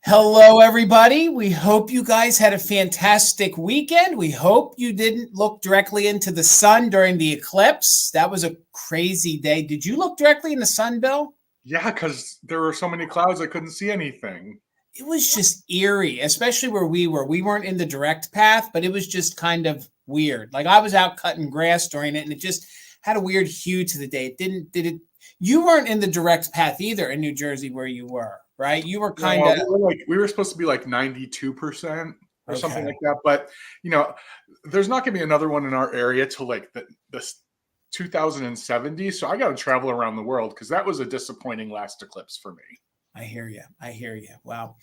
Hello, everybody. We hope you guys had a fantastic weekend. We hope you didn't look directly into the sun during the eclipse. That was a crazy day. Did you look directly in the sun, Bill? Yeah, because there were so many clouds I couldn't see anything. It was just eerie, especially where we were. We weren't in the direct path, but it was just kind of weird. Like I was out cutting grass during it, and it just had a weird hue to the day. You weren't in the direct path either in New Jersey where you were, right? You were kind of we were supposed to be like 92% or something okay. like that. But there's not gonna be another one in our area till like the 2070. So I gotta travel around the world because that was a disappointing last eclipse for me. I hear you. I hear you. Wow.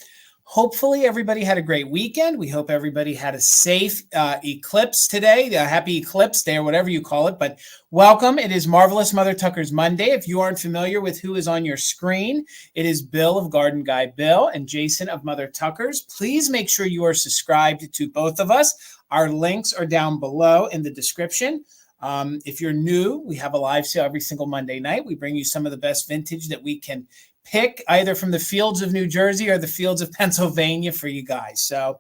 Hopefully everybody had a great weekend. We hope everybody had a safe eclipse today, a happy eclipse day or whatever you call it. But welcome. It is Marvelous Mother Tucker's Monday. If you aren't familiar with who is on your screen, it is Bill of Garden Guy Bill and Jason of Mother Tucker's. Please make sure you are subscribed to both of us. Our links are down below in the description. If you're new, we have a live sale every single Monday night. We bring you some of the best vintage that we can pick either from the fields of New Jersey or the fields of Pennsylvania for you guys. So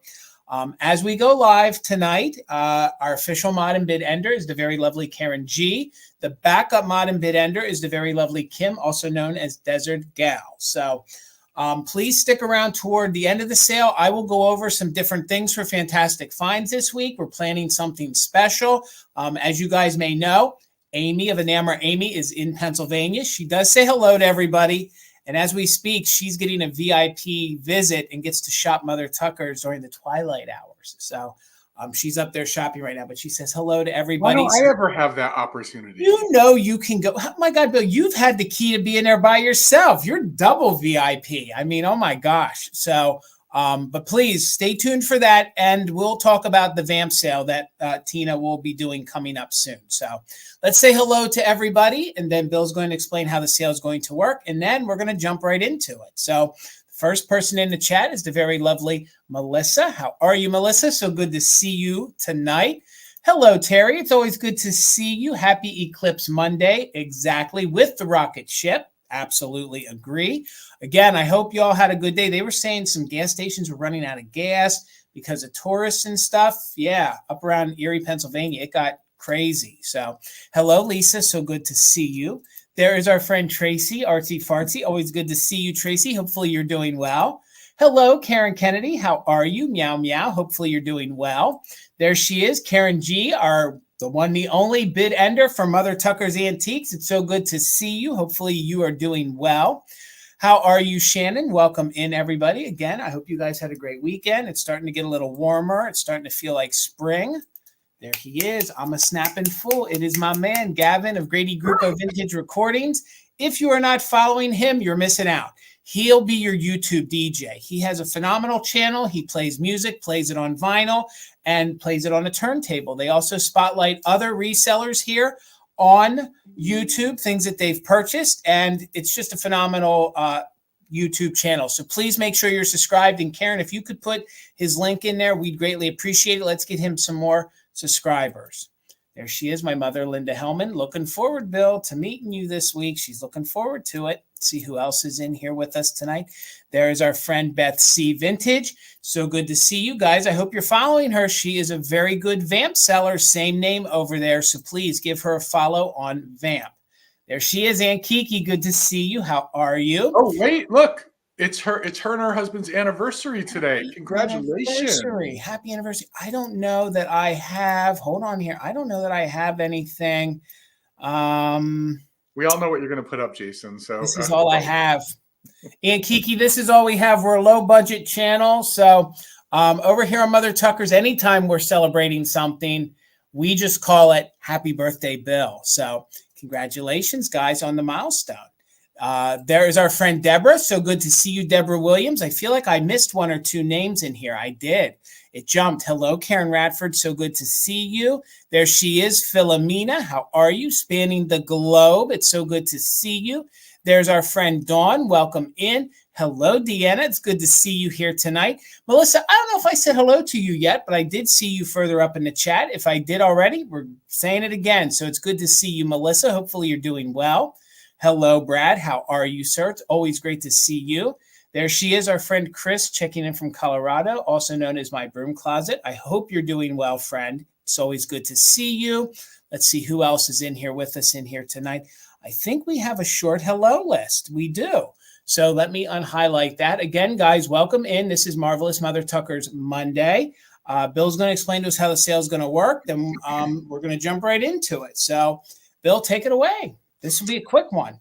as we go live tonight, our official mod and bid ender is the very lovely Karen G. The backup mod and bid ender is the very lovely Kim, also known as Desert Gal. So please stick around toward the end of the sale. I will go over some different things for Fantastic Finds this week. We're planning something special. As you guys may know, Amy of Ephemera Amy is in Pennsylvania. She does say hello to everybody. And as we speak, she's getting a VIP visit and gets to shop Mother Tucker's during the twilight hours. So she's up there shopping right now, but she says hello to everybody. Why don't I ever have that opportunity? You know you can go. Oh my God, Bill, you've had the key to being there by yourself. You're double VIP. I mean, oh my gosh. So, but please stay tuned for that. And we'll talk about the vamp sale that Tina will be doing coming up soon. So let's say hello to everybody. And then Bill's going to explain how the sale is going to work. And then we're going to jump right into it. So the first person in the chat is the very lovely Melissa. How are you, Melissa? So good to see you tonight. Hello, Terry. It's always good to see you. Happy Eclipse Monday. Exactly. With the rocket ship. Absolutely agree. Again, I hope you all had a good day. They were saying some gas stations were running out of gas because of tourists and stuff. Yeah, up around Erie, Pennsylvania, it got crazy. So hello, Lisa. So good to see you. There is our friend Tracy, Artsy Fartsy. Always good to see you, Tracy. Hopefully you're doing well. Hello, Karen Kennedy. How are you? Meow, meow. Hopefully you're doing well. There she is, Karen G, the one, the only bid ender for Mother Tucker's Antiques. It's so good to see you. Hopefully you are doing well. How are you, Shannon? Welcome in, everybody. Again, I hope you guys had a great weekend. It's starting to get a little warmer. It's starting to feel like spring. There he is. I'm a snapping fool. It is my man, Gavin of Grady Group of Vintage Recordings. If you are not following him, you're missing out. He'll be your YouTube DJ. He has a phenomenal channel. He plays music, plays it on vinyl, and plays it on a turntable. They also spotlight other resellers here on YouTube, things that they've purchased, and it's just a phenomenal YouTube channel. So please make sure you're subscribed. And Karen, if you could put his link in there, we'd greatly appreciate it. Let's get him some more subscribers. There she is, my mother, Linda Hellman. Looking forward, Bill, to meeting you this week. She's looking forward to it. See who else is in here with us tonight. There is our friend Beth C. Vintage. So good to see you guys. I hope you're following her. She is a very good vamp seller. Same name over there. So please give her a follow on Vamp. There she is, Aunt Kiki. Good to see you. How are you? Oh, wait, look. It's her and her husband's anniversary today. Congratulations. Happy anniversary. I don't know that I have. Hold on here. I don't know that I have anything. We all know what you're going to put up, Jason. So this is all I have. And Kiki, this is all we have. We're a low budget channel. So over here on Mother Tucker's, anytime we're celebrating something, we just call it Happy Birthday, Bill. So congratulations, guys, on the milestone. There is our friend Deborah. So good to see you, Deborah Williams. I feel like I missed one or two names in here. I did. It jumped. Hello, Karen Radford. So good to see you. There she is, Philomena. How are you? Spanning the globe. It's so good to see you. There's our friend Dawn. Welcome in. Hello, Deanna. It's good to see you here tonight. Melissa, I don't know if I said hello to you yet, but I did see you further up in the chat. If I did already, we're saying it again. So it's good to see you, Melissa. Hopefully you're doing well. Hello, Brad. How are you, sir? It's always great to see you. There she is, our friend Chris, checking in from Colorado, also known as my broom closet. I hope you're doing well, friend. It's always good to see you. Let's see who else is in here with us in here tonight. I think we have a short hello list. We do. So let me unhighlight that. Again, guys, welcome in. This is Marvelous Mother Tucker's Monday. Bill's going to explain to us how the sale is going to work. Then we're going to jump right into it. So, Bill, take it away. This will be a quick one.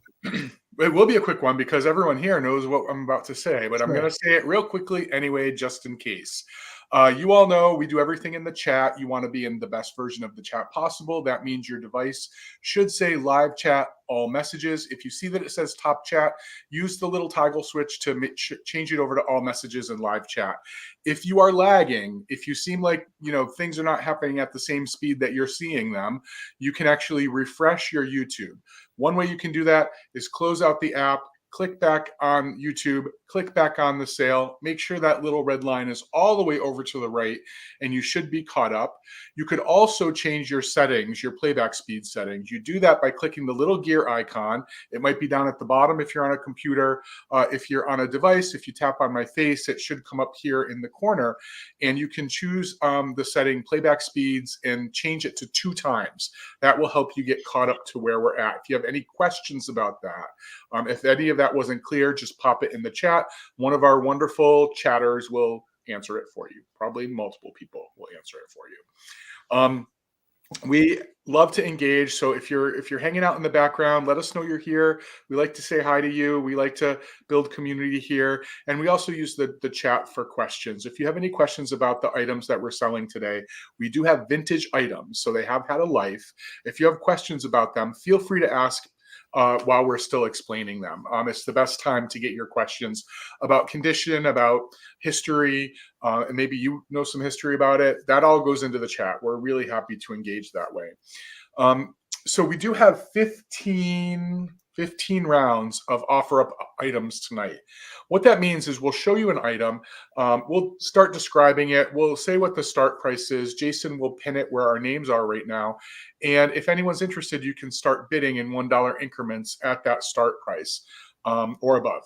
It will be a quick one because everyone here knows what I'm about to say, but I'm going to say it real quickly anyway, just in case. You all know we do everything in the chat. You want to be in the best version of the chat possible. That means your device should say live chat, all messages. If you see that it says top chat, use the little toggle switch to change it over to all messages and live chat. If you are lagging, if you seem like, things are not happening at the same speed that you're seeing them, you can actually refresh your YouTube. One way you can do that is close out the app, click back on YouTube, click back on the sale, make sure that little red line is all the way over to the right, and you should be caught up. You could also change your settings, your playback speed settings. You do that by clicking the little gear icon. It might be down at the bottom if you're on a computer. If you're on a device, if you tap on my face, it should come up here in the corner, and you can choose the setting playback speeds and change it to 2 times. That will help you get caught up to where we're at. If you have any questions about that, if any of that wasn't clear, just pop it in the chat. One of our wonderful chatters will answer it for you. Probably multiple people will answer it for you. We love to engage. So if you're hanging out in the background, let us know you're here. We like to say hi to you. We like to build community here. And we also use the chat for questions. If you have any questions about the items that we're selling today, we do have vintage items. So they have had a life. If you have questions about them, feel free to ask while we're still explaining them. It's the best time to get your questions about condition, about history, and maybe you know some history about it. That all goes into the chat. We're really happy to engage that way. So we do have 15 rounds of offer up items tonight. What that means is we'll show you an item. We'll start describing it. We'll say what the start price is. Jason will pin it where our names are right now. And if anyone's interested, you can start bidding in $1 increments at that start price or above.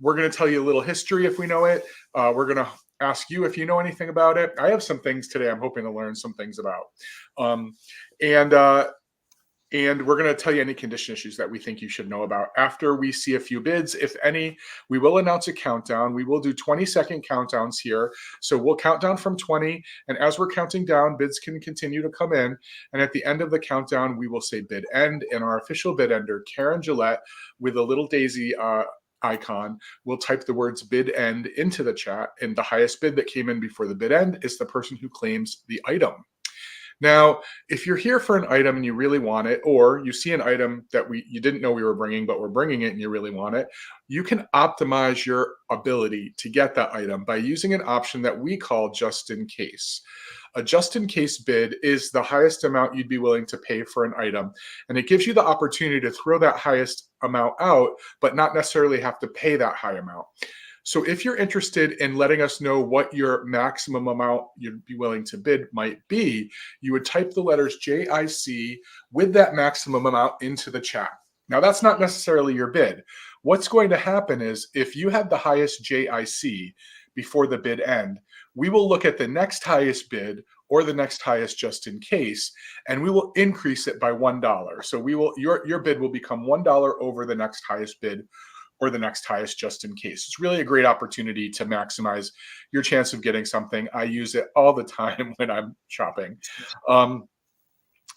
We're going to tell you a little history if we know it. We're going to ask you if you know anything about it. I have some things today I'm hoping to learn some things about. And we're going to tell you any condition issues that we think you should know about. After we see a few bids, if any, we will announce a countdown. We will do 20-second countdowns here. So we'll count down from 20. And as we're counting down, bids can continue to come in. And at the end of the countdown, we will say bid end. And our official bid ender, Karen Gillette, with a little daisy icon, will type the words bid end into the chat. And the highest bid that came in before the bid end is the person who claims the item. Now, if you're here for an item and you really want it, or you see an item that you didn't know we were bringing, but we're bringing it and you really want it, you can optimize your ability to get that item by using an option that we call just in case. A just in case bid is the highest amount you'd be willing to pay for an item. And it gives you the opportunity to throw that highest amount out, but not necessarily have to pay that high amount. So if you're interested in letting us know what your maximum amount you'd be willing to bid might be, you would type the letters JIC with that maximum amount into the chat. Now, that's not necessarily your bid. What's going to happen is if you had the highest JIC before the bid end, we will look at the next highest bid or the next highest just in case, and we will increase it by $1. So your bid will become $1 over the next highest bid or the next highest just in case. It's really a great opportunity to maximize your chance of getting something. I use it all the time when I'm shopping.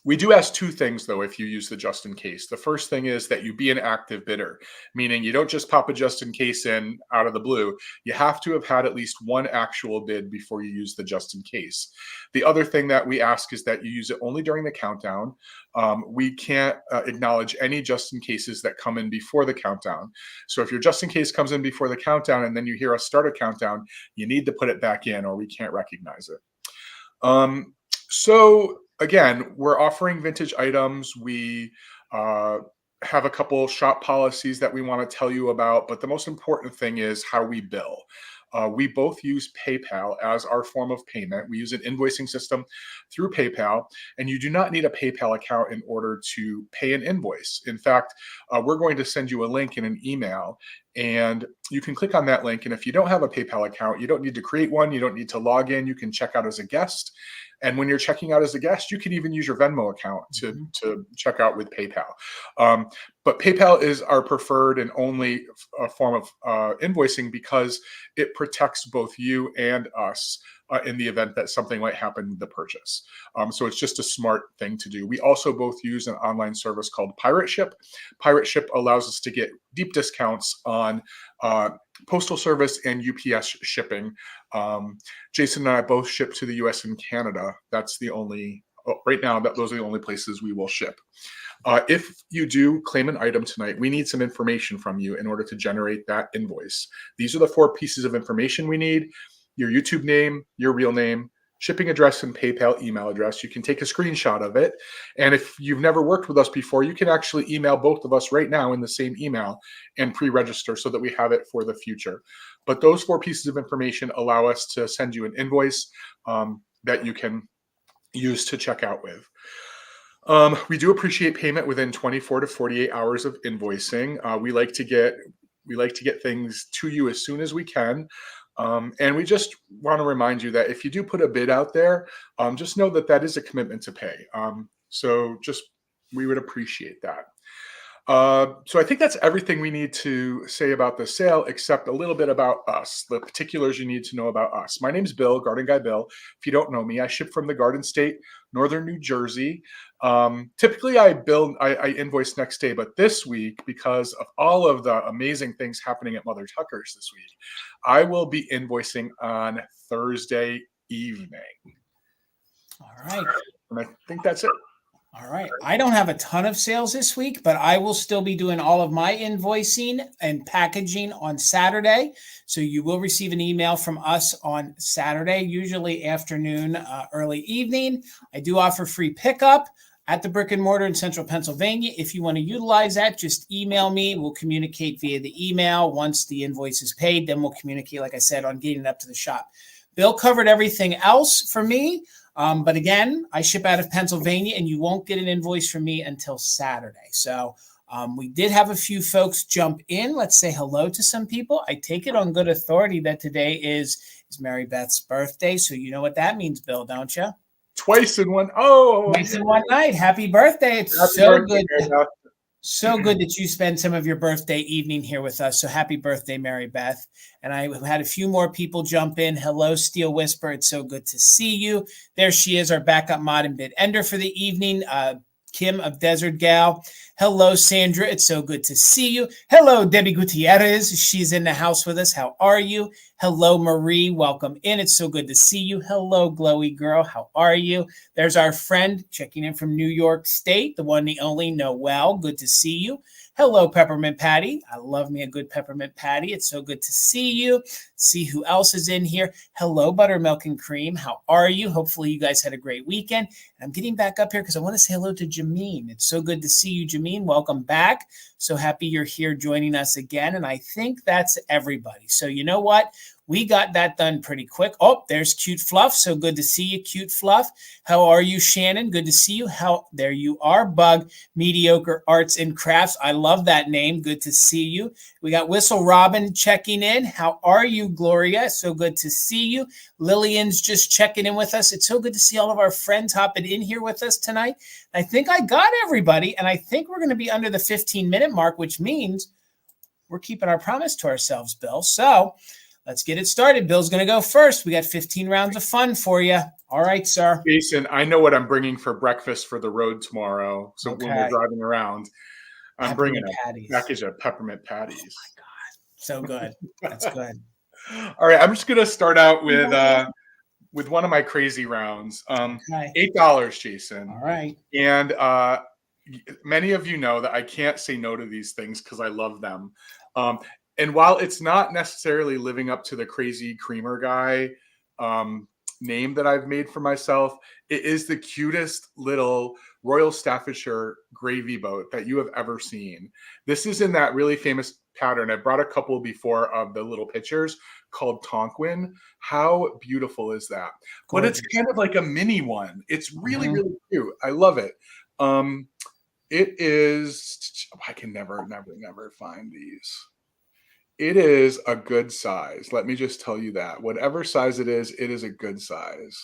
We do ask 2 things, though, if you use the just in case. The first thing is that you be an active bidder, meaning you don't just pop a just in case in out of the blue. You have to have had at least one actual bid before you use the just in case. The other thing that we ask is that you use it only during the countdown. We can't acknowledge any just in cases that come in before the countdown. So if your just in case comes in before the countdown and then you hear us start a countdown, you need to put it back in or we can't recognize it. So again, we're offering vintage items. We have a couple shop policies that we want to tell you about, but the most important thing is how we bill. We both use PayPal as our form of payment. We use an invoicing system through PayPal, and you do not need a PayPal account in order to pay an invoice. In fact, we're going to send you a link in an email, And you can click on that link. And if you don't have a PayPal account, you don't need to create one. You don't need to log in. You can check out as a guest. And when you're checking out as a guest, you can even use your Venmo account to check out with PayPal. But PayPal is our preferred and only form of invoicing because it protects both you and us in the event that something might happen with the purchase. So it's just a smart thing to do. We also both use an online service called Pirate Ship. Pirate Ship allows us to get deep discounts on postal service and UPS shipping. Jason and I both ship to the US and Canada. That's the only, right now, those are the only places we will ship. If you do claim an item tonight, we need some information from you in order to generate that invoice. These are the 4 pieces of information we need: your YouTube name, your real name, shipping address, and PayPal email address. You can take a screenshot of it. And if you've never worked with us before, you can actually email both of us right now in the same email and pre-register so that we have it for the future. But those 4 pieces of information allow us to send you an invoice that you can use to check out with. We do appreciate payment within 24 to 48 hours of invoicing. We like to get things to you as soon as we can. And we just want to remind you that if you do put a bid out there, just know that that is a commitment to pay. So we would appreciate that. So I think that's everything we need to say about the sale, except a little bit about us, the particulars you need to know about us. My name's Bill, Garden Guy Bill. If you don't know me, I ship from the Garden State, Northern New Jersey. Typically I invoice next day, but this week, because of all of the amazing things happening at Mother Tucker's this week, I will be invoicing on Thursday evening. All right. And I think that's it. All right. I don't have a ton of sales this week, but I will still be doing all of my invoicing and packaging on Saturday. So you will receive an email from us on Saturday, usually afternoon, early evening. I do offer free pickup at the brick and mortar in Central Pennsylvania. If you want to utilize that, just email me. We'll communicate via the email. Once the invoice is paid, then we'll communicate, like I said, on getting it up to the shop. Bill covered everything else for me. But again, I ship out of Pennsylvania, and you won't get an invoice from me until Saturday. So we did have a few folks jump in. Let's say hello to some people. I take it on good authority that today is Mary Beth's birthday. So you know what that means, Bill, don't you? Twice in one. Oh, twice in one night. Happy birthday. It's Happy so birthday, good. So good that you spend some of your birthday evening here with us. So happy birthday, Mary Beth. And I had a few more people jump in. Hello, Steel Whisper. It's so good to see you. There she is, our backup mod and bid ender for the evening. Kim of Desert Gal. Hello, Sandra. It's so good to see you. Hello, Debbie Gutierrez. She's in the house with us. How are you? Hello, Marie. Welcome in. It's so good to see you. Hello, Glowy Girl. How are you? There's our friend checking in from New York State, the one, the only Noel. Good to see you. Hello, Peppermint Patty. I love me a good Peppermint Patty. It's so good to see you. See who else is in here. Hello, Buttermilk and Cream. How are you? Hopefully you guys had a great weekend. And I'm getting back up here because I want to say hello to Jameen. It's so good to see you, Jameen. Welcome back. So happy you're here joining us again. And I think that's everybody. So you know what? We got that done pretty quick. Oh, there's Cute Fluff. So good to see you, Cute Fluff. How are you, Shannon? Good to see you. There you are, Bug. Mediocre Arts and Crafts. I love that name. Good to see you. We got Whistle Robin checking in. How are you, Gloria? So good to see you. Lillian's just checking in with us. It's so good to see all of our friends hopping in here with us tonight. I think I got everybody, and I think we're going to be under the 15-minute mark, which means we're keeping our promise to ourselves, Bill. So let's get it started. Bill's going to go first. We got 15 rounds of fun for you. All right, sir. Jason, I know what I'm bringing for breakfast for the road tomorrow. So Okay. when we're driving around, I'm bringing a patties. package of peppermint patties. Oh my God. So good. That's good. All right. I'm just going to start out with one of my crazy rounds. Okay. $8, Jason. All right. And many of you know that I can't say no to these things because I love them. And while it's not necessarily living up to the crazy creamer guy name that I've made for myself, it is the cutest little Royal Staffordshire gravy boat that you have ever seen. This is in that really famous pattern. I brought a couple before of the little pictures called Tonquin. How beautiful is that? Gorgeous. But it's kind of like a mini one. It's really, really cute. I love it. It is, I can never find these. It is a good size. Let me just tell you that. Whatever size it is a good size.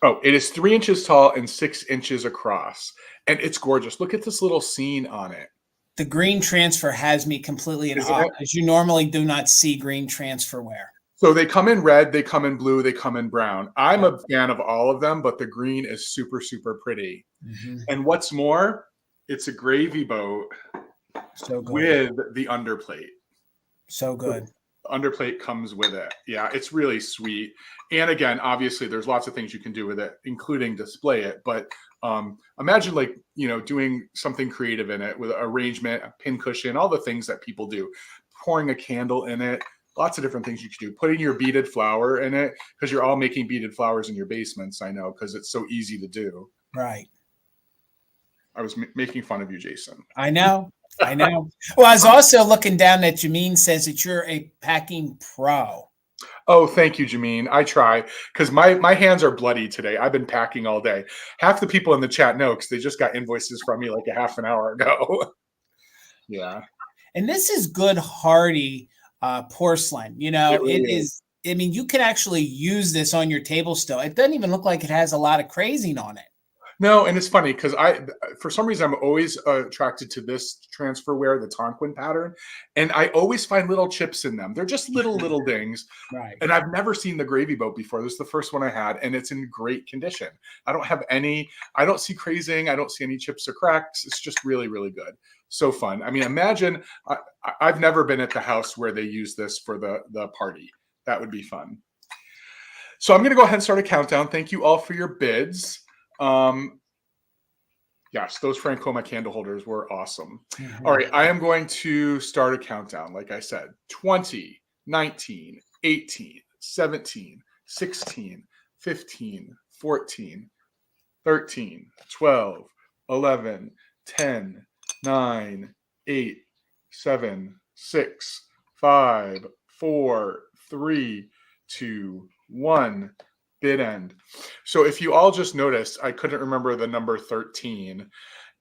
Oh, it is 3 inches tall and 6 inches across. And it's gorgeous. Look at this little scene on it. The green transfer has me completely in Isn't awe it? because you normally do not see green transfer wear. So they come in red, they come in blue, they come in brown. I'm a fan of all of them, but the green is super, super pretty. Mm-hmm. And what's more, it's a gravy boat So good. with the underplate. So good. The underplate comes with it. Yeah, it's really sweet. And again, obviously, there's lots of things you can do with it, including display it. But imagine doing something creative in it with arrangement, a pin cushion, all the things that people do. Pouring a candle in it. Lots of different things you can do. Putting your beaded flower in it, because you're all making beaded flowers in your basements, I know, because it's so easy to do. Right. I was making fun of you, Jason. I know. Well, I was also looking down that Jameen says that you're a packing pro. Oh, thank you, Jameen. I try, because my hands are bloody today. I've been packing all day. Half the people in the chat know, because they just got invoices from me like a half an hour ago. Yeah. And this is good, hardy porcelain. You know, It really it is. I mean, you can actually use this on your table still. It doesn't even look like it has a lot of crazing on it. No, and it's funny because for some reason, I'm always attracted to this transferware, the Tonquin pattern, and I always find little chips in them. They're just little things, Right? And I've never seen the gravy boat before. This is the first one I had, and it's in great condition. I don't have any. I don't see crazing. I don't see any chips or cracks. It's just really, really good. So fun. I mean, imagine. I've never been at the house where they use this for the party. That would be fun. So I'm going to go ahead and start a countdown. Thank you all for your bids. Yes, those Francoma candle holders were awesome. Mm-hmm. All right, I am going to start a countdown. Like I said, 20, 19, 18, 17, 16, 15, 14, 13, 12, 11, 10, 9, 8, 7, 6, 5, 4, 3, 2, 1. Bid end. So if you all just noticed, I couldn't remember the number 13.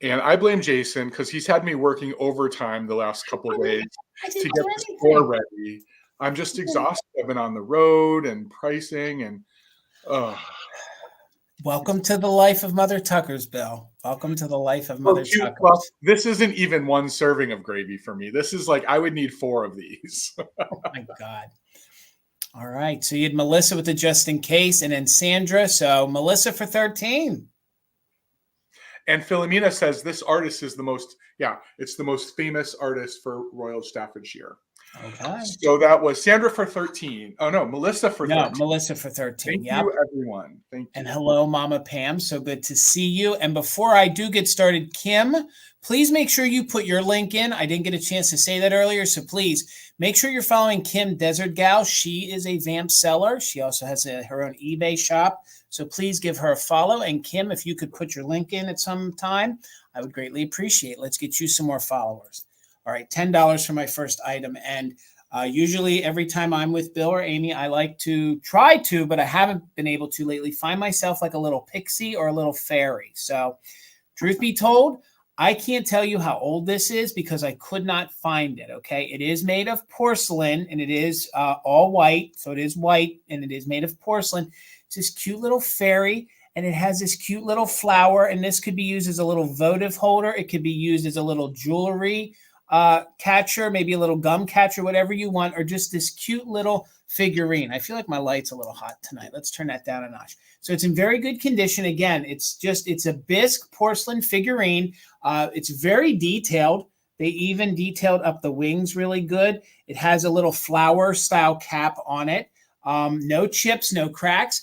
And I blame Jason because he's had me working overtime the last couple of days to get the store ready. I'm just exhausted. I've been on the road and pricing and Welcome to the life of Mother Tucker's, Bill. Welcome to the life of Mother Tucker's. Well, this isn't even one serving of gravy for me. This is like, I would need 4 of these. Oh my God. All right. So you had Melissa with the just in case and then Sandra. So Melissa for 13. And Philomena says this artist is it's the most famous artist for Royal Staffordshire. Okay. So that was Sandra for 13. Oh, no, Melissa for 13. No, Melissa for 13. Thank you, everyone. Thank you. And hello, Mama Pam. So good to see you. And before I do get started, Kim, please make sure you put your link in. I didn't get a chance to say that earlier. So please make sure you're following Kim Desert Gal. She is a vamp seller. She also has her own eBay shop. So please give her a follow. And Kim, if you could put your link in at some time, I would greatly appreciate it. Let's get you some more followers. All right, $10 for my first item. And usually every time I'm with Bill or Amy, I like to try to, but I haven't been able to lately, find myself like a little pixie or a little fairy. So truth be told, I can't tell you how old this is because I could not find it, okay? It is made of porcelain, and it is all white. So it is white, and it is made of porcelain. It's this cute little fairy, and it has this cute little flower, and this could be used as a little votive holder. It could be used as a little jewelry catcher, maybe a little gum catcher, whatever you want, or just this cute little figurine. I feel like my light's a little hot tonight. Let's turn that down a notch. So it's in very good condition. Again, it's a bisque porcelain figurine. It's very detailed. They even detailed up the wings really good. It has a little flower style cap on it. No chips, no cracks.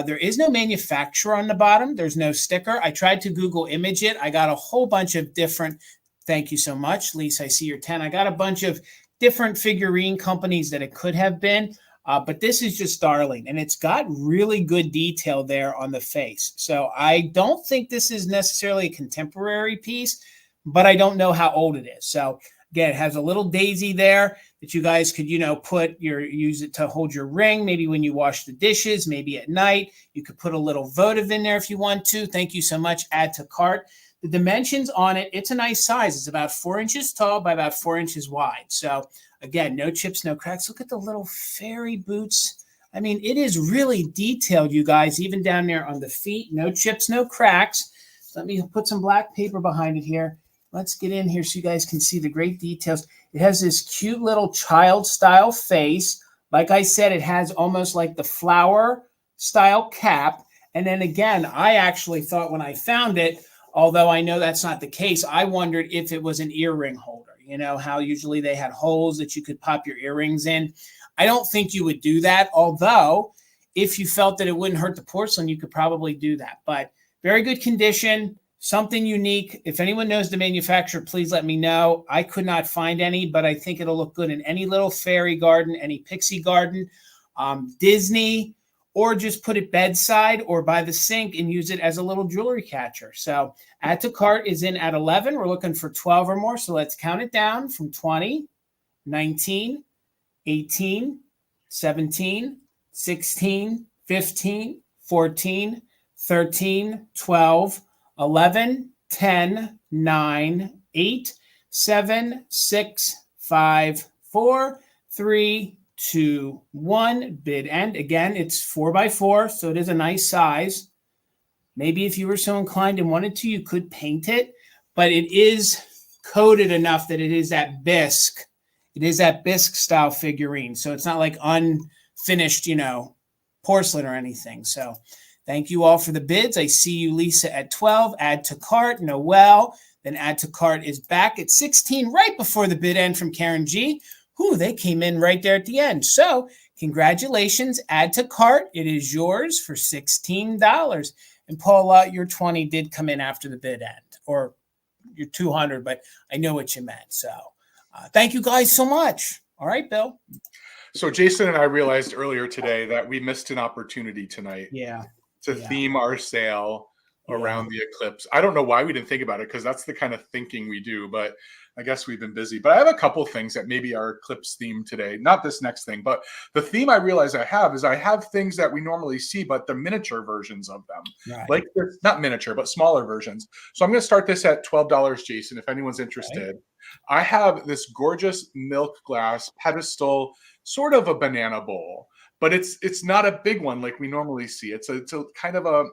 There is no manufacturer on the bottom. There's no sticker. I tried to Google image it. I got a whole bunch of different. Thank you so much, Lisa. I see your 10. I got a bunch of different figurine companies that it could have been, but this is just darling, and it's got really good detail there on the face. So I don't think this is necessarily a contemporary piece, but I don't know how old it is. So again, it has a little daisy there that you guys could, use it to hold your ring, maybe when you wash the dishes, maybe at night. You could put a little votive in there if you want to. Thank you so much. Add to cart. The dimensions on it, it's a nice size. It's about 4 inches tall by about 4 inches wide. So Again, no chips, no cracks. Look at the little fairy boots. I mean, it is really detailed, you guys, even down there on the feet. No chips, no cracks. So let me put some black paper behind it here. Let's get in here so you guys can see the great details. It has this cute little child-style face. Like I said, it has almost like the flower-style cap. And then again, I actually thought when I found it, although I know that's not the case, I wondered if it was an earring holder. You know how usually they had holes that you could pop your earrings in. I don't think you would do that, although if you felt that it wouldn't hurt the porcelain, you could probably do that. But very good condition, something unique. If anyone knows the manufacturer, please let me know. I could not find any, but I think it'll look good in any little fairy garden, any pixie garden, Disney, or just put it bedside or by the sink and use it as a little jewelry catcher. So add to cart is in at 11. We're looking for 12 or more. So let's count it down from 20, 19, 18, 17, 16, 15, 14, 13, 12, 11, 10, 9, 8, 7, 6, 5, 4, 3, 2, 1. Bid end. Again, it's 4x4, so it is a nice size. Maybe if you were so inclined and wanted to, you could paint it, but it is coated enough that it is that bisque. It is that bisque style figurine, so it's not like unfinished, porcelain or anything. So thank you all for the bids. I see you, Lisa, at 12. Add to cart, Noel. Then add to cart is back at 16, right before the bid end from Karen G. Ooh, they came in right there at the end. So congratulations. Add to cart. It is yours for $16. And Paula, your 20 did come in after the bid end, or your 200, but I know what you meant. So thank you guys so much. All right, Bill. So Jason and I realized earlier today that we missed an opportunity tonight to theme our sale around the eclipse. I don't know why we didn't think about it, because that's the kind of thinking we do, but I guess we've been busy. But I have a couple things that maybe are eclipse themed today. Not this next thing, but the theme I realize I have things that we normally see, but the miniature versions of them. Right. Like they're not miniature, but smaller versions. So I'm going to start this at $12, Jason, if anyone's interested. Right. I have this gorgeous milk glass pedestal, sort of a banana bowl, but it's not a big one like we normally see. It's a kind of a,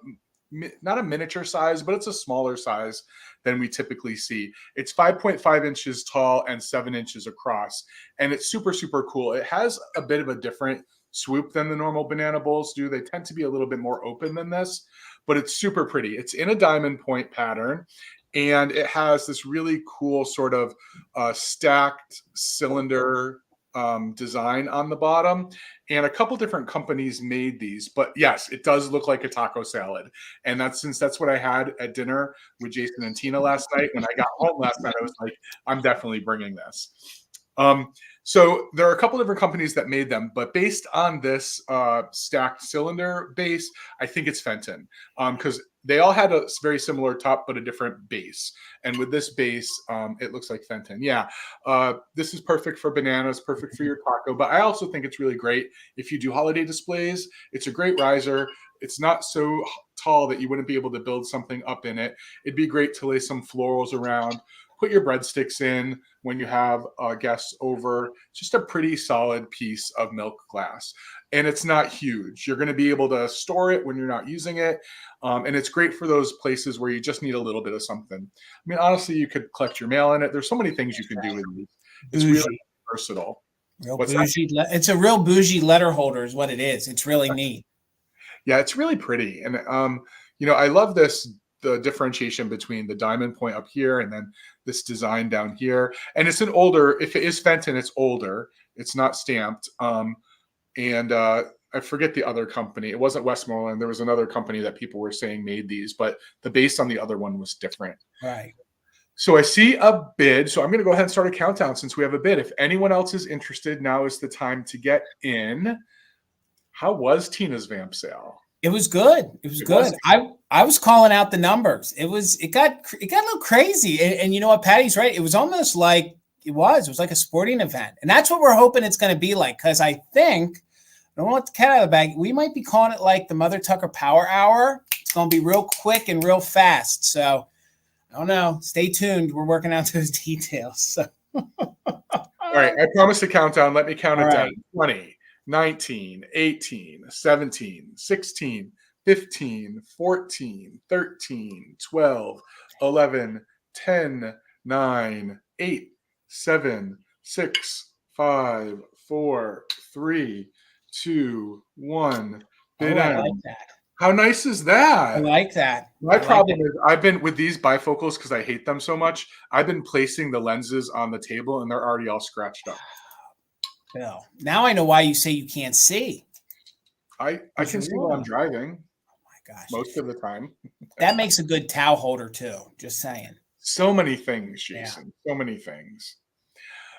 not a miniature size, but it's a smaller size than we typically see. It's 5.5 inches tall and 7 inches across. And it's super, super cool. It has a bit of a different swoop than the normal banana bowls do. They tend to be a little bit more open than this, but it's super pretty. It's in a diamond point pattern, and it has this really cool sort of stacked cylinder design on the bottom. And a couple different companies made these, but yes, it does look like a taco salad. And that's what I had at dinner with Jason and Tina last night. When I got home last night, I was like, I'm definitely bringing this. So there are a couple different companies that made them, but based on this stacked cylinder base, I think it's Fenton, because they all had a very similar top, but a different base. And with this base, it looks like Fenton. Yeah, this is perfect for bananas, perfect for your taco. But I also think it's really great if you do holiday displays. It's a great riser. It's not so tall that you wouldn't be able to build something up in it. It'd be great to lay some florals around, put your breadsticks in when you have guests over. Just a pretty solid piece of milk glass. And it's not huge. You're going to be able to store it when you're not using it. And it's great for those places where you just need a little bit of something. I mean, honestly, you could collect your mail in it. There's so many things you can do with these. It's really versatile. It's a real bougie letter holder is what it is. It's really neat. Yeah, it's really pretty. And, I love the differentiation between the diamond point up here and then this design down here. And it's an older, if it is Fenton, it's older. It's not stamped. I forget the other company. It wasn't Westmoreland. There was another company that people were saying made these, but the base on the other one was different. Right. So I see a bid. So I'm going to go ahead and start a countdown since we have a bid. If anyone else is interested, now is the time to get in. How was Tina's vamp sale? It was good. It was good. I was calling out the numbers. It got a little crazy. And you know what? Patty's right. It was almost like it was like a sporting event. And that's what we're hoping it's going to be like. Because I think, I don't want the cat out of the bag, we might be calling it like the Mother Tucker Power Hour. It's going to be real quick and real fast. So I don't know. Stay tuned. We're working out those details. So. right. I promise to count down. Let me count All it down. right. 20, 19, 18, 17, 16, 15, 14, 13, 12, 11, 10, 9, 8, 7, 6, 5, 4, 3, 2, 1. Bid Oh, I like end. that. How nice is I that? like that. My I like problem it. is I've been with these bifocals because I hate them so much. I've been placing the lenses on the table and they're already all scratched up. Bill, now I know why you say you can't see. I Because can you're see while I'm wrong. driving My gosh. most of the time. That makes a good towel holder too. Just saying. So many things, Yeah. Jason. So many things.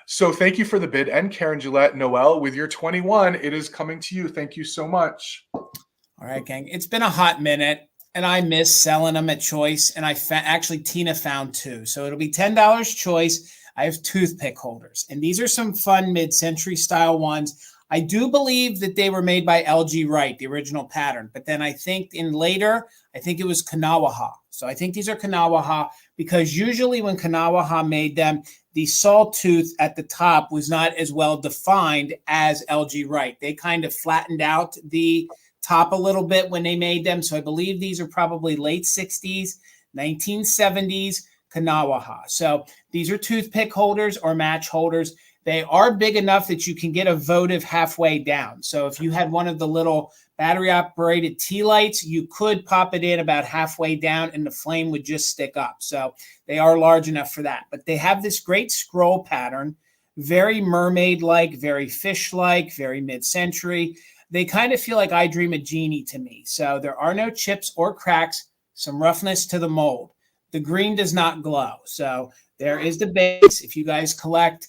So thank you for the bid. And Karen Gillette, Noel, with your 21, it is coming to you. Thank you so much. All right, gang. It's been a hot minute, and I miss selling them at Choice. And actually Tina found two, so it'll be $10 Choice. I have toothpick holders, and these are some fun mid-century style ones. I do believe that they were made by LG Wright, the original pattern, but then I think I think it was Kanawaha. So I think these are Kanawaha because usually when Kanawaha made them, the sawtooth at the top was not as well defined as LG Wright. They kind of flattened out the top a little bit when they made them. So I believe these are probably late 60s, 1970s Kanawaha. So these are toothpick holders or match holders. They are big enough that you can get a votive halfway down. So if you had one of the little battery operated tea lights, you could pop it in about halfway down and the flame would just stick up. So they are large enough for that. But they have this great scroll pattern, very mermaid-like, very fish-like, very mid-century. They kind of feel like I Dream a Genie to me. So there are no chips or cracks, some roughness to the mold. The green does not glow. So there is the base. If you guys collect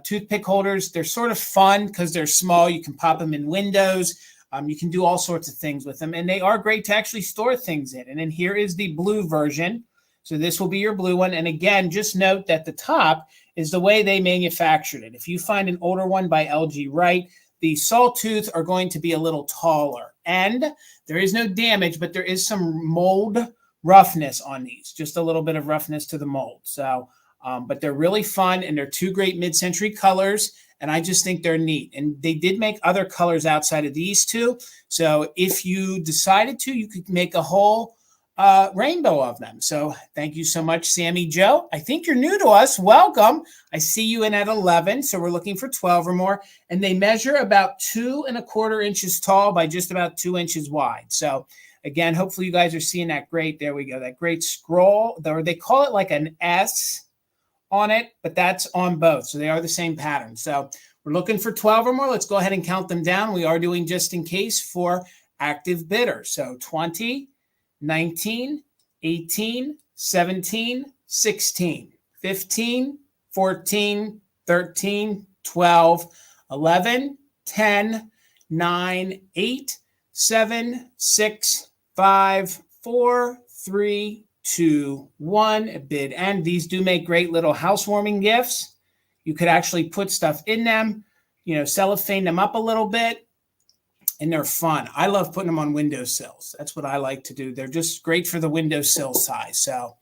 toothpick holders, they're sort of fun because they're small. You can pop them in windows. You can do all sorts of things with them. And they are great to actually store things in. And then here is the blue version. So this will be your blue one. And again, just note that the top is the way they manufactured it. If you find an older one by LG Wright, the sawtooth are going to be a little taller. And there is no damage, but there is some mold roughness on these, just a little bit of roughness to the mold. So, but they're really fun and they're two great mid-century colors. And I just think they're neat. And they did make other colors outside of these two. So if you decided to, you could make a whole rainbow of them. So thank you so much, Sammy Joe. I think you're new to us. Welcome. I see you in at 11. So we're looking for 12 or more. And they measure about 2¼ inches tall by just about 2 inches wide. So again, hopefully you guys are seeing that great. There we go. That great scroll. Or they call it like an S on it, but that's on both. So they are the same pattern. So we're looking for 12 or more. Let's go ahead and count them down. We are doing just in case for active bidders. So 20, 19, 18, 17, 16, 15, 14, 13, 12, 11, 10, 9, 8, 7, 6, 5, 4, 3, 2, 1. Bid end. These do make great little housewarming gifts. You could actually put stuff in them, cellophane them up a little bit, and they're fun. I love putting them on windowsills. That's what I like to do. They're just great for the windowsill size. So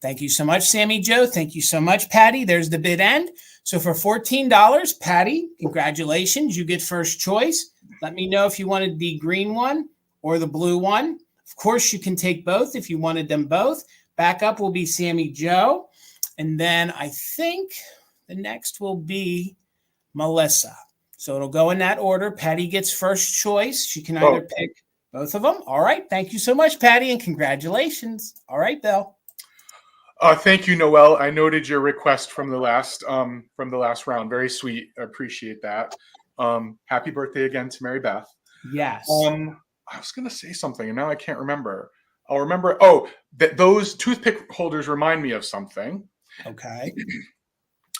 thank you so much, Sammy Joe. Thank you so much, Patty. There's the bid end. So for $14, Patty, congratulations. You get first choice. Let me know if you wanted the green one or the blue one. Of course, you can take both if you wanted them both. Backup will be Sammy Joe. And then I think the next will be Melissa. So it'll go in that order. Patty gets first choice. She can either pick both of them. All right. Thank you so much, Patty, and congratulations. All right, Bill. Thank you, Noel. I noted your request from the last round. Very sweet. I appreciate that. Happy birthday again to Mary Beth. Yes. I was going to say something, and now I can't remember. I'll remember. Oh, those toothpick holders remind me of something. Okay.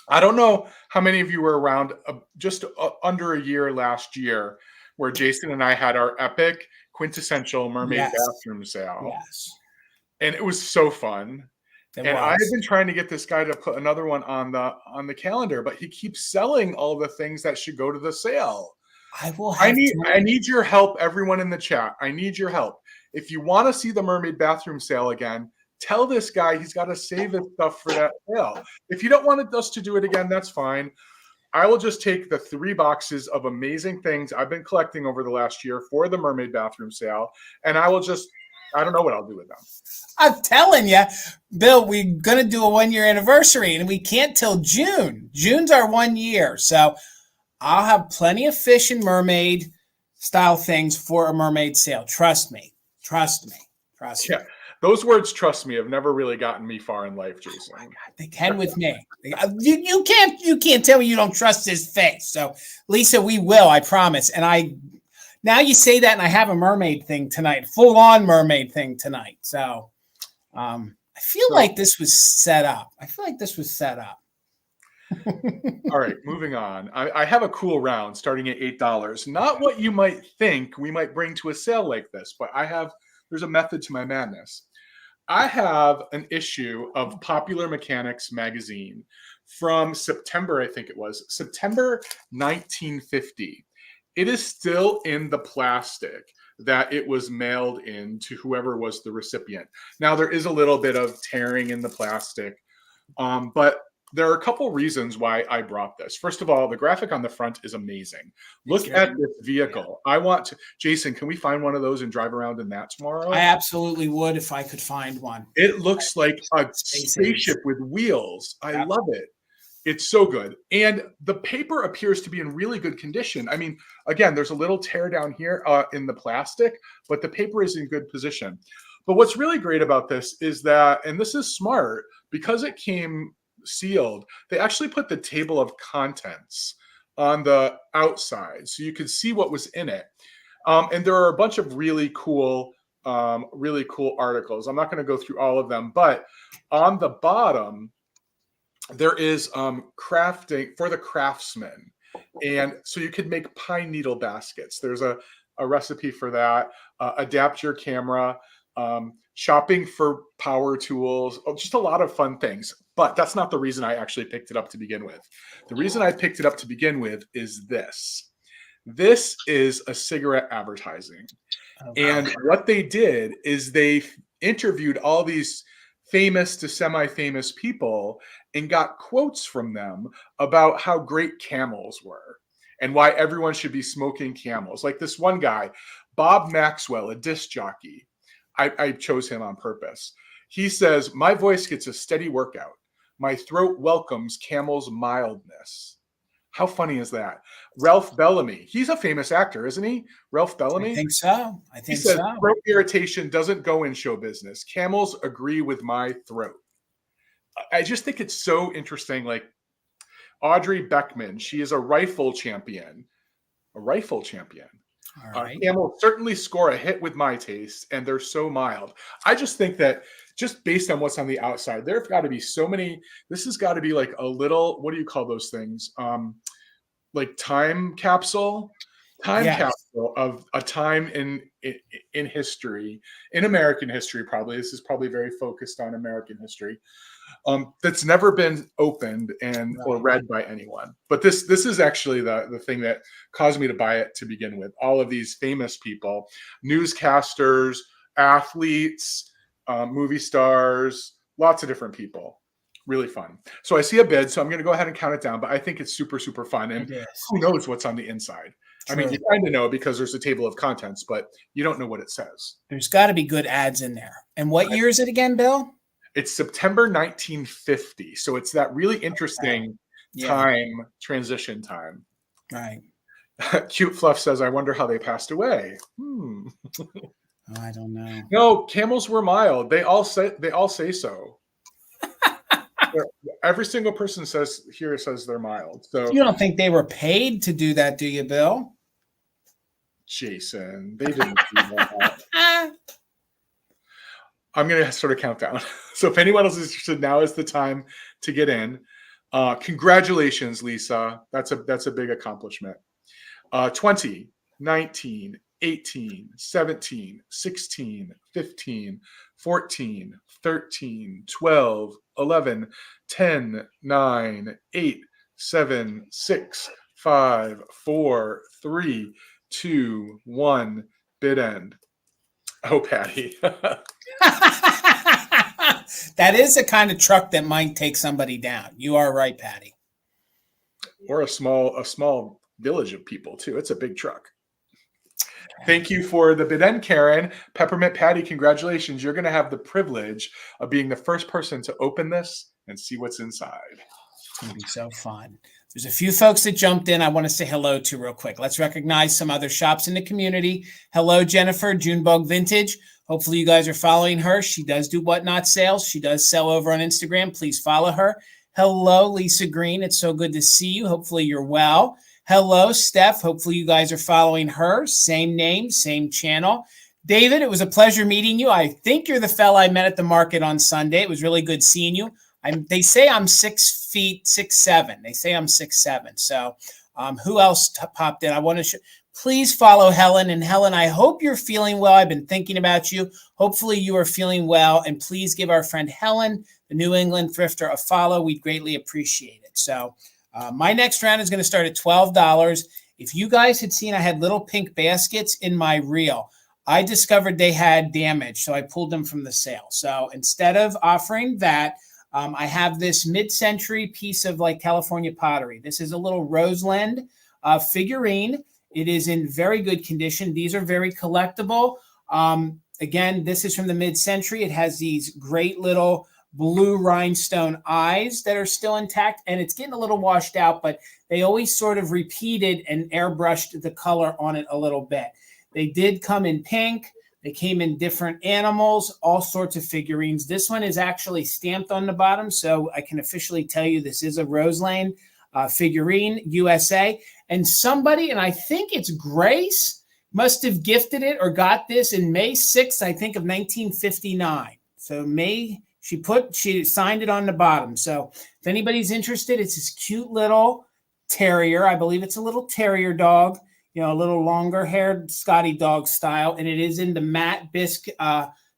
I don't know how many of you were around just under a year last year where Jason and I had our epic quintessential mermaid bathroom sale. Yes. And it was so fun. I have been trying to get this guy to put another one on the calendar, but he keeps selling all the things that should go to the sale. I need your help, everyone in the chat. I need your help. If you want to see the mermaid bathroom sale again, tell this guy he's got to save his stuff for that sale. If you don't want us to do it again, that's fine. I will just take the 3 boxes of amazing things I've been collecting over the last year for the mermaid bathroom sale, and I don't know what I'll do with them. I'm telling you, Bill, we're going to do a 1-year anniversary, and we can't till June. June's our 1 year. So I'll have plenty of fish and mermaid style things for a mermaid sale. Trust me. Trust me. Trust me. Yeah, those words, trust me, have never really gotten me far in life, Jason. Oh my God, they can with me. You can't tell me you don't trust his face. So, Lisa, we will, I promise. And now you say that, and I have a mermaid thing tonight, full on mermaid thing tonight. So, I feel like this was set up. All right, moving on. I have a cool round starting at $8. Not what you might think we might bring to a sale like this, but there's a method to my madness. I have an issue of Popular Mechanics magazine from September, I think it was, September 1950. It is still in the plastic that it was mailed in to whoever was the recipient. Now, there is a little bit of tearing in the plastic, but there are a couple reasons why I brought this. First of all, the graphic on the front is amazing. Look at this vehicle. Yeah. Jason, can we find one of those and drive around in that tomorrow? I absolutely would if I could find one. It looks like a spaceship with wheels. I love it. It's so good. And the paper appears to be in really good condition. I mean, again, there's a little tear down here in the plastic, but the paper is in good position. But what's really great about this is that, and this is smart, because it came sealed, they actually put the table of contents on the outside so you could see what was in it. And there are a bunch of really cool articles. I'm not going to go through all of them, but on the bottom, there is crafting for the craftsman. And so you could make pine needle baskets. There's a recipe for that. Adapt your camera, shopping for power tools, just a lot of fun things. But that's not the reason I actually picked it up to begin with. The reason I picked it up to begin with is this. This is a cigarette advertising. And what they did is they interviewed all these famous to semi-famous people and got quotes from them about how great Camels were and why everyone should be smoking Camels. Like this one guy, Bob Maxwell, a disc jockey. I chose him on purpose. He says, "My voice gets a steady workout. My throat welcomes Camel's mildness." How funny is that? Ralph Bellamy. He's a famous actor, isn't he? Ralph Bellamy? I think so. He says, "Throat irritation doesn't go in show business. Camels agree with my throat." I just think it's so interesting. Like Audrey Beckman, she is a rifle champion. A rifle champion. All right. Camels certainly score a hit with my taste, and they're so mild. I just think that just based on what's on the outside, there've got to be so many. This has got to be like a little, what do you call those things? Like time capsule of a time in history, in American history, probably. This is probably very focused on American history. That's never been opened or read by anyone. But this is actually the thing that caused me to buy it to begin with. All of these famous people, newscasters, athletes, movie stars, lots of different people. Really fun. So I see a bid, so I'm going to go ahead and count it down, but I think it's super, super fun. And who knows what's on the inside? True. I mean, you kind of know because there's a table of contents, but you don't know what it says. There's got to be good ads in there. And what year is it again, Bill? It's September 1950. So it's that really interesting time, transition time. Right. Cute Fluff says, "I wonder how they passed away." I don't know. No, camels were mild. They all say so. Every single person says they're mild. So you don't think they were paid to do that, do you, Bill? Jason, they didn't do that. I'm going to sort of count down. So if anyone else is interested, now is the time to get in. Congratulations, Lisa. That's a big accomplishment. 20, 19, 18, 17, 16, 15, 14, 13, 12, 11, 10, 9, 8, 7, 6, 5, 4, 3, 2, 1. Bid end. Oh, Patty. That is the kind of truck that might take somebody down. You are right, Patty. or a small village of people too. It's a big truck. Thank you for the bid end, Karen. Peppermint Patty, congratulations. You're going to have the privilege of being the first person to open this and see what's inside. It's going to be so fun. There's a few folks that jumped in I want to say hello to real quick. Let's recognize some other shops in the community. Hello, Jennifer, Junebug Vintage. Hopefully you guys are following her. She does do whatnot sales. She does sell over on Instagram. Please follow her. Hello, Lisa Green. It's so good to see you. Hopefully you're well. Hello, Steph. Hopefully you guys are following her. Same name, same channel. David, it was a pleasure meeting you. I think you're the fella I met at the market on Sunday. It was really good seeing you. They say I'm 6 feet, 6'7". They say I'm 6'7". So who else popped in? I want to please follow Helen. And Helen, I hope you're feeling well. I've been thinking about you. Hopefully you are feeling well. And please give our friend Helen, the New England thrifter, a follow. We'd greatly appreciate it. So my next round is going to start at $12. If you guys had seen, I had little pink baskets in my reel. I discovered they had damage, so I pulled them from the sale. So instead of offering that, I have this mid-century piece of like California pottery. This is a little Roseland figurine. It is in very good condition. These are very collectible. Again, this is from the mid-century. It has these great little blue rhinestone eyes that are still intact, and it's getting a little washed out, but they always sort of repeated and airbrushed the color on it a little bit. They did come in pink. They came in different animals, all sorts of figurines. This one is actually stamped on the bottom, so I can officially tell you this is a Roseland figurine, USA. And somebody, and I think it's Grace, must have gifted it or got this in May 6th, I think, of 1959. So she signed it on the bottom. So if anybody's interested, it's this cute little terrier. I believe it's a little terrier dog, a little longer haired Scotty dog style. And it is in the matte bisque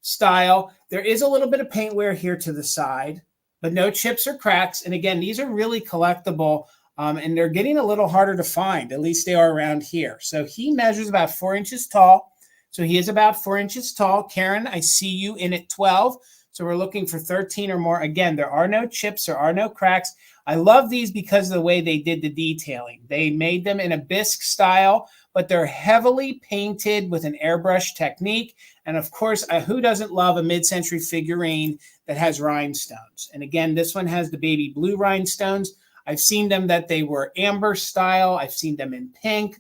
style. There is a little bit of paint wear here to the side, but no chips or cracks. And again, these are really collectible and they're getting a little harder to find. At least they are around here. So he measures about 4 inches tall. So he is about 4 inches tall. Karen, I see you in at 12. So we're looking for 13 or more. Again, there are no chips, there are no cracks. I love these because of the way they did the detailing. They made them in a bisque style, but they're heavily painted with an airbrush technique. And of course, who doesn't love a mid-century figurine that has rhinestones? And again, this one has the baby blue rhinestones. I've seen them that they were amber style. I've seen them in pink.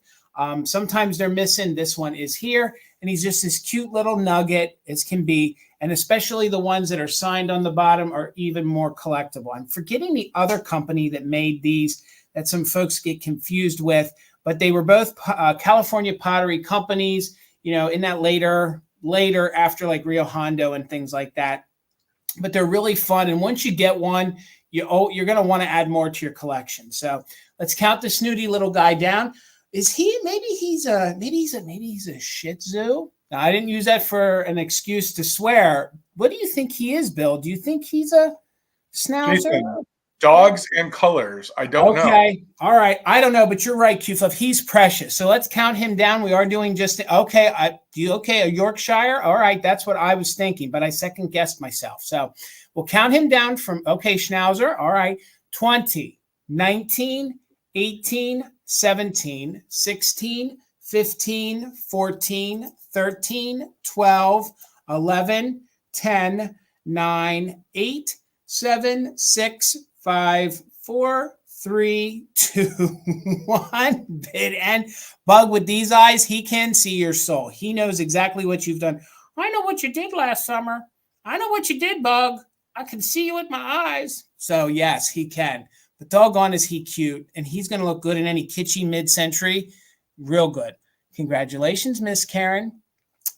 Sometimes they're missing. This one is here. And he's just this cute little nugget as can be. And especially the ones that are signed on the bottom are even more collectible. I'm forgetting the other company that made these that some folks get confused with, but they were both California pottery companies, in that later after like Rio Hondo and things like that. But they're really fun. And once you get one, you're going to want to add more to your collection. So let's count the snooty little guy down. Is he, maybe he's a Shih Tzu? Now, I didn't use that for an excuse to swear. What do you think he is, Bill? Do you think he's a Schnauzer? Jason, dogs and colors. I don't know. Okay. All right. I don't know, but you're right, Q-Fluff. He's precious. So let's count him down. We are doing a Yorkshire? All right. That's what I was thinking, but I second guessed myself. So we'll count him down from, Schnauzer. All right. 20, 19, 18, 17, 16, 15, 14, 13, 12, 11, 10, 9, 8, 7, 6, 5, 4, 3, 2, 1. Bid end. Bug, with these eyes, he can see your soul. He knows exactly what you've done. I know what you did last summer. I know what you did, Bug. I can see you with my eyes. So yes, he can. But doggone is he cute. And he's going to look good in any kitschy mid-century. Real good. Congratulations, Miss Karen.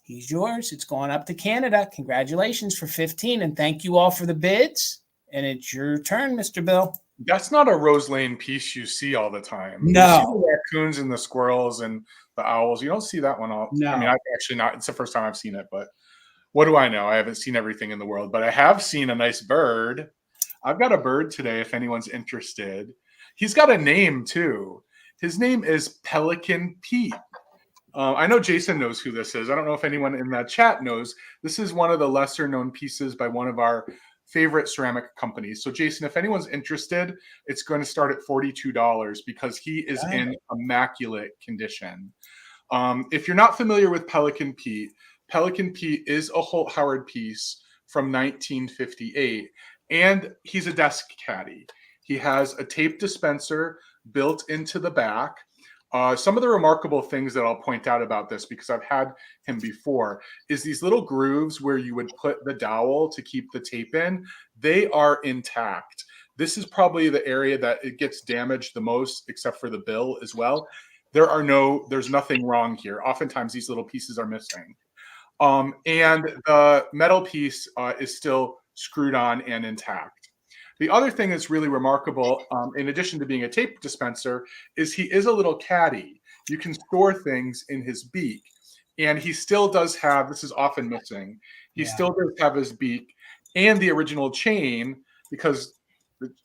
He's yours. It's going up to Canada. Congratulations for 15. And thank you all for the bids. And it's your turn, Mr. Bill. That's not a Rose Lane piece you see all the time. No. You see the raccoons and the squirrels and the owls. You don't see that one all. No. I mean, I've actually not. It's the first time I've seen it, but what do I know? I haven't seen everything in the world, but I have seen a nice bird. I've got a bird today if anyone's interested. He's got a name too. His name is Pelican Pete. I know Jason knows who this is. I don't know if anyone in that chat knows. This is one of the lesser known pieces by one of our favorite ceramic companies. So Jason, if anyone's interested, it's going to start at $42 because he is in immaculate condition. If you're not familiar with Pelican Pete is a Holt Howard piece from 1958, and he's a desk caddy. He has a tape dispenser built into the back. Some of the remarkable things that I'll point out about this, because I've had him before, is these little grooves where you would put the dowel to keep the tape in. They are intact. This is probably the area that it gets damaged the most, except for the bill as well. There's nothing wrong here. Oftentimes these little pieces are missing. And the metal piece is still screwed on and intact. The other thing that's really remarkable, in addition to being a tape dispenser, is he is a little caddy. You can store things in his beak. And he still does have, this is often missing, he still does have his beak and the original chain, because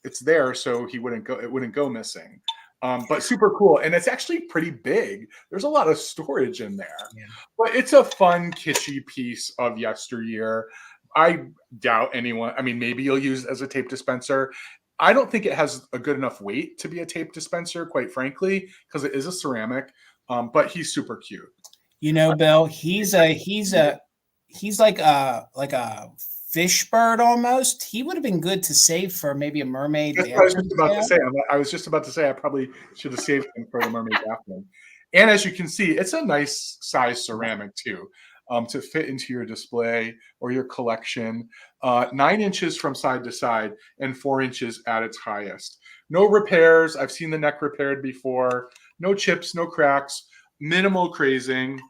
it's there, so it wouldn't go missing. But super cool. And it's actually pretty big. There's a lot of storage in there. Yeah. But it's a fun, kitschy piece of yesteryear. I doubt anyone, I mean, maybe you'll use it as a tape dispenser. I don't think it has a good enough weight to be a tape dispenser, quite frankly, because it is a ceramic, but he's super cute. You know, Bill, he's like a fish bird almost. He would have been good to save for maybe a mermaid. That's what I was just about to say. I was just about to say I probably should have saved him for the mermaid bathroom. And as you can see, it's a nice size ceramic too. To fit into your display or your collection. 9 inches from side to side and 4 inches at its highest. No repairs. I've seen the neck repaired before. No chips, no cracks, minimal crazing.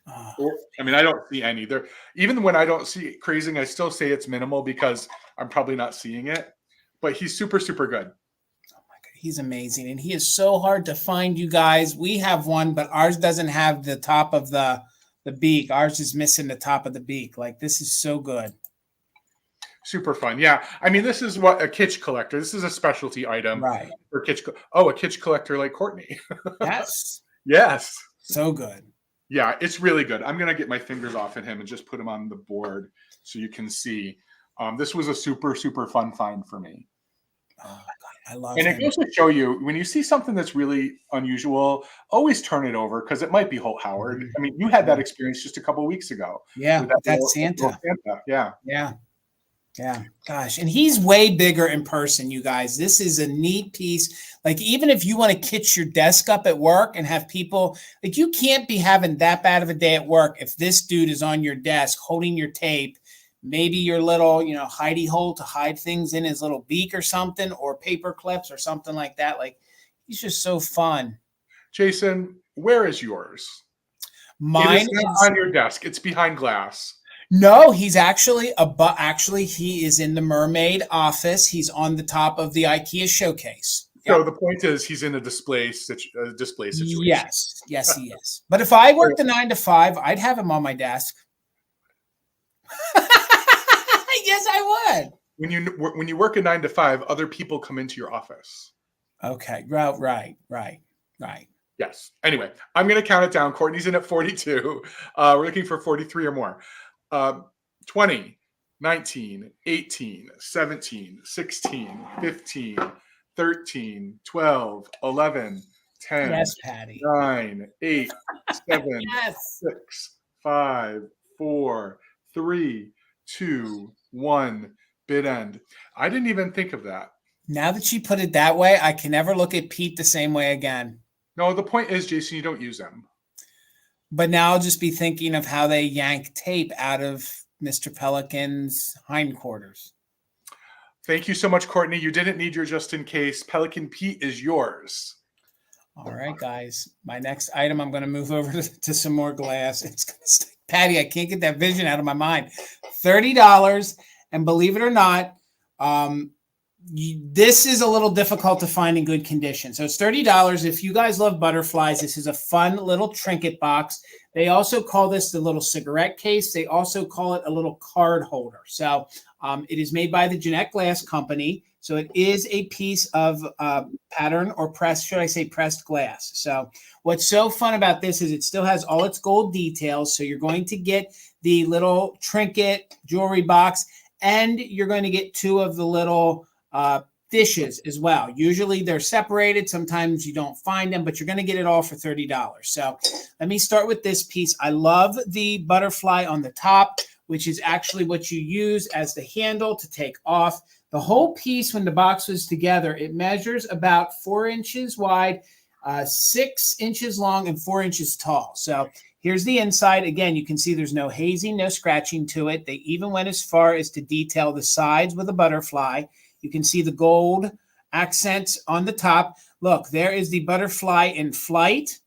I mean, I don't see any there. Even when I don't see crazing, I still say it's minimal because I'm probably not seeing it. But he's super, super good. Oh my God, he's amazing. And he is so hard to find, you guys. We have one, but ours doesn't have the top of the beak. Ours is missing the top of the beak. Like, this is so good. Super fun. Yeah. I mean, this is what a kitsch collector. This is a specialty item. Right. For kitsch. Oh, a kitsch collector like Courtney. Yes. Yes. So good. Yeah, it's really good. I'm going to get my fingers off at him and just put him on the board so you can see. This was a super, super fun find for me. Oh, God, I love it. him. And it goes to show you, when you see something that's really unusual, always turn it over because it might be Holt Howard. I mean, you had that experience just a couple of weeks ago. Yeah, that's Santa. Yeah. Yeah. Yeah. Gosh. And he's way bigger in person, you guys. This is a neat piece. Like, even if you want to kitsch your desk up at work and have people, like, you can't be having that bad of a day at work if this dude is on your desk holding your tape, maybe your little, hidey hole to hide things in his little beak or something, or paper clips or something like that. Like, he's just so fun. Jason, where is yours? Mine is on your desk. It's behind glass. No, he's actually he is in the mermaid office. He's on the top of the IKEA showcase. So the point is, he's in a display situation. Yes, he is. But if I worked a 9 to 5, I'd have him on my desk. Yes, I would. When you work a 9 to 5, other people come into your office. Okay, right. Yes. Anyway, I'm going to count it down. Courtney's in at 42. We're looking for 43 or more. 20, 19, 18, 17, 16, 15, 13, 12, 11, 10, yes, Patty. 9, 8, 7, yes. 6, 5, 4, 3, 2, 1. Bid end. I didn't even think of that. Now that you put it that way, I can never look at Pete the same way again. No, the point is, Jason, you don't use them. But now I'll just be thinking of how they yank tape out of Mr. Pelican's hindquarters. Thank you so much, Courtney. You didn't need your just in case. Pelican Pete is yours. All right, guys. My next item, I'm going to move over to some more glass. It's going to Patty, I can't get that vision out of my mind. $30. And believe it or not, this is a little difficult to find in good condition. So it's $30. If you guys love butterflies, this is a fun little trinket box. They also call this the little cigarette case. They also call it a little card holder. So it is made by the Jeanette Glass Company. So it is a piece of pattern or pressed, should I say pressed glass. So what's so fun about this is it still has all its gold details. So you're going to get the little trinket jewelry box. and you're going to get 2 of the little dishes as well. Usually they're separated. Sometimes you don't find them, but you're going to get it all for $30. So let me start with this piece. I love the butterfly on the top, which is actually what you use as the handle to take off. The whole piece, when the box was together, it measures about 4 inches wide, 6 inches long, and 4 inches tall. So here's the inside. Again, you can see there's no hazing, no scratching to it. They even went as far as to detail the sides with a butterfly. You can see the gold accents on the top. Look, there is the butterfly in flight.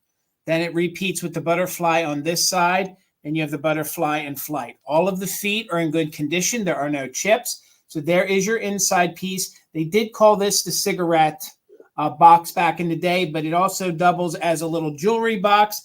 Then it repeats with the butterfly on this side. And you have the butterfly in flight. All of the feet are in good condition. There are no chips. So there is your inside piece. They did call this the cigarette box back in the day, but it also doubles as a little jewelry box,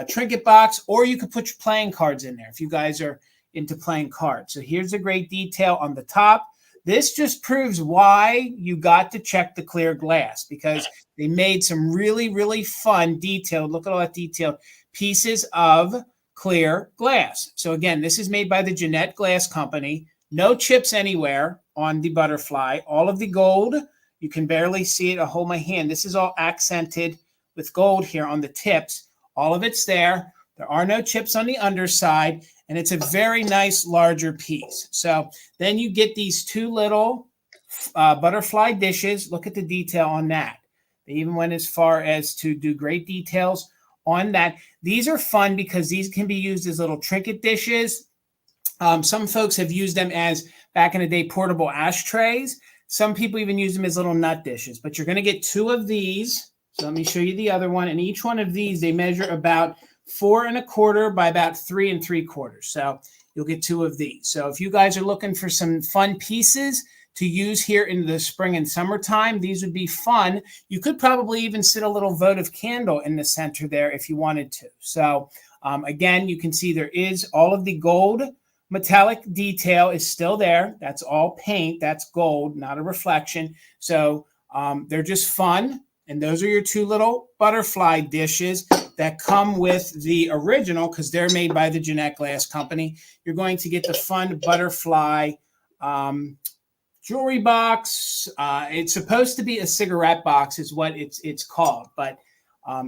trinket box, or you could put your playing cards in there if you guys are into playing cards. So here's a great detail on the top. This just proves why you got to check the clear glass, because they made some really, really fun detailed, look at all that detailed pieces of clear glass. So again, this is made by the Jeanette Glass Company. No chips anywhere on the butterfly. All of the gold, you can barely see it. I'll hold my hand. This is all accented with gold here on the tips. All of it's there. There are no chips on the underside, and it's a very nice larger piece. So then you get these 2 little butterfly dishes. Look at the detail on that. They even went as far as to do great details on that. These are fun because these can be used as little trinket dishes. Some folks have used them as, back in the day, portable ashtrays. Some people even use them as little nut dishes, but you're going to get 2 of these. So let me show you the other one. And each one of these, they measure about 4 1/4 by about 3 3/4. So you'll get 2 of these. So if you guys are looking for some fun pieces to use here in the spring and summertime, these would be fun. You could probably even sit a little votive candle in the center there if you wanted to. So again, you can see there is all of the gold metallic detail is still there. That's all paint. That's gold, not a reflection. So they're just fun. And those are your 2 little butterfly dishes that come with the original, because they're made by the Jeanette Glass Company. You're going to get the fun butterfly jewelry box. It's supposed to be a cigarette box is what it's called. But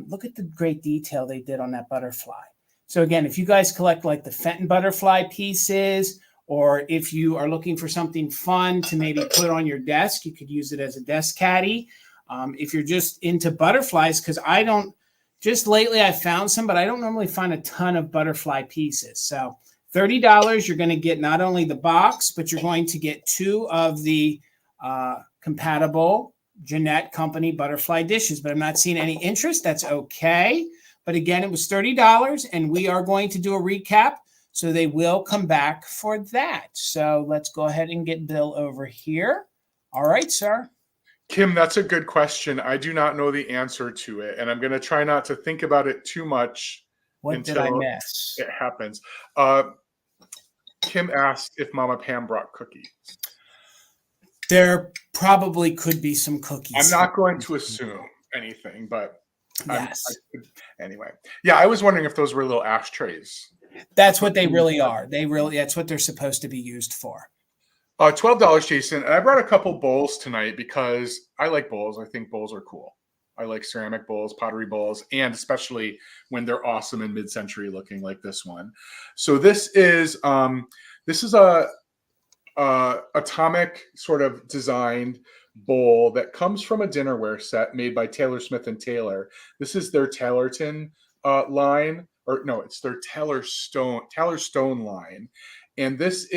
look at the great detail they did on that butterfly. So again, if you guys collect like the Fenton butterfly pieces, or if you are looking for something fun to maybe put on your desk, you could use it as a desk caddy. If you're just into butterflies, because just lately I found some, but I don't normally find a ton of butterfly pieces. So $30, you're going to get not only the box, but you're going to get 2 of the compatible Jeanette Company butterfly dishes. But I'm not seeing any interest. That's okay. But again, it was $30, and we are going to do a recap. So they will come back for that. So let's go ahead and get Bill over here. All right, sir. Kim, that's a good question. I do not know the answer to it, and I'm going to try not to think about it too much until it happens. Kim asked if Mama Pam brought cookies. There probably could be some cookies. I'm not going to assume anything, but yes. Anyway, yeah, I was wondering if those were little ashtrays. That's what they really are. That's what they're supposed to be used for. $12, Jason. And I brought a couple bowls tonight because I like bowls. I think bowls are cool. I like ceramic bowls, pottery bowls, and especially when they're awesome and mid-century looking like this one. So this is a atomic sort of designed bowl that comes from a dinnerware set made by Taylor Smith and Taylor. This is their Taylorton line, or no, it's their Taylor Stone line. And this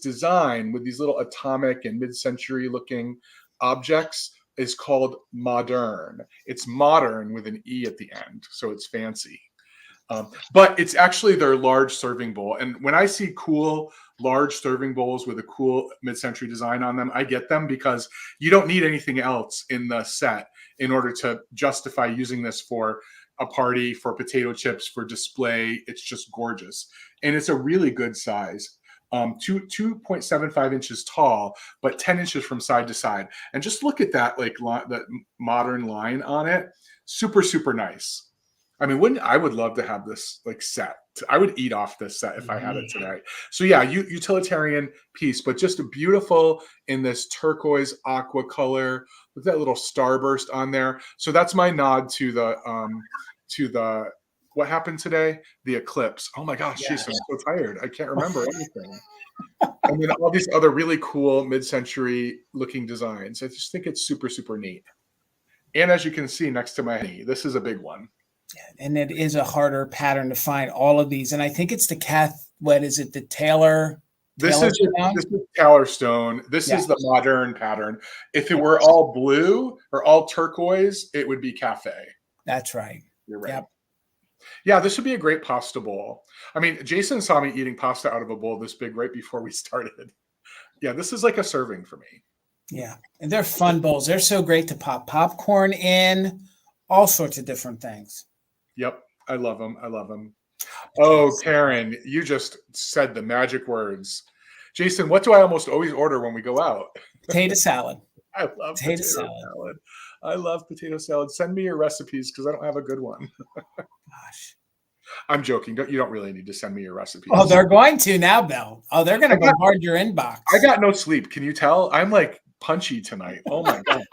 design with these little atomic and mid-century looking objects is called modern. It's modern with an E at the end, so it's fancy. But it's actually their large serving bowl. And when I see cool large serving bowls with a cool mid-century design on them, I get them because you don't need anything else in the set in order to justify using this for a party, for potato chips, for display. It's just gorgeous. And it's a really good size. 2.75 inches tall, but 10 inches from side to side. And just look at that, like that modern line on it. Super, super nice. I mean, I would love to have this like set. I would eat off this set if I had it Yeah. today. So yeah, utilitarian piece, but just beautiful in this turquoise aqua color with that little starburst on there. So that's my nod to the what happened today? The eclipse. Oh my gosh, Yeah. jeez, I'm so tired. I can't remember anything. And then all these other really cool mid-century looking designs. I just think it's super, super neat. And as you can see next to my knee, this is a big one. And it is a harder pattern to find all of these. And I think it's the what is it? The Taylor This stone? is Taylor stone. This is the modern pattern. If it were all blue or all turquoise, it would be cafe. That's right. You're right. Yep. Yeah, this would be a great pasta bowl. I mean, Jason saw me eating pasta out of a bowl this big right before we started. Yeah, this is like a serving for me. Yeah. And they're fun bowls. They're so great to pop popcorn in, all sorts of different things. Yep. I love them. I love them. Oh, Karen, you just said the magic words. Jason, what do I almost always order when we go out? Potato salad. I love potato salad. I love potato salad. Send me your recipes because I don't have a good one. Gosh. I'm joking. You don't really need to send me your recipes. Oh, they're going to now, Bill. Oh, they're going to bombard your inbox. I got no sleep. Can you tell? I'm like punchy tonight. Oh my God.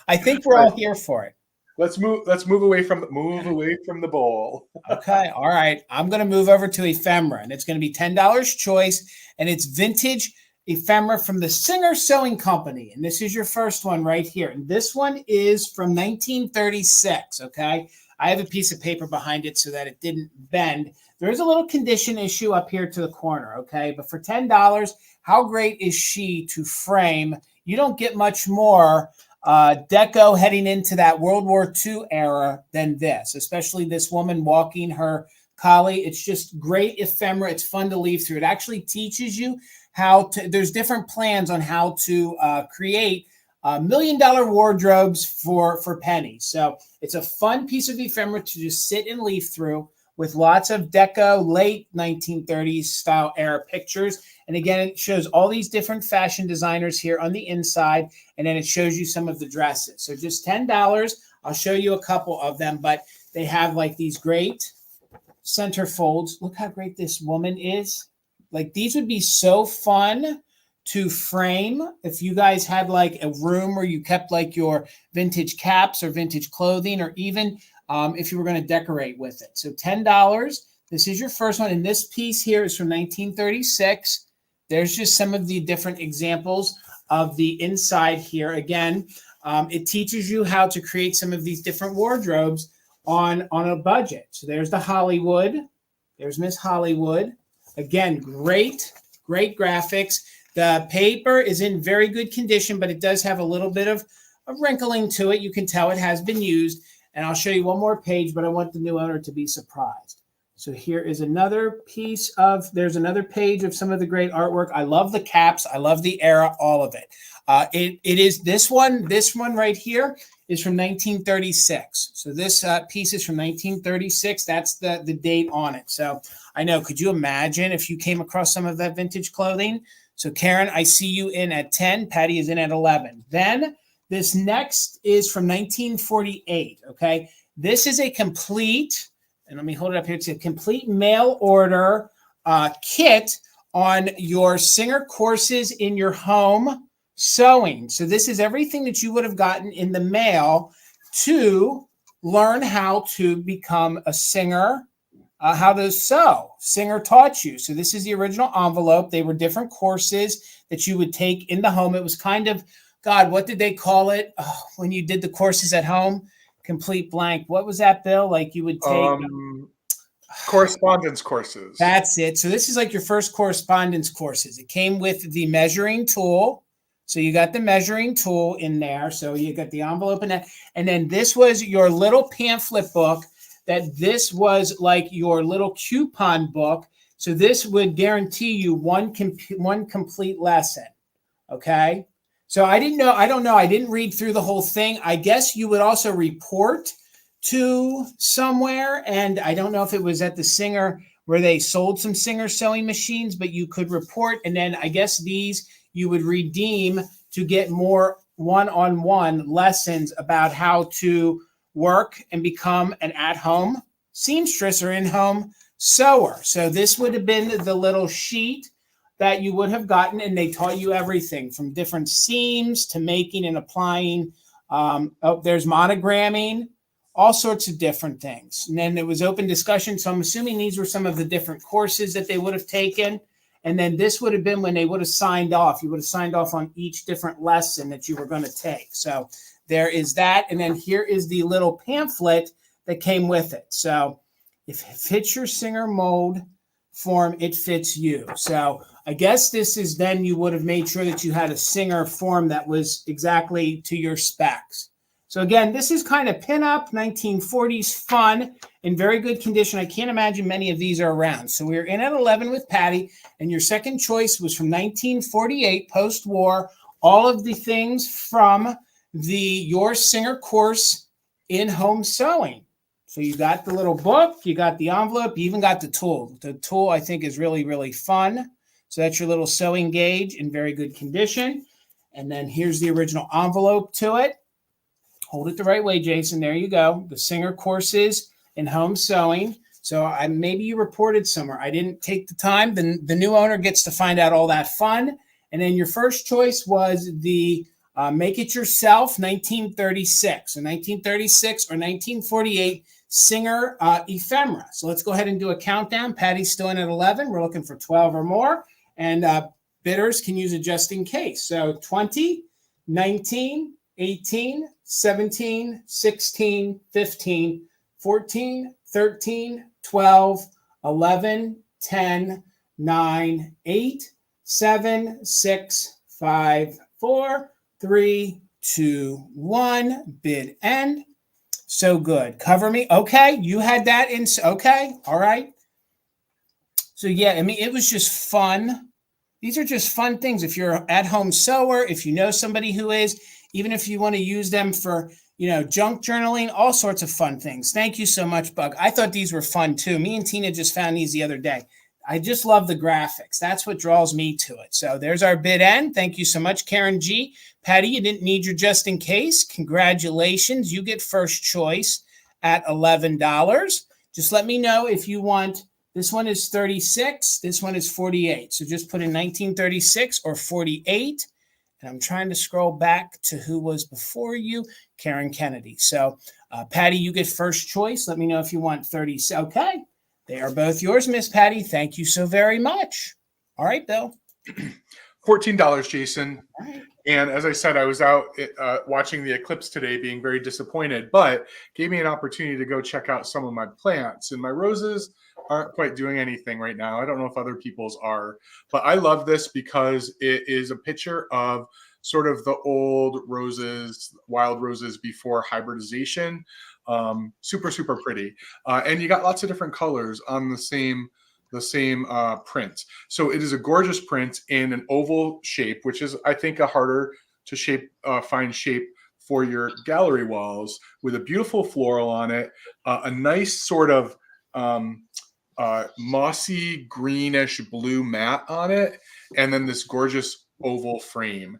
I think we're all here for it. Let's move away from the bowl. Okay. All right. I'm going to move over to Ephemera, and it's going to be $10 choice, and it's vintage Ephemera from the Singer Sewing Company. And this is your first one right here. And this one is from 1936. Okay. I have a piece of paper behind it so that it didn't bend. There is a little condition issue up here to the corner. Okay. But for $10, how great is she to frame? You don't get much more deco heading into that World War II era than this, especially this woman walking her collie. It's just great ephemera. It's fun to leaf through. It actually teaches you how to, there's different plans on how to create $1 million wardrobes for pennies. So it's a fun piece of ephemera to just sit and leaf through with lots of deco, late 1930s style era pictures. And again, it shows all these different fashion designers here on the inside, and then it shows you some of the dresses. So just $10. I'll show you a couple of them, but they have like these great center folds. Look how great this woman is. Like these would be so fun to frame if you guys had like a room where you kept like your vintage caps or vintage clothing, or even if you were going to decorate with it. So $10. This is your first one. And this piece here is from 1936. There's just some of the different examples of the inside here. Again, it teaches you how to create some of these different wardrobes on a budget. So there's the Hollywood. There's Miss Hollywood. Again, great graphics. The paper is in very good condition, but it does have a little bit of wrinkling to it. You can tell it has been used. And I'll show you one more page, but I want the new owner to be surprised. So here is another piece there's another page of some of the great artwork. I love the caps. I love the era, all of it. It is this one right here is from 1936. So this piece is from 1936. That's the date on it. So I know, could you imagine if you came across some of that vintage clothing? So Karen, I see you in at 10. Patty is in at 11. Then this next is from 1948, okay? This is a complete, and let me hold it up here. It's a complete mail order kit on your Singer courses in your home sewing. So this is everything that you would have gotten in the mail to learn how to become a singer, how to sew. Singer taught you. So this is the original envelope. They were different courses that you would take in the home. It was kind of, God, what did they call it when you did the courses at home? Complete blank. What was that, Bill? Like you would take correspondence courses. That's it. So this is like your first correspondence courses. It came with the measuring tool. So you got the measuring tool in there. So you got the envelope in that. And then this was your little pamphlet book. That this was like your little coupon book. So this would guarantee you one complete lesson. Okay. So I don't know. I didn't read through the whole thing. I guess you would also report to somewhere. And I don't know if it was at the Singer where they sold some Singer sewing machines, but you could report. And then I guess these you would redeem to get more one-on-one lessons about how to work and become an at-home seamstress or in-home sewer. So this would have been the little sheet that you would have gotten, and they taught you everything from different seams to making and applying. There's monogramming, all sorts of different things. And then it was open discussion. So I'm assuming these were some of the different courses that they would have taken. And then this would have been when they would have signed off. You would have signed off on each different lesson that you were going to take. So there is that. And then here is the little pamphlet that came with it. So if it fits your Singer mold form, it fits you. So I guess this is then you would have made sure that you had a Singer form that was exactly to your specs. So again, this is kind of pinup, 1940s fun, in very good condition. I can't imagine many of these are around. So we're in at 11 with Patty, and your second choice was from 1948, post-war, all of the things from your Singer course in home sewing. So you got the little book, you got the envelope, you even got the tool. The tool, I think, is really, really fun. So that's your little sewing gauge in very good condition. And then here's the original envelope to it. Hold it the right way, Jason. There you go. The Singer courses in home sewing. So maybe you reported somewhere. I didn't take the time. The new owner gets to find out all that fun. And then your first choice was the Make It Yourself 1936. So 1936 or 1948 Singer Ephemera. So let's go ahead and do a countdown. Patty's still in at 11. We're looking for 12 or more. And bidders can use it just in case. So 20, 19, 18, 17, 16, 15, 14, 13, 12, 11, 10, 9, 8, 7, 6, 5, 4, 3, 2, 1. Bid end. So good. Cover me. Okay. You had that in. Okay. All right. So yeah, I mean, it was just fun. These are just fun things. If you're at home sewer, if you know somebody who is, even if you want to use them for, junk journaling, all sorts of fun things. Thank you so much, Bug. I thought these were fun too. Me and Tina just found these the other day. I just love the graphics. That's what draws me to it. So there's our bid end. Thank you so much, Karen G. Patty, you didn't need your just in case. Congratulations. You get first choice at $11. Just let me know if you want. This one is 36. This one is 48. So just put in 1936 or 48. And I'm trying to scroll back to who was before you, Karen Kennedy. So, Patty, you get first choice. Let me know if you want 30. Okay. They are both yours, Miss Patty. Thank you so very much. All right, Bill. $14, Jason. All right. And as I said, I was out watching the eclipse today, being very disappointed, but gave me an opportunity to go check out some of my plants. And my roses aren't quite doing anything right now. I don't know if other people's are, but I love this because it is a picture of sort of the old roses, wild roses before hybridization. Super, super pretty. And you got lots of different colors on the same print. So it is a gorgeous print in an oval shape, which is, I think, a harder to find shape for your gallery walls, with a beautiful floral on it, a nice sort of mossy greenish blue mat on it, and then this gorgeous oval frame.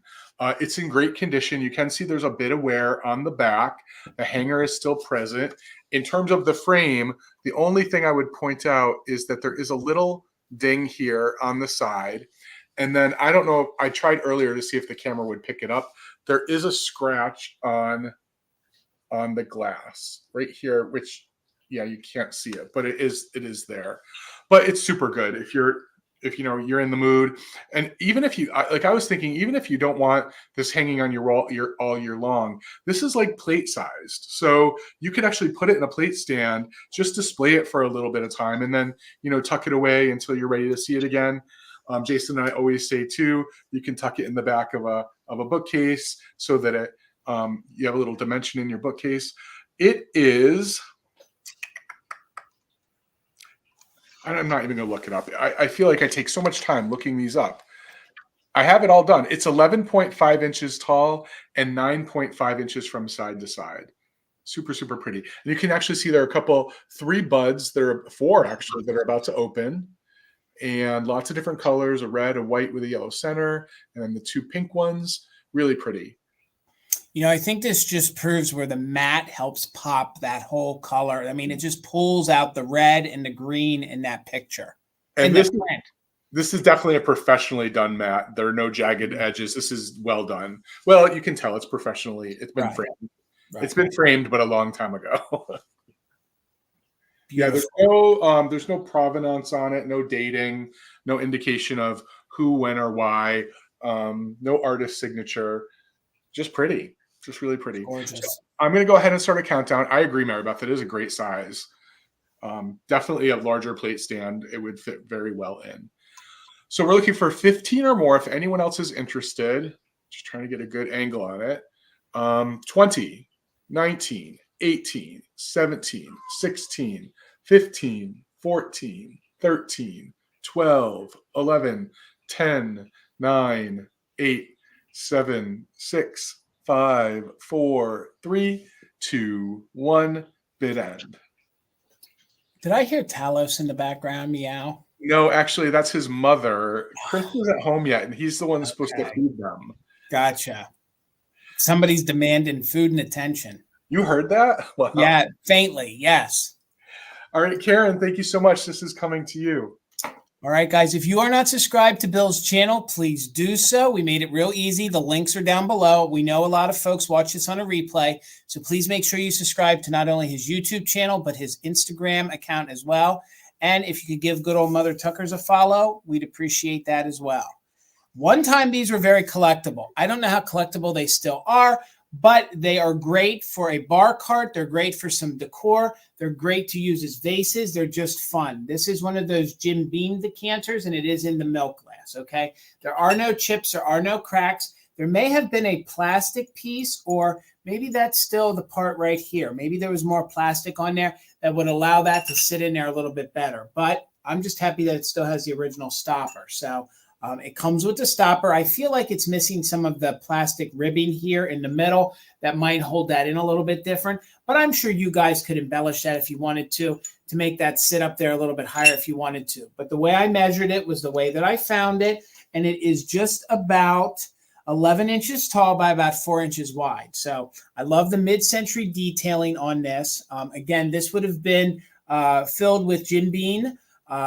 It's in great condition. You can see there's a bit of wear on the back. The hanger is still present. In terms of the frame, the only thing I would point out is that there is a little ding here on the side. And then I don't know, I tried earlier to see if the camera would pick it up. There is a scratch on the glass right here, which, yeah, you can't see it, but it is there. But it's super good if you're in the mood. And even if you, like I was thinking, even if you don't want this hanging on your wall all year long, this is like plate sized. So you could actually put it in a plate stand, just display it for a little bit of time, and then, tuck it away until you're ready to see it again. Jason and I always say too, you can tuck it in the back of a bookcase so that you have a little dimension in your bookcase. It is, I'm not even going to look it up. I feel like I take so much time looking these up. I have it all done. It's 11.5 inches tall and 9.5 inches from side to side. Super, super pretty. And you can actually see there are three buds. There are four actually that are about to open. And lots of different colors, a red, a white with a yellow center, and then the two pink ones. Really pretty. I think this just proves where the matte helps pop that whole color. I mean, it just pulls out the red and the green in that picture. And this is definitely a professionally done matte. There are no jagged edges. This is well done. Well, you can tell it's professionally. It's been framed. Right. It's been framed, but a long time ago. Yeah, there's no provenance on it, no dating, no indication of who, when, or why. No artist signature. Just pretty. Just really pretty. Gorgeous. So I'm going to go ahead and start a countdown. I agree, Mary Beth. It is a great size. Definitely a larger plate stand. It would fit very well in. So we're looking for 15 or more. If anyone else is interested, just trying to get a good angle on it. 20, 19, 18, 17, 16, 15, 14, 13, 12, 11, 10, 9, 8, 7, 6, 5, 4, 3, 2, 1. Bid end. Did I hear Talos in the background meow? No, actually, that's his mother. Chris isn't home yet, and he's the one that's supposed to feed them. Gotcha. Somebody's demanding food and attention. You heard that? Wow. Yeah, faintly, yes. All right, Karen, thank you so much. This is coming to you. All right, guys, if you are not subscribed to Bill's channel, please do so. We made it real easy. The links are down below. We know a lot of folks watch this on a replay, so please make sure you subscribe to not only his YouTube channel, but his Instagram account as well. And if you could give good old Mother Tucker's a follow, we'd appreciate that as well. One time, these were very collectible. I don't know how collectible they still are, but they are great for a bar cart. They're great for some decor. They're great to use as vases. They're just fun. This is one of those Jim Beam decanters, and it is in the milk glass, okay? There are no chips. There are no cracks. There may have been a plastic piece, or maybe that's still the part right here. Maybe there was more plastic on there that would allow that to sit in there a little bit better. But I'm just happy that it still has the original stopper. So it comes with the stopper. I feel like it's missing some of the plastic ribbing here in the middle that might hold that in a little bit different. But I'm sure you guys could embellish that if you wanted to make that sit up there a little bit higher if you wanted to. But the way I measured it was the way that I found it. And it is just about 11 inches tall by about 4 inches wide. So I love the mid-century detailing on this. Again, this would have been filled with Jim Beam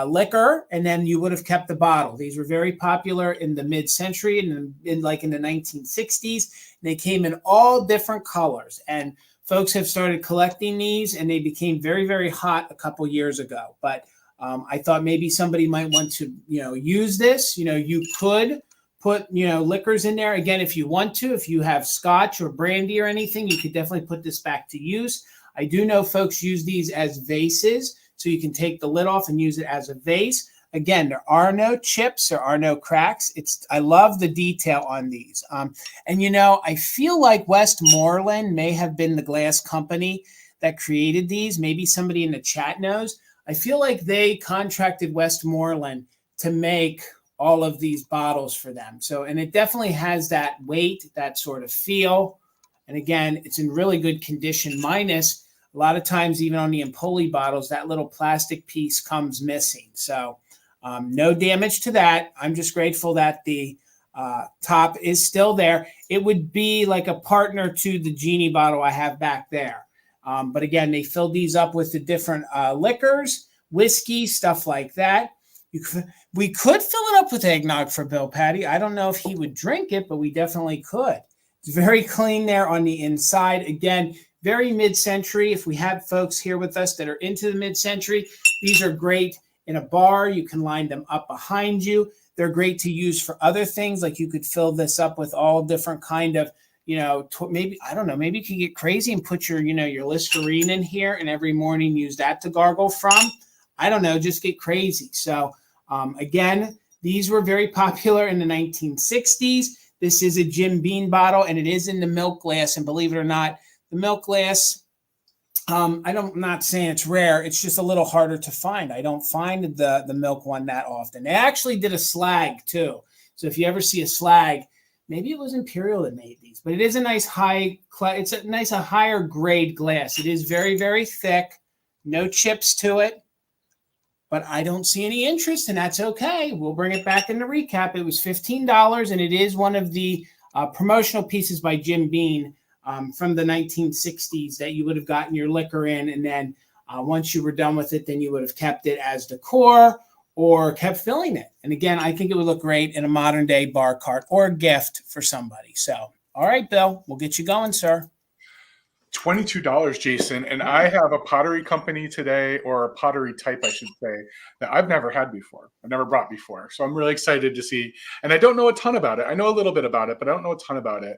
liquor, and then you would have kept the bottle. These were very popular in the mid-century and in the 1960s. And they came in all different colors. And folks have started collecting these, and they became very, very hot a couple years ago. But I thought maybe somebody might want to, use this. You could put, liquors in there. Again, if you want to, if you have scotch or brandy or anything, you could definitely put this back to use. I do know folks use these as vases, so you can take the lid off and use it as a vase. Again, there are no chips, there are no cracks. I love the detail on these. And I feel like Westmoreland may have been the glass company that created these. Maybe somebody in the chat knows. I feel like they contracted Westmoreland to make all of these bottles for them. So, and it definitely has that weight, that sort of feel. And again, it's in really good condition, minus a lot of times, even on the Empoli bottles, that little plastic piece comes missing. So no damage to that. I'm just grateful that the top is still there. It would be like a partner to the Genie bottle I have back there. But again, they filled these up with the different liquors, whiskey, stuff like that. We could fill it up with eggnog for Bill Patty. I don't know if he would drink it, but we definitely could. It's very clean there on the inside. Again, very mid-century. If we have folks here with us that are into the mid-century, these are great in a bar. You can line them up behind you. They're great to use for other things. Like you could fill this up with all different kind of, maybe, I don't know, maybe you could get crazy and put your, your Listerine in here and every morning use that to gargle from. I don't know, just get crazy. So again, these were very popular in the 1960s. This is a Jim Beam bottle, and it is in the milk glass. And believe it or not, the milk glass, I'm not saying it's rare. It's just a little harder to find. I don't find the milk one that often. They actually did a slag too. So if you ever see a slag, maybe it was Imperial that made these, but it is a nice a higher grade glass. It is very, very thick, no chips to it, but I don't see any interest, and that's okay. We'll bring it back in the recap. It was $15, and it is one of the promotional pieces by Jim Beam from the 1960s that you would have gotten your liquor in. And then once you were done with it, then you would have kept it as decor or kept filling it. And again, I think it would look great in a modern day bar cart or a gift for somebody. So, all right, Bill, we'll get you going, sir. $22, Jason. And I have a pottery company today, or a pottery type, I should say, that I've never had before. I've never brought before. So I'm really excited to see. And I don't know a ton about it. I know a little bit about it, but I don't know a ton about it.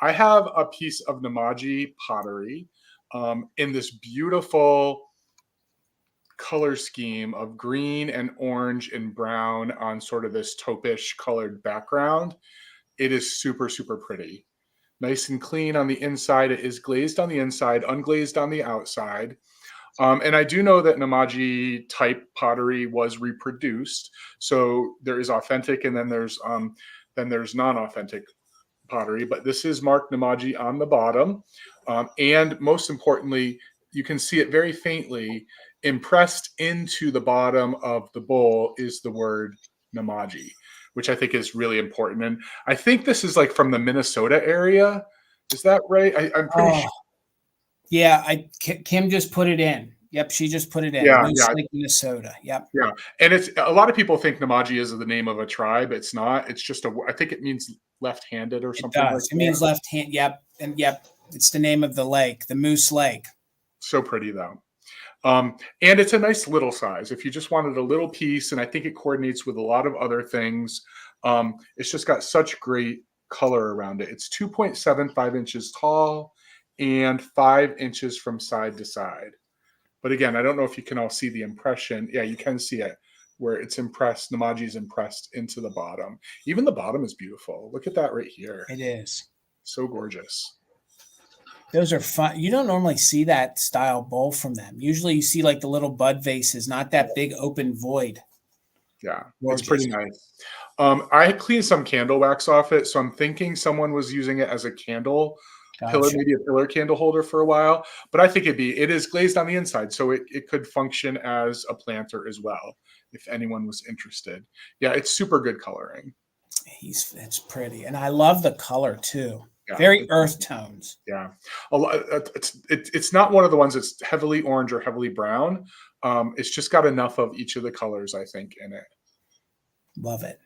I have a piece of Namaji pottery in this beautiful color scheme of green and orange and brown on sort of this taupish colored background. It is super, super pretty. Nice and clean on the inside. It is glazed on the inside, unglazed on the outside. And I do know that Namaji type pottery was reproduced. So there is authentic, and then there's non-authentic pottery. But this is marked Namaji on the bottom. And most importantly, you can see it very faintly. Impressed into the bottom of the bowl is the word Namaji, which I think is really important. And I think this is like from the Minnesota area. Is that right? I'm pretty sure. Yeah, Kim just put it in. Yep, she just put it in. Yeah, Moose Lake, Minnesota. Yep. Yeah, and it's a lot of people think Namaji is the name of a tribe. It's not. It's just I think it means left-handed or something. It does. It means left hand. Yep, and yep, it's the name of the lake, the Moose Lake. So pretty though. And it's a nice little size. If you just wanted a little piece, and I think it coordinates with a lot of other things. It's just got such great color around it. It's 2.75 inches tall and 5 inches from side to side. But again, I don't know if you can all see the impression. Yeah, you can see it where it's impressed. Namaji is impressed into the bottom. Even the bottom is beautiful. Look at that right here. It is. So gorgeous. Those are fun. You don't normally see that style bowl from them. Usually you see like the little bud vases, not that big open void. Yeah, gorgeous. It's pretty nice. I cleaned some candle wax off it, so I'm thinking someone was using it as a candle pillar, maybe a pillar candle holder for a while. But I think it is glazed on the inside, so it could function as a planter as well, if anyone was interested. Yeah, it's super good coloring. It's pretty, and I love the color too. Yeah, very earth tones. Yeah, it's not one of the ones that's heavily orange or heavily brown. It's just got enough of each of the colors, I think, in it. Love it.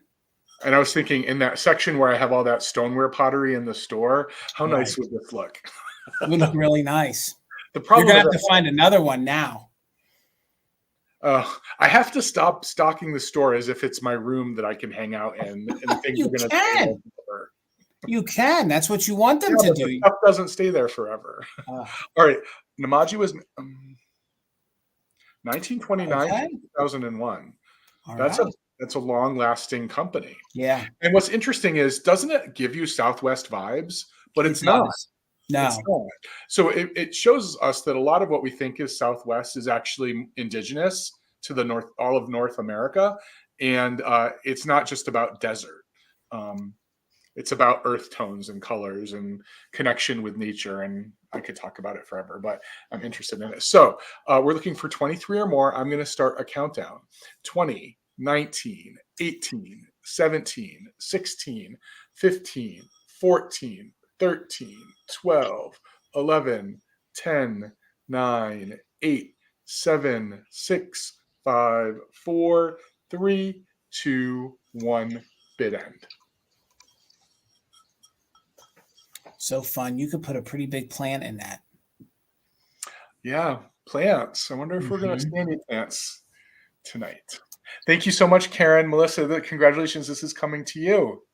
And I was thinking, in that section where I have all that stoneware pottery in the store, how nice would this look? It would look really nice. The problem You're gonna have to find another one now. I have to stop stocking the store as if it's my room that I can hang out in. And things You are can. You can. That's what you want them to do. The stuff doesn't stay there forever. All right. Namaji was 1929 to 2001. That's a long-lasting company. Yeah. And what's interesting is, doesn't it give you Southwest vibes? But it's not. No. It's not. So it shows us that a lot of what we think is Southwest is actually indigenous to the North, all of North America. And it's not just about desert. It's about earth tones and colors and connection with nature. And I could talk about it forever, but I'm interested in it. So we're looking for 23 or more. I'm going to start a countdown. 20, 19, 18, 17, 16, 15, 14, 13, 12, 11, 10, 9, 8, 7, 6, 5, 4, 3, 2, 1, bid end. So fun. You could put a pretty big plant in that. Yeah, plants. I wonder if we're going to see any plants tonight. Thank you so much, Karen. Melissa, congratulations. This is coming to you.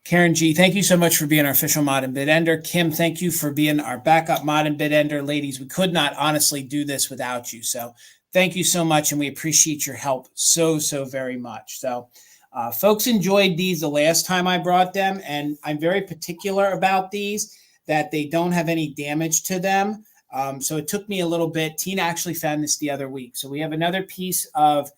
Karen G, thank you so much for being our official mod and bid ender. Kim, thank you for being our backup mod and bid ender. Ladies, we could not honestly do this without you. So thank you so much, and we appreciate your help so very much. So folks enjoyed these the last time I brought them, and I'm very particular about these, that they don't have any damage to them. So it took me a little bit. Tina actually found this the other week. So we have another piece of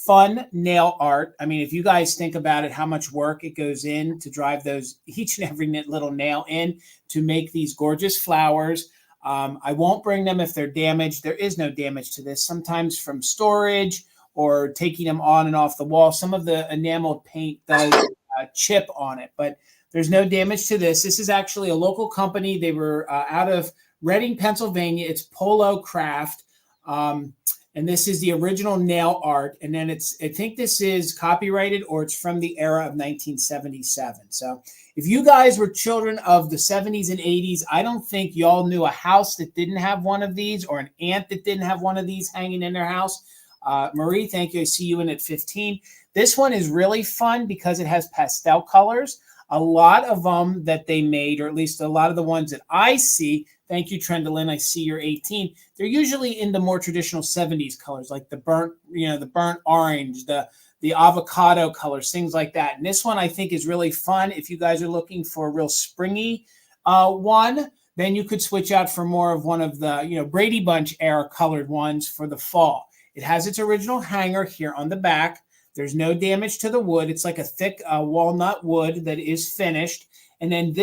fun nail art. I mean, if you guys think about it, how much work it goes in to drive those each and every little nail in to make these gorgeous flowers. I won't bring them if they're damaged. There is no damage to this. Sometimes from storage or taking them on and off the wall, some of the enameled paint does chip on it. But There's no damage to this. This is actually a local company. They were out of Reading, Pennsylvania. It's Polo Craft. And this is the original nail art. And then I think this is copyrighted or it's from the era of 1977. So if you guys were children of the 70s and 80s, I don't think y'all knew a house that didn't have one of these or an aunt that didn't have one of these hanging in their house. Marie, thank you. I see you in at 15. This one is really fun because it has pastel colors. A lot of them that they made, or at least a lot of the ones that I see, thank you, Trendalyn, I see you're 18. They're usually in the more traditional 70s colors, like the burnt orange, the avocado colors, things like that. And this one I think is really fun. If you guys are looking for a real springy one, then you could switch out for more of one of the, Brady Bunch era colored ones for the fall. It has its original hanger here on the back. There's no damage to the wood. It's like a thick walnut wood that is finished. And then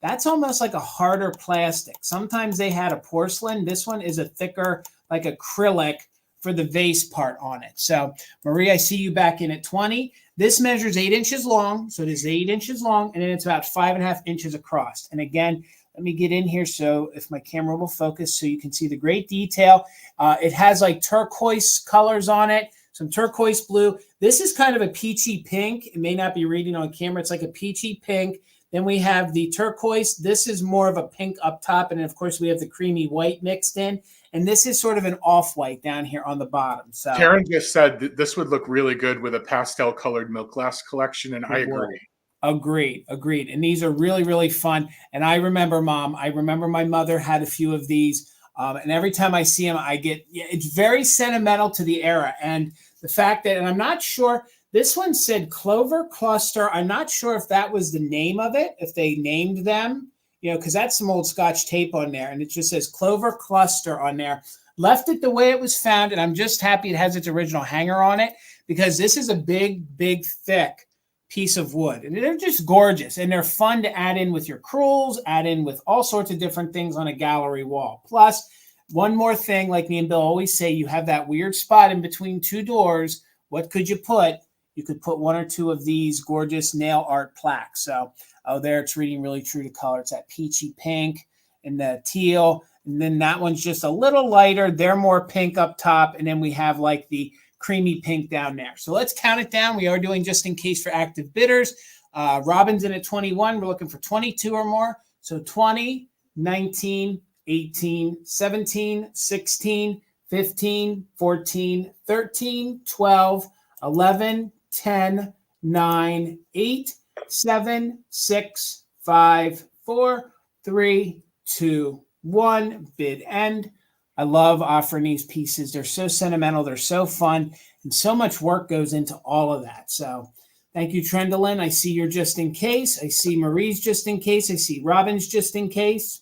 that's almost like a harder plastic. Sometimes they had a porcelain. This one is a thicker, like acrylic for the vase part on it. So, Marie, I see you back in at 20. This measures 8 inches long. So it is 8 inches long, and then it's about 5.5 inches across. And again, let me get in here so if my camera will focus so you can see the great detail. It has like turquoise colors on it. Some turquoise blue. This is kind of a peachy pink. It may not be reading on camera. It's like a peachy pink. Then we have the turquoise. This is more of a pink up top. And then, of course, we have the creamy white mixed in. And this is sort of an off-white down here on the bottom. So Karen just said that this would look really good with a pastel-colored milk glass collection, and I agree. Agreed. And these are really, really fun. And I remember, Mom, my mother had a few of these. And every time I see them, it's very sentimental to the era. And the fact that, and I'm not sure, this one said Clover Cluster. I'm not sure if that was the name of it, if they named them, because that's some old Scotch tape on there. And it just says Clover Cluster on there. Left it the way it was found. And I'm just happy it has its original hanger on it because this is a big, thick piece of wood. And they're just gorgeous. And they're fun to add in with your crewels, add in with all sorts of different things on a gallery wall. Plus, one more thing, like me and Bill always say, you have that weird spot in between two doors. What could you put? You could put one or two of these gorgeous nail art plaques. So, there it's reading really true to color. It's that peachy pink and the teal. And then that one's just a little lighter. They're more pink up top. And then we have like the creamy pink down there. So let's count it down. We are doing just in case for active bidders. Robin's in at 21. We're looking for 22 or more. So 20, 19, 18, 17, 16, 15, 14, 13, 12, 11, 10, 9, 8, 7, 6, 5, 4, 3, 2, 1. Bid end. I love offering these pieces. They're so sentimental. They're so fun. And so much work goes into all of that. So thank you, Trendalyn. I see you're just in case. I see Marie's just in case. I see Robin's just in case.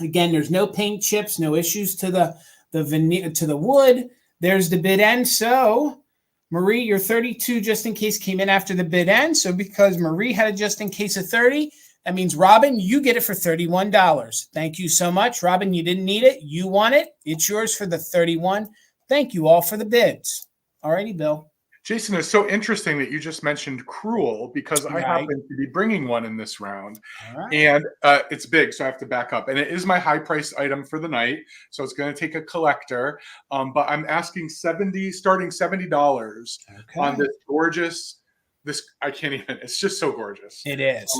Again, there's no paint chips, no issues to the veneer, to the wood. There's the bid end. So Marie, your 32 just in case came in after the bid end. So because Marie had a just in case of 30, that means, Robin, you get it for $31. Thank you so much. Robin, you didn't need it. You want it. It's yours for the 31. Thank you all for the bids. All righty, Bill. Jason, it's so interesting that you just mentioned Cruel because I happen to be bringing one in this round. Right. And it's big, so I have to back up. And it is my high-priced item for the night, so it's going to take a collector. But I'm asking starting $70 on this gorgeous, I can't even, it's just so gorgeous. It is.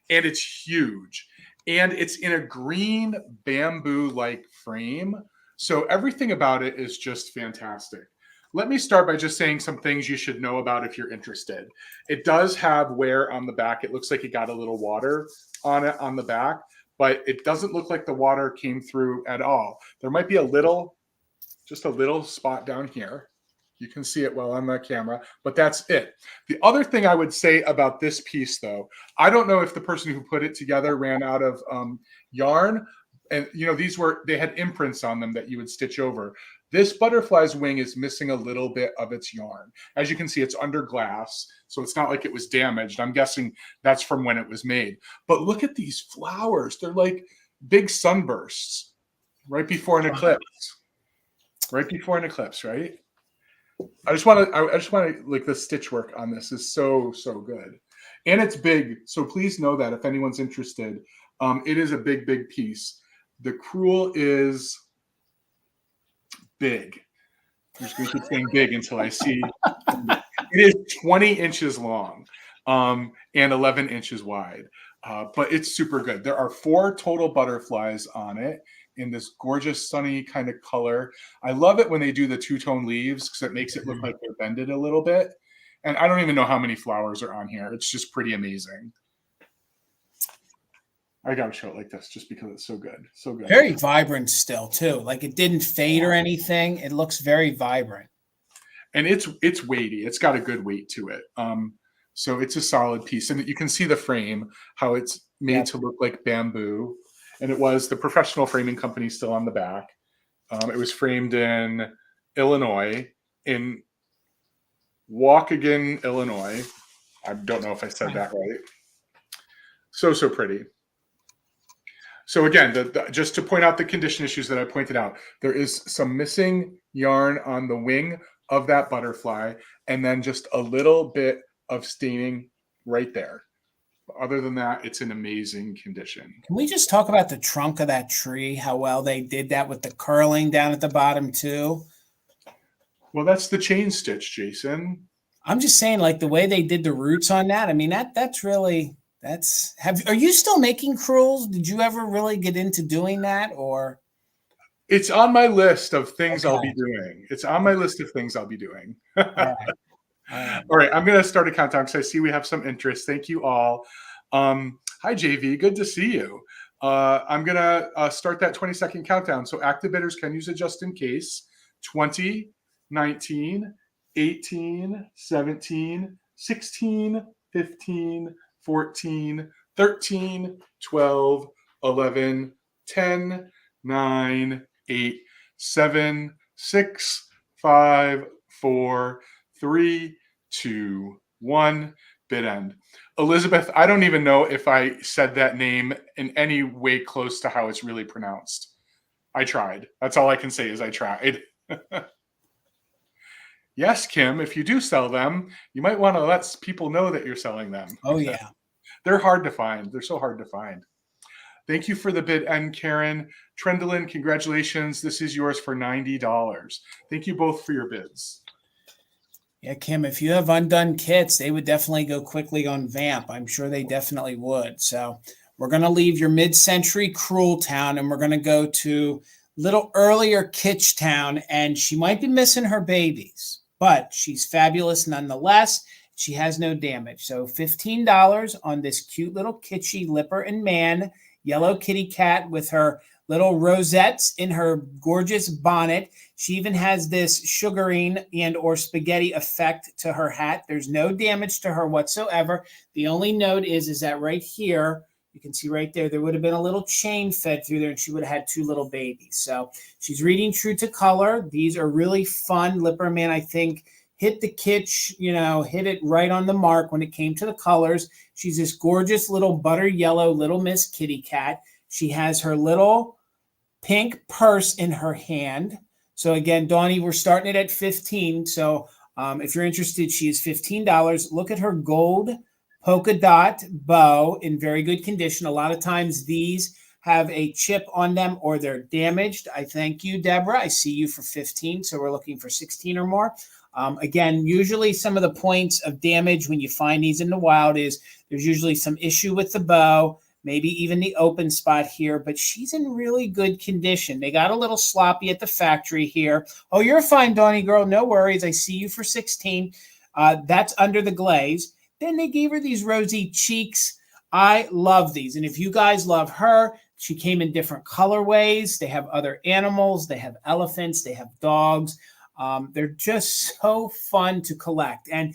And it's huge. And it's in a green bamboo-like frame. So everything about it is just fantastic. Let me start by just saying some things you should know about if you're interested. It does have Ware on the back. It looks like it got a little water on it on the back, but it doesn't look like the water came through at all. There might be just a little spot down here. You can see it well on the camera, but that's it. The other thing I would say about this piece, though, I don't know if the person who put it together ran out of yarn. And, they had imprints on them that you would stitch over. This butterfly's wing is missing a little bit of its yarn. As you can see, it's under glass, so it's not like it was damaged. I'm guessing that's from when it was made. But look at these flowers. They're like big sunbursts right before an eclipse. Right before an eclipse, right? I just want to like the stitch work on this is so good. And it's big. So please know that if anyone's interested, it is a big, big piece. The crewel is big. I'm just going to keep saying big until I see. It is 20 inches long and 11 inches wide. But it's super good. There are 4 total butterflies on it in this gorgeous sunny kind of color. I love it when they do the two-tone leaves because it makes it look like they're bended a little bit. And I don't even know how many flowers are on here. It's just pretty amazing. I got to show it like this just because it's so good. So good. Very vibrant still, too. Like it didn't fade or anything. It looks very vibrant. And it's weighty. It's got a good weight to it. So it's a solid piece. And you can see the frame, how it's made to look like bamboo. And it was the professional framing company still on the back. It was framed in Illinois, in Waukegan, Illinois. I don't know if I said that right. So pretty. So again, just to point out the condition issues that I pointed out, there is some missing yarn on the wing of that butterfly, and then just a little bit of staining right there. Other than that, it's in amazing condition. Can we just talk about the trunk of that tree, how well they did that with the curling down at the bottom too? Well, that's the chain stitch, Jason. I'm just saying, like the way they did the roots on that. I mean, that's really, are you still making crewels? Did you ever really get into doing that, or? It's on my list of things I'll be doing. It's on my list of things I'll be doing. All right, I'm going to start a countdown because I see we have some interest. Thank you all. Hi, JV. Good to see you. I'm going to start that 20-second countdown. So active bidders can use it just in case. 20, 19, 18, 17, 16, 15, 14, 13, 12, 11, 10, 9, 8, 7, 6, 5, 4, 3, 2, 1. Bid end. Elizabeth, I don't even know if I said that name in any way close to how it's really pronounced. I tried. That's all I can say is I tried. Yes, Kim, if you do sell them, you might want to let people know that you're selling them. Oh, yeah. They're hard to find. They're so hard to find. Thank you for the bid end, Karen. Trendolin, congratulations. This is yours for $90. Thank you both for your bids. Yeah, Kim, if you have undone kits, they would definitely go quickly on Vamp. I'm sure they definitely would. So we're going to leave your mid-century Cruel Town, and we're going to go to little earlier Kitsch Town, and she might be missing her babies, but she's fabulous nonetheless. She has no damage. So $15 on this cute little kitschy Lipper and Man yellow kitty cat with her little rosettes in her gorgeous bonnet. She even has this sugarine and or spaghetti effect to her hat. There's no damage to her whatsoever. The only note is that right here, you can see right there would have been a little chain fed through there and she would have had 2 little babies. So she's reading true to color. These are really fun. Lipper Man, I think, hit the kitsch, hit it right on the mark when it came to the colors. She's this gorgeous little butter yellow little Miss Kitty Cat. She has her little pink purse in her hand. So again, Donnie, we're starting it at 15. So if you're interested, she is $15. Look at her gold polka dot bow in very good condition. A lot of times these have a chip on them or they're damaged. I thank you, Deborah. I see you for 15. So we're looking for 16 or more. Again, usually some of the points of damage when you find these in the wild is there's usually some issue with the bow, maybe even the open spot here, but she's in really good condition. They got a little sloppy at the factory here. Oh, you're fine, Donnie girl. No worries. I see you for 16. That's under the glaze. Then they gave her these rosy cheeks. I love these. And if you guys love her, she came in different colorways. They have other animals. They have elephants. They have dogs. They're just so fun to collect. And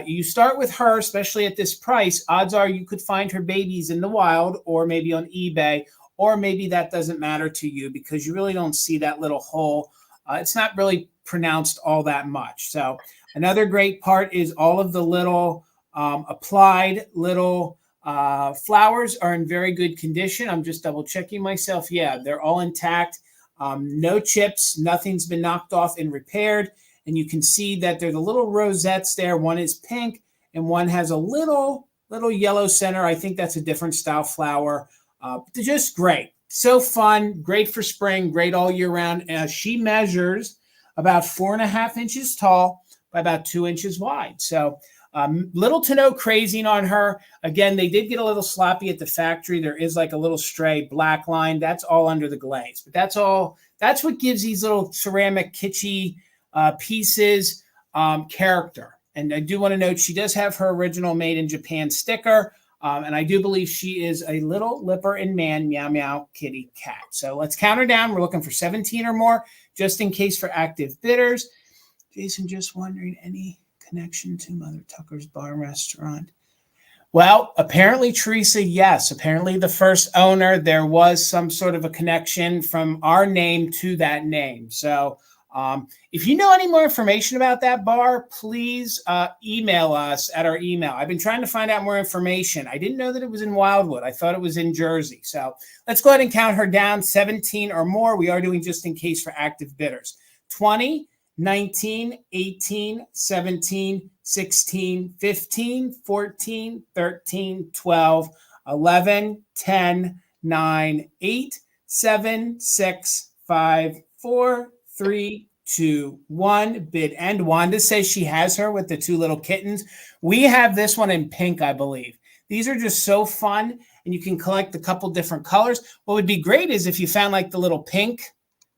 you start with her, especially at this price, odds are you could find her babies in the wild or maybe on eBay, or maybe that doesn't matter to you because you really don't see that little hole. It's not really pronounced all that much. So another great part is all of the little applied little flowers are in very good condition. I'm just double checking myself. Yeah, they're all intact. No chips, nothing's been knocked off and repaired. And you can see that there's the little rosettes there. One is pink and one has a little little yellow center. I think that's a different style flower. They're just great. So fun, great for spring, great all year round. She measures about 4.5 inches tall by about 2 inches wide. So little to no crazing on her. Again, they did get a little sloppy at the factory. There is like a little stray black line. That's all under the glaze. But that's all. That's what gives these little ceramic kitschy pieces character. And I do want to note she does have her original made in Japan sticker. And I do believe she is a little Lipper and Man Meow Meow kitty cat. So let's count her down. We're looking for 17 or more, just in case for active bidders. Jason just wondering, any connection to Mother Tucker's Bar and Restaurant? Well, apparently, Teresa, yes. Apparently, the first owner, there was some sort of a connection from our name to that name. So if you know any more information about that bar, please email us at our email. I've been trying to find out more information. I didn't know that it was in Wildwood. I thought it was in Jersey. So let's go ahead and count her down, 17 or more. We are doing just in case for active bidders. 20, 19, 18, 17, 16, 15, 14, 13, 12, 11, 10, 9, 8, 7, 6, 5, 4, 3, 2, 1. Bid end. Wanda says she has her with the two little kittens. We have this one in pink, I believe. These are just so fun, and you can collect a couple different colors. What would be great is if you found like the little pink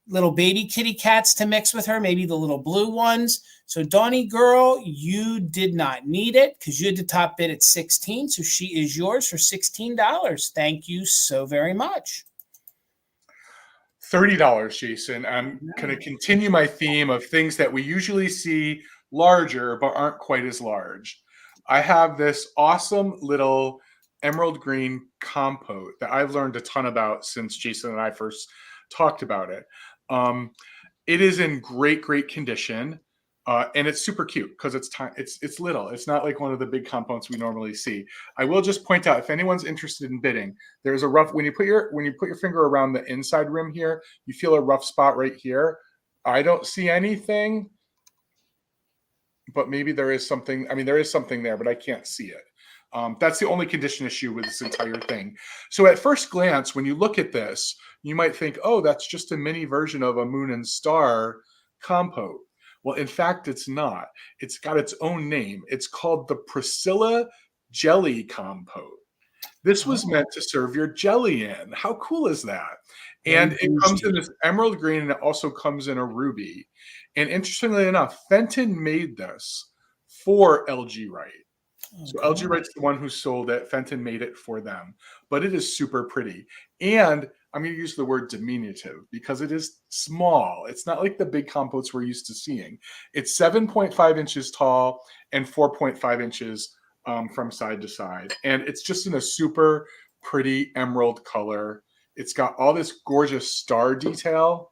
little baby kitty cats to mix with her, maybe the little blue ones. So Donnie girl, you did not need it because you had the top bid at 16. So she is yours for $16. Thank you so very much. $30, Jason. I'm going to continue my theme of things that we usually see larger but aren't quite as large. I have this awesome little emerald green compote that I've learned a ton about since Jason and I first talked about it. It is in great condition, and it's super cute because it's little. It's not like one of the big compotes we normally see. I will just point out, if anyone's interested in bidding, there's a rough, when you put your finger around the inside rim here, you feel a rough spot right here. I don't see anything, but maybe there is something. I mean, there is something there, but I can't see it. That's the only condition issue with this entire thing. So at first glance, when you look at this, you might think, oh, that's just a mini version of a moon and star compote. Well, in fact, it's not. It's got its own name. It's called the Priscilla Jelly Compote. This was meant to serve your jelly in. How cool is that? And it comes in this emerald green, and it also comes in a ruby. And interestingly enough, Fenton made this for LG Wright. So LG Wright's the one who sold it. Fenton made it for them. But it is super pretty. And I'm going to use the word diminutive because it is small. It's not like the big compotes we're used to seeing. It's 7.5 inches tall and 4.5 inches from side to side. And it's just in a super pretty emerald color. It's got all this gorgeous star detail.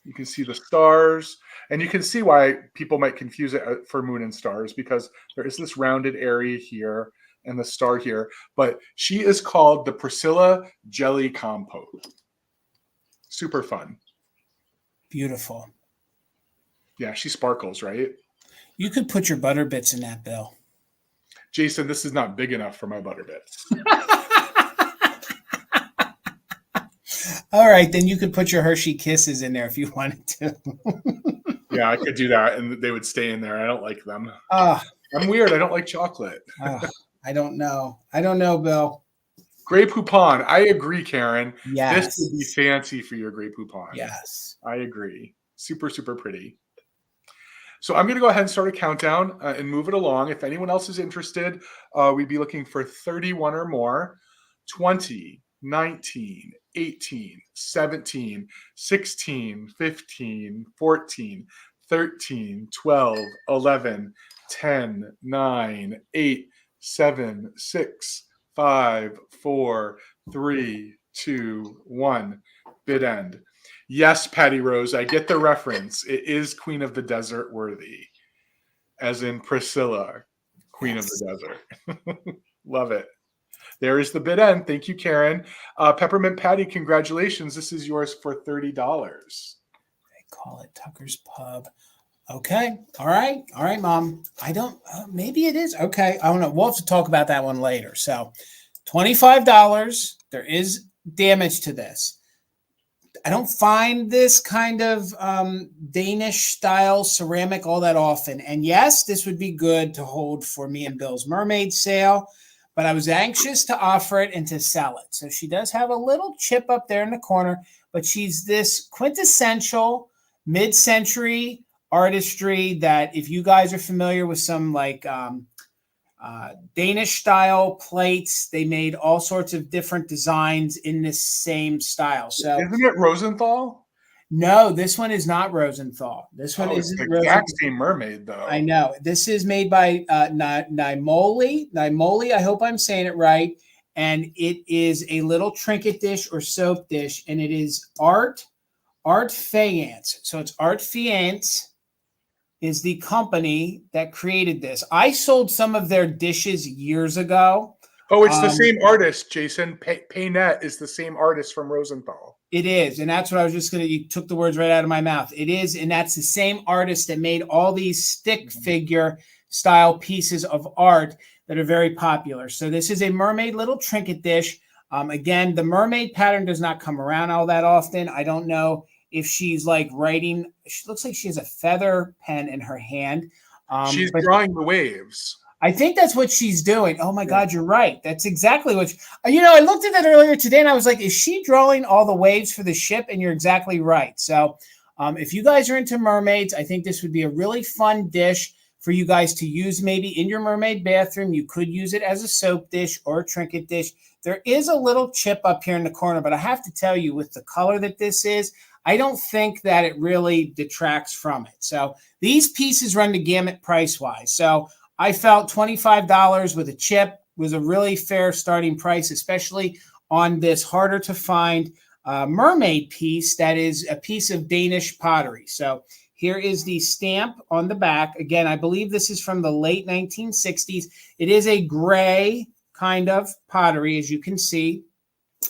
You can see the stars, and you can see why people might confuse it for moon and stars, because there is this rounded area here and the star here. But she is called the Priscilla Jelly Compote. Super fun. Beautiful. Yeah, she sparkles, right? You could put your butter bits in that, Bill. Jason, this is not big enough for my butter bits. All right, then you could put your Hershey Kisses in there if you wanted to. Yeah, I could do that, and they would stay in there. I don't like them. I'm weird. I don't like chocolate. I don't know. I don't know, Bill. Grey Poupon. I agree, Karen. Yes. This would be fancy for your Grey Poupon. Yes. I agree. Super, super pretty. So I'm going to go ahead and start a countdown and move it along. If anyone else is interested, we'd be looking for 31 or more. 20, 19, 18, 17, 16, 15, 14, 13, 12, 11, 10, 9, 8, 7, 6, 5, 4, 3, 2, 1. Bid end. Yes, Patty Rose, I get the reference. It is Queen of the Desert worthy, as in Priscilla, Queen of the Desert. Love it. There is the bid end. Thank you, Karen. Peppermint Patty, congratulations. This is yours for $30. They call it Tucker's Pub. Okay. All right. All right, Mom. I don't, maybe it is. Okay. I don't know. We'll have to talk about that one later. So $25. There is damage to this. I don't find this kind of Danish style ceramic all that often. And yes, this would be good to hold for me and Bill's mermaid sale, but I was anxious to offer it and to sell it. So she does have a little chip up there in the corner, but she's this quintessential mid-century artistry that if you guys are familiar with some like Danish style plates, they made all sorts of different designs in this same style. So isn't it Rosenthal? No, this one is not Rosenthal. This one isn't the Rosenthal. exact same mermaid, though. I know. This is made by Naimoli. Naimoli, I hope I'm saying it right. And it is a little trinket dish or soap dish, and it is Art Faience. So it's Art Faience is the company that created this. I sold some of their dishes years ago. Oh, it's the same artist, Jason. Paynet is the same artist from Rosenthal. It is, and that's what I was just going to, you took the words right out of my mouth. It is, and that's the same artist that made all these stick figure style pieces of art that are very popular. So this is a mermaid little trinket dish. Again, the mermaid pattern does not come around all that often. I don't know if she's like writing. She looks like she has a feather pen in her hand. She's drawing the waves. I think that's what she's doing. Oh my God, you're right. That's exactly what, I looked at that earlier today and I was like, is she drawing all the waves for the ship? And you're exactly right. So if you guys are into mermaids, I think this would be a really fun dish for you guys to use maybe in your mermaid bathroom. You could use it as a soap dish or a trinket dish. There is a little chip up here in the corner, but I have to tell you with the color that this is, I don't think that it really detracts from it. So these pieces run the gamut price-wise. So I felt $25 with a chip was a really fair starting price, especially on this harder to find mermaid piece that is a piece of Danish pottery. So here is the stamp on the back. Again, I believe this is from the late 1960s. It is a gray kind of pottery, as you can see,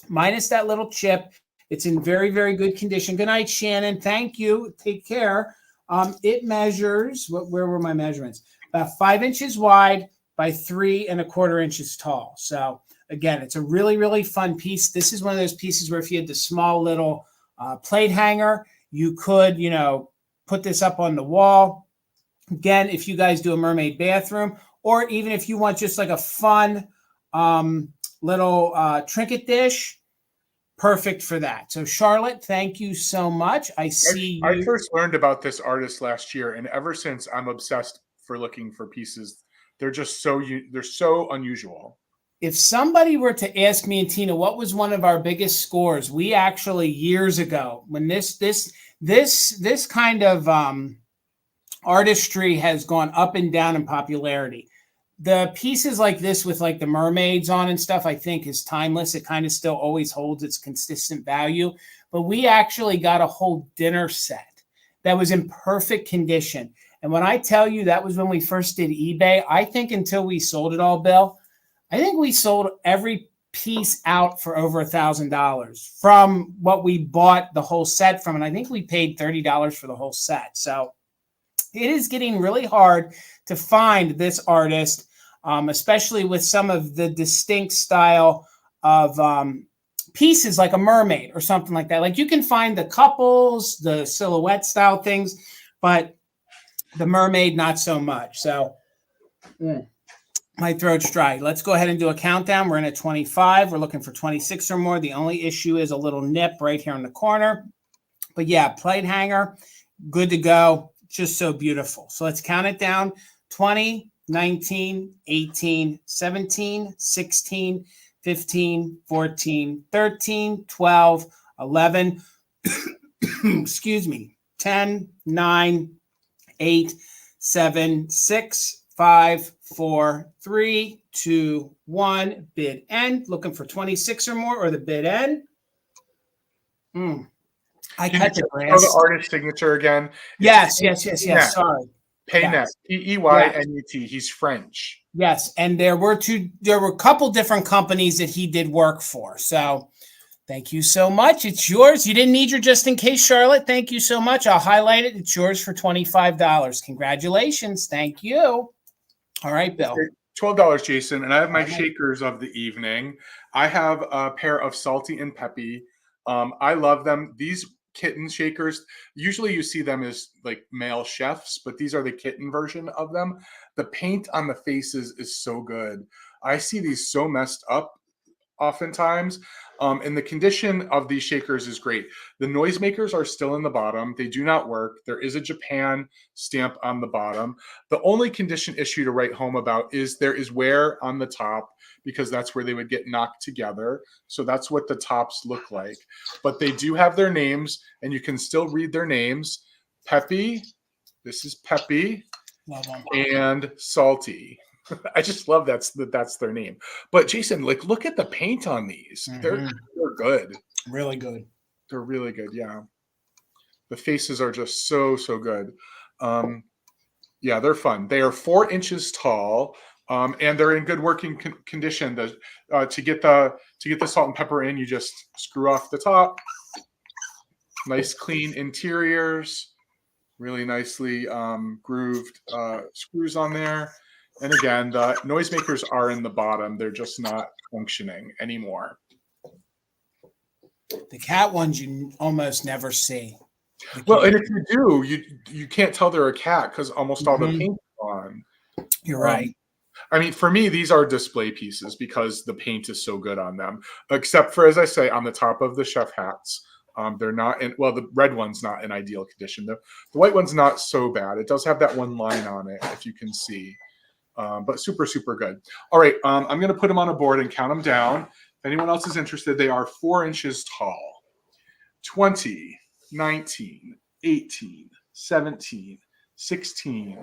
minus that little chip. It's in very, very good condition. Good night, Shannon. Thank you. Take care. It measures, where were my measurements? About 5 inches wide by 3 1/4 inches tall. So again, it's a really, really fun piece. This is one of those pieces where if you had the small little plate hanger, you could, put this up on the wall. Again, if you guys do a mermaid bathroom, or even if you want just like a fun little trinket dish, perfect for that. So Charlotte, thank you so much. I first learned about this artist last year, and ever since I'm obsessed for looking for pieces. They're just they're so unusual. If somebody were to ask me and Tina, what was one of our biggest scores? We actually years ago, when this kind of artistry has gone up and down in popularity. The pieces like this with like the mermaids on and stuff, I think is timeless. It kind of still always holds its consistent value. But we actually got a whole dinner set that was in perfect condition. And when I tell you that was when we first did eBay, I think until we sold it all, Bill, I think we sold every piece out for over $1,000 from what we bought the whole set from. And I think we paid $30 for the whole set. So it is getting really hard to find this artist, especially with some of the distinct style of pieces like a mermaid or something like that. Like you can find the couples, the silhouette style things, but the mermaid, not so much. So my throat's dry. Let's go ahead and do a countdown. We're in at 25. We're looking for 26 or more. The only issue is a little nip right here in the corner. But yeah, plate hanger, good to go. Just so beautiful. So let's count it down. 20, 19, 18, 17, 16, 15, 14, 13, 12, 11, excuse me, 10, 9, 8, 7, 6, 5, 4, 3, 2, 1. Bid end. Looking for 26 or more, or the bid end. I cut the grass. The artist signature again. Yes. Sorry. Paynet. Peynet. He's French. Yes, and there were a couple different companies that he did work for. So Thank you so much. It's yours. You didn't need your just in case, Charlotte. Thank you so much. I'll highlight it. It's yours for $25. Congratulations. Thank you. All right, Bill. $12, Jason. And I have my shakers of the evening. I have a pair of Salty and Peppy. I love them. These kitten shakers, usually you see them as like male chefs, but these are the kitten version of them. The paint on the faces is so good. I see these so messed up oftentimes. And the condition of these shakers is great. The noisemakers are still in the bottom. They do not work. There is a Japan stamp on the bottom. The only condition issue to write home about is there is wear on the top, because that's where they would get knocked together. So that's what the tops look like. But they do have their names, and you can still read their names. Peppy, this is Peppy, and Salty. I just love that's their name. But Jason, like, look at the paint on these. They're good. Really good. They're really good. Yeah. The faces are just so good. Yeah, they're fun. They are 4 inches tall, and they're in good working condition. To get the salt and pepper in, you just screw off the top. Nice clean interiors, really nicely grooved screws on there. And again, the noisemakers are in the bottom. They're just not functioning anymore. The cat ones you almost never see. Well, and if you do, you can't tell they're a cat because almost all the paint is on. You're right. I mean, for me, these are display pieces because the paint is so good on them. Except for, as I say, on the top of the chef hats. They're not in, well, the red one's not in ideal condition. The white one's not so bad. It does have that one line on it, if you can see. But super good. All right, I'm going to put them on a board and count them down. If anyone else is interested, they are 4 inches tall. 20, 19, 18, 17, 16,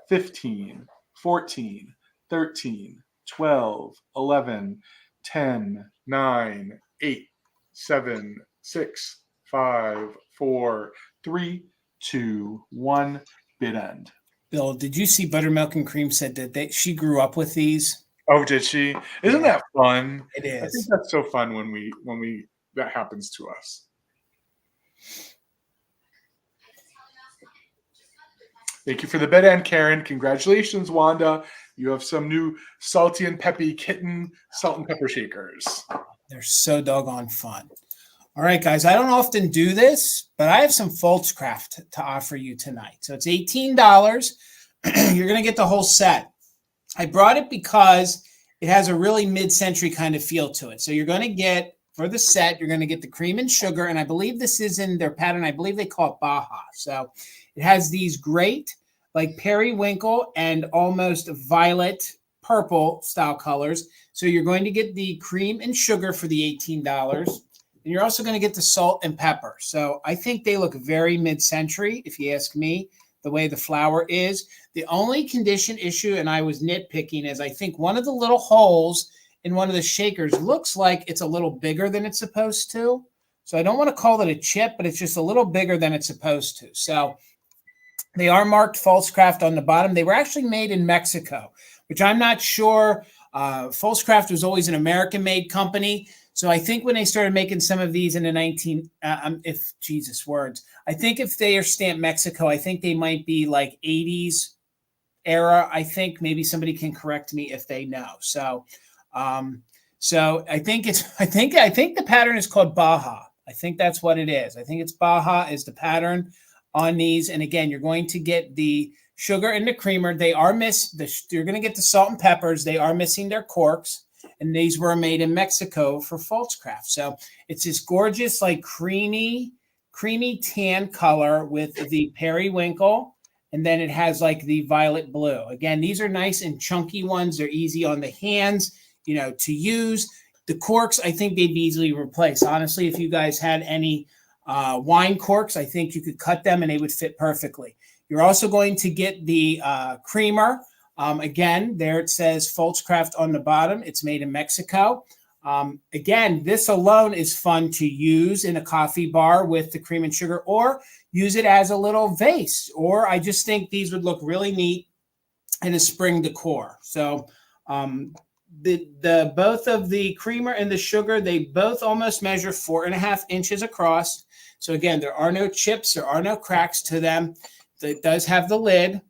15, 14, 13, 12, 11, 10, 9, 8, 7, 6, 5, 4, 3, 2, 1, bid end. Bill, did you see Buttermilk and Cream said that she grew up with these? Oh, did she? Isn't that fun? It is. I think that's so fun when that happens to us. Thank you for the bid end, Karen. Congratulations, Wanda. You have some new Salty and Peppy kitten salt and pepper shakers. They're so doggone fun. All right, guys, I don't often do this, but I have some Folkscraft to offer you tonight. So it's $18. You're going to get the whole set. I brought it because it has a really mid-century kind of feel to it. So you're going to get, for the set, you're going to get the cream and sugar, and I believe this is in their pattern. I believe they call it Baja. So it has these great, like periwinkle and almost violet purple style colors. So you're going to get the cream and sugar for the $18. And you're also going to get the salt and pepper. So I think they look very mid-century, if you ask me, the way the flower is. The only condition issue, and I was nitpicking, is I think one of the little holes in one of the shakers looks like it's a little bigger than it's supposed to. So I don't want to call it a chip, but it's just a little bigger than it's supposed to. So they are marked Folkscraft on the bottom. They were actually made in Mexico, which I'm not sure. Folkscraft was always an American-made company. So I think when they started making some of these in the I think if they are stamped Mexico, I think they might be like 80s era. I think maybe somebody can correct me if they know. So I think the pattern is called Baja. I think that's what it is. I think it's Baja is the pattern on these. And again, you're going to get the sugar and the creamer. They are you're going to get the salt and peppers. They are missing their corks. And these were made in Mexico for Folkscraft. So it's this gorgeous, like creamy tan color with the periwinkle. And then it has like the violet blue. Again, these are nice and chunky ones. They're easy on the hands, to use. The corks, I think they'd be easily replaced. Honestly, if you guys had any wine corks, I think you could cut them and they would fit perfectly. You're also going to get the creamer. Again, there it says Folkscraft on the bottom. It's made in Mexico. Again, this alone is fun to use in a coffee bar with the cream and sugar, or use it as a little vase. Or I just think these would look really neat in a spring decor. So the both of the creamer and the sugar, they both almost measure 4.5 inches across. So again, there are no chips, there are no cracks to them. It does have the lid,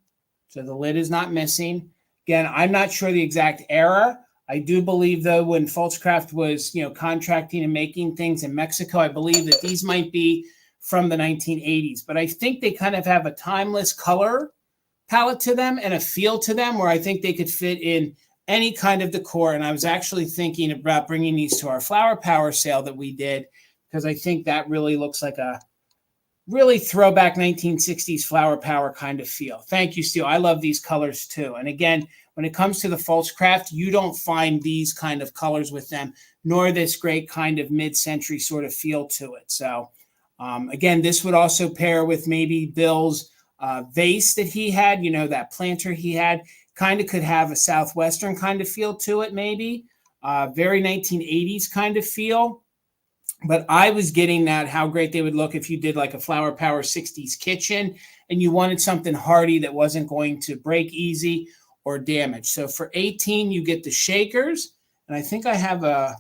so the lid is not missing. Again, I'm not sure the exact era. I do believe, though, when Folkscraft was, contracting and making things in Mexico, I believe that these might be from the 1980s. But I think they kind of have a timeless color palette to them and a feel to them where I think they could fit in any kind of decor. And I was actually thinking about bringing these to our Flower Power sale that we did, because I think that really looks like a really throwback 1960s Flower Power kind of feel. Thank you, Steele. I love these colors too. And again, when it comes to the Folkscraft, you don't find these kind of colors with them, nor this great kind of mid-century sort of feel to it. So again, this would also pair with maybe Bill's vase that he had, that planter he had, kind of could have a Southwestern kind of feel to it, maybe. Very 1980s kind of feel. But I was getting that how great they would look if you did like a Flower Power 60s kitchen and you wanted something hardy that wasn't going to break easy or damage. So for 18, you get the shakers. And I think I have the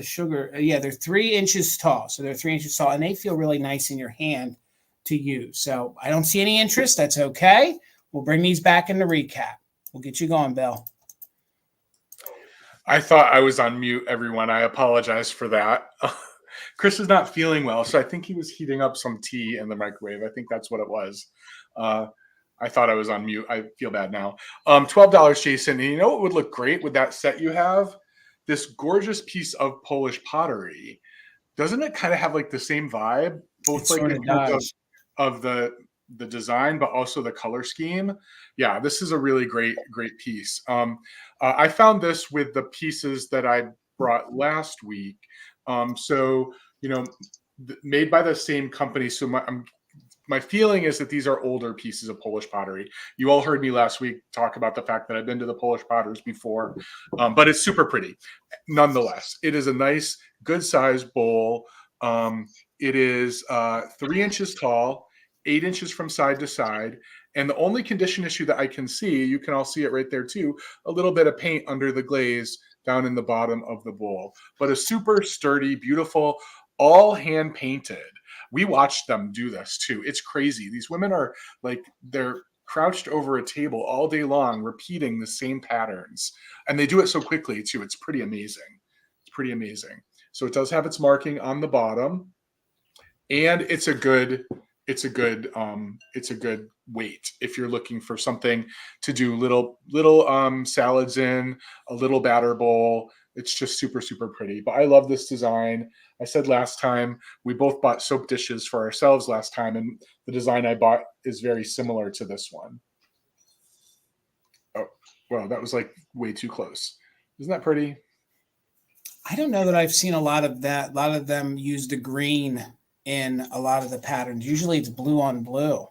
sugar. Yeah, they're 3 inches tall. So they're 3 inches tall and they feel really nice in your hand to use. So I don't see any interest. That's okay. We'll bring these back in the recap. We'll get you going, Bill. I thought I was on mute, everyone. I apologize for that. Chris is not feeling well, so I think he was heating up some tea in the microwave. I think that's what it was. I thought I was on mute. I feel bad now. $12, Jason. And you know what would look great with that set you have? This gorgeous piece of Polish pottery. Doesn't it kind of have like the same vibe? Both like in terms of the design, but also the color scheme. Yeah, this is a really great piece. I found this with the pieces that I brought last week. So, made by the same company. So my feeling is that these are older pieces of Polish pottery. You all heard me last week talk about the fact that I've been to the Polish potters before, but it's super pretty. Nonetheless, it is a nice, good size bowl. It is 3 inches tall, 8 inches from side to side. And the only condition issue that I can see, you can all see it right there too, a little bit of paint under the glaze down in the bottom of the bowl. But a super sturdy, beautiful, all hand painted. We watched them do this too. It's crazy. These women are like, they're crouched over a table all day long, repeating the same patterns. And they do it so quickly too. It's pretty amazing. It's pretty amazing. So it does have its marking on the bottom. And it's a good weight if you're looking for something to do little salads in, a little batter bowl. It's just super, super pretty. But I love this design. I said last time we both bought soap dishes for ourselves last time, and the design I bought is very similar to this one. Oh, well, that was like way too close. Isn't that pretty? I don't know that I've seen a lot of that. A lot of them use the green in a lot of the patterns. Usually it's blue on blue.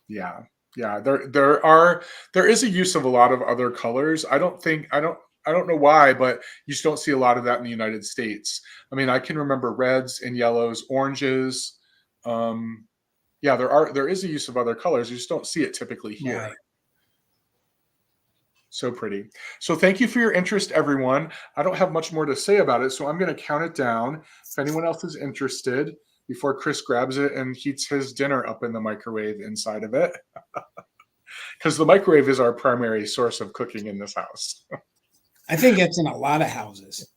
Yeah. There is a use of a lot of other colors. I don't know why, but you just don't see a lot of that in the United States. I mean, I can remember reds and yellows, oranges. There is a use of other colors. You just don't see it typically here. Right. So pretty. So thank you for your interest, everyone. I don't have much more to say about it, so I'm going to count it down. If anyone else is interested, before Chris grabs it and heats his dinner up in the microwave inside of it. Because the microwave is our primary source of cooking in this house. I think it's in a lot of houses.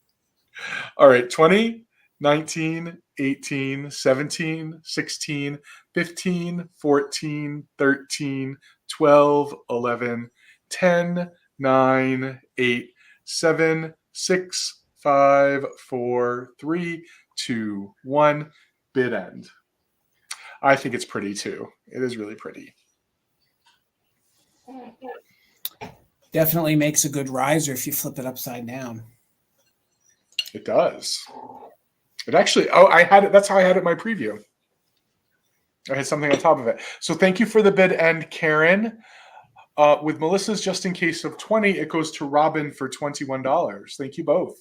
All right, 20, 19, 18, 17, 16, 15, 14, 13, 12, 11, 10, 9, 8, 7, 6, 5, 4, 3, 2, 1. Bid end. I think it's pretty too. It is really pretty. Definitely makes a good riser if you flip it upside down. It does. It actually, I had it. That's how I had it in my preview. I had something on top of it. So thank you for the bid end, Karen. With Melissa's just in case of 20, it goes to Robin for $21. Thank you both.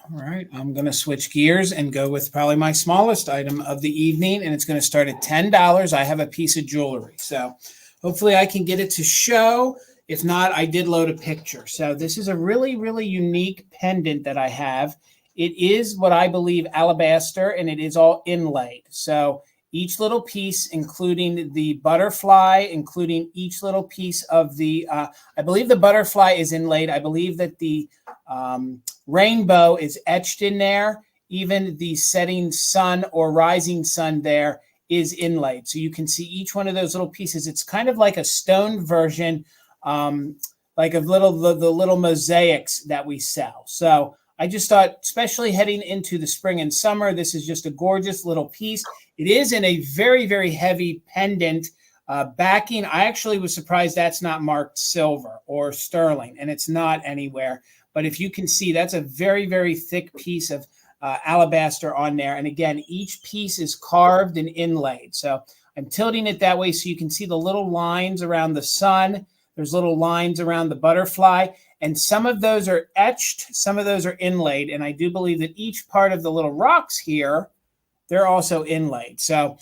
All right, I'm going to switch gears and go with probably my smallest item of the evening, and it's going to start at $10. I have a piece of jewelry, so hopefully I can get it to show. If not, I did load a picture. So this is a really, really unique pendant that I have. It is what I believe alabaster, and it is all inlaid. So each little piece, including the butterfly, including each little piece of the, I believe the butterfly is inlaid. I believe that the rainbow is etched in there. Even the setting sun or rising sun there is inlaid. So you can see each one of those little pieces. It's kind of like a stone version, like the little mosaics that we sell. So I just thought, especially heading into the spring and summer, this is just a gorgeous little piece. It is in a very, very heavy pendant backing. I actually was surprised that's not marked silver or sterling, and it's not anywhere. But if you can see, that's a very, very thick piece of alabaster on there. And again, each piece is carved and inlaid. So I'm tilting it that way so you can see the little lines around the sun. There's little lines around the butterfly, and some of those are etched, some of those are inlaid. And I do believe that each part of the little rocks here, they're also inlaid. So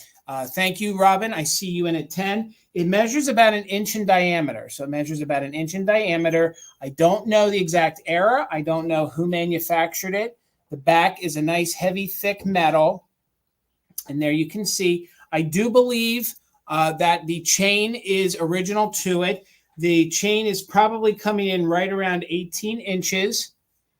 thank you, Robin. I see you in at 10. It measures about 1 inch in diameter. So it measures about 1 inch in diameter. I don't know the exact era. I don't know who manufactured it. The back is a nice, heavy, thick metal. And there you can see, I do believe that the chain is original to it. The chain is probably coming in right around 18 inches.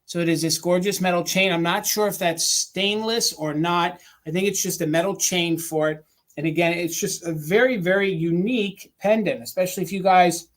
So it is this gorgeous metal chain. I'm not sure if that's stainless or not. I think it's just a metal chain for it. And again, it's just a very, very unique pendant, especially if you guys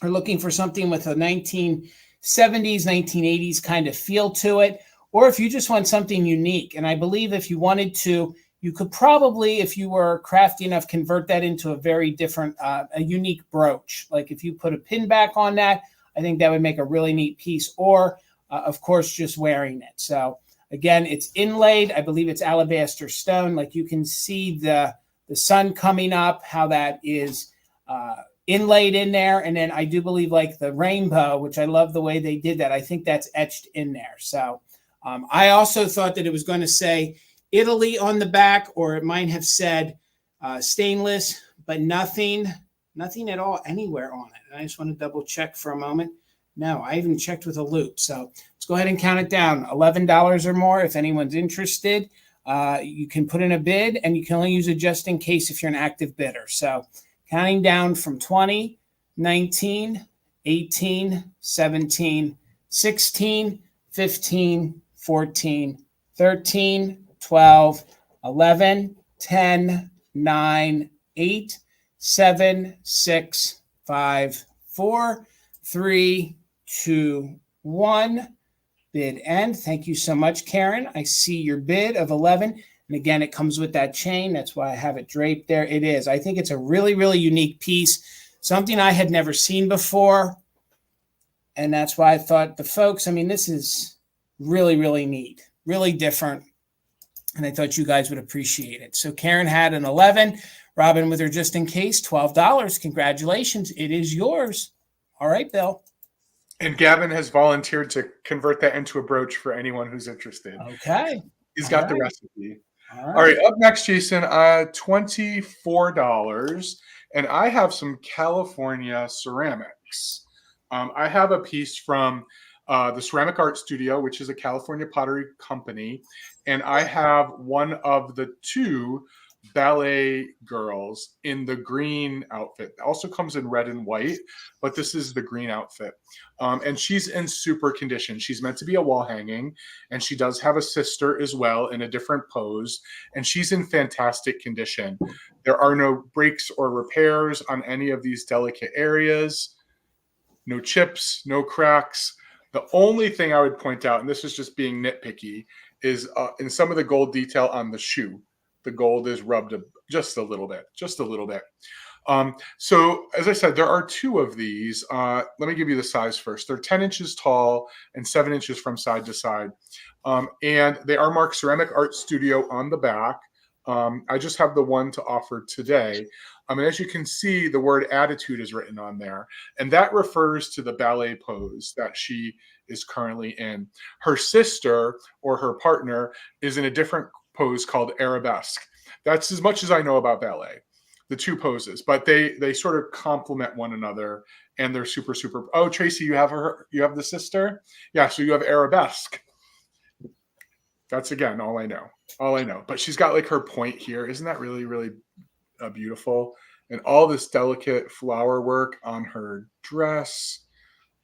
are looking for something with a 1970s, 1980s kind of feel to it, or if you just want something unique. And I believe if you wanted to, you could probably, if you were crafty enough, convert that into a very different, a unique brooch. Like if you put a pin back on that, I think that would make a really neat piece. Or, of course, just wearing it. So again, it's inlaid. I believe it's alabaster stone. Like you can see the sun coming up, how that is inlaid in there. And then I do believe like the rainbow, which I love the way they did that. I think that's etched in there. So I also thought that it was going to say Italy on the back, or it might have said stainless, but nothing at all anywhere on it. And I just want to double check for a moment. No, I even checked with a loop. So let's go ahead and count it down. $11 or more. If anyone's interested, you can put in a bid, and you can only use it just in case if you're an active bidder. So counting down from 20, 19, 18, 17, 16, 15, 14, 13, 12, 11, 10, 9, 8, 7, 6, 5, 4, 3, 2, 1. Bid end. Thank you so much, Karen. I see your bid of 11. And again, it comes with that chain. That's why I have it draped there. It is. I think it's a really, really unique piece, something I had never seen before. And that's why I thought the folks, I mean, this is really, really neat, really different. And I thought you guys would appreciate it. So Karen had an 11. Robin with her just in case, $12. Congratulations. It is yours. All right, Bill. And Gavin has volunteered to convert that into a brooch for anyone who's interested. Okay. He's got the recipe. All right. Up next, Jason, $24. And I have some California ceramics. I have a piece from the Ceramic Art Studio, which is a California pottery company. And I have one of the two ballet girls in the green outfit. It also comes in red and white, but this is the green outfit. And she's in super condition. She's meant to be a wall hanging, and she does have a sister as well in a different pose, and she's in fantastic condition. There are no breaks or repairs on any of these delicate areas. No chips, no cracks. The only thing I would point out, and this is just being nitpicky, is in some of the gold detail on the shoe. The gold is rubbed just a little bit. So as I said, there are two of these. Let me give you the size first. They're 10 inches tall and 7 inches from side to side. And they are marked Ceramic Art Studio on the back. I just have the one to offer today. And as you can see, the word attitude is written on there. And that refers to the ballet pose that she is currently in. Her sister or her partner is in a different pose called arabesque. That's as much as I know about ballet. the two poses, but they sort of complement one another, and they're super, super. Oh, Tracy, you have the sister? Yeah, so you have Arabesque. That's, again, all I know. But she's got like her point here. Isn't that really, really beautiful? And all this delicate flower work on her dress.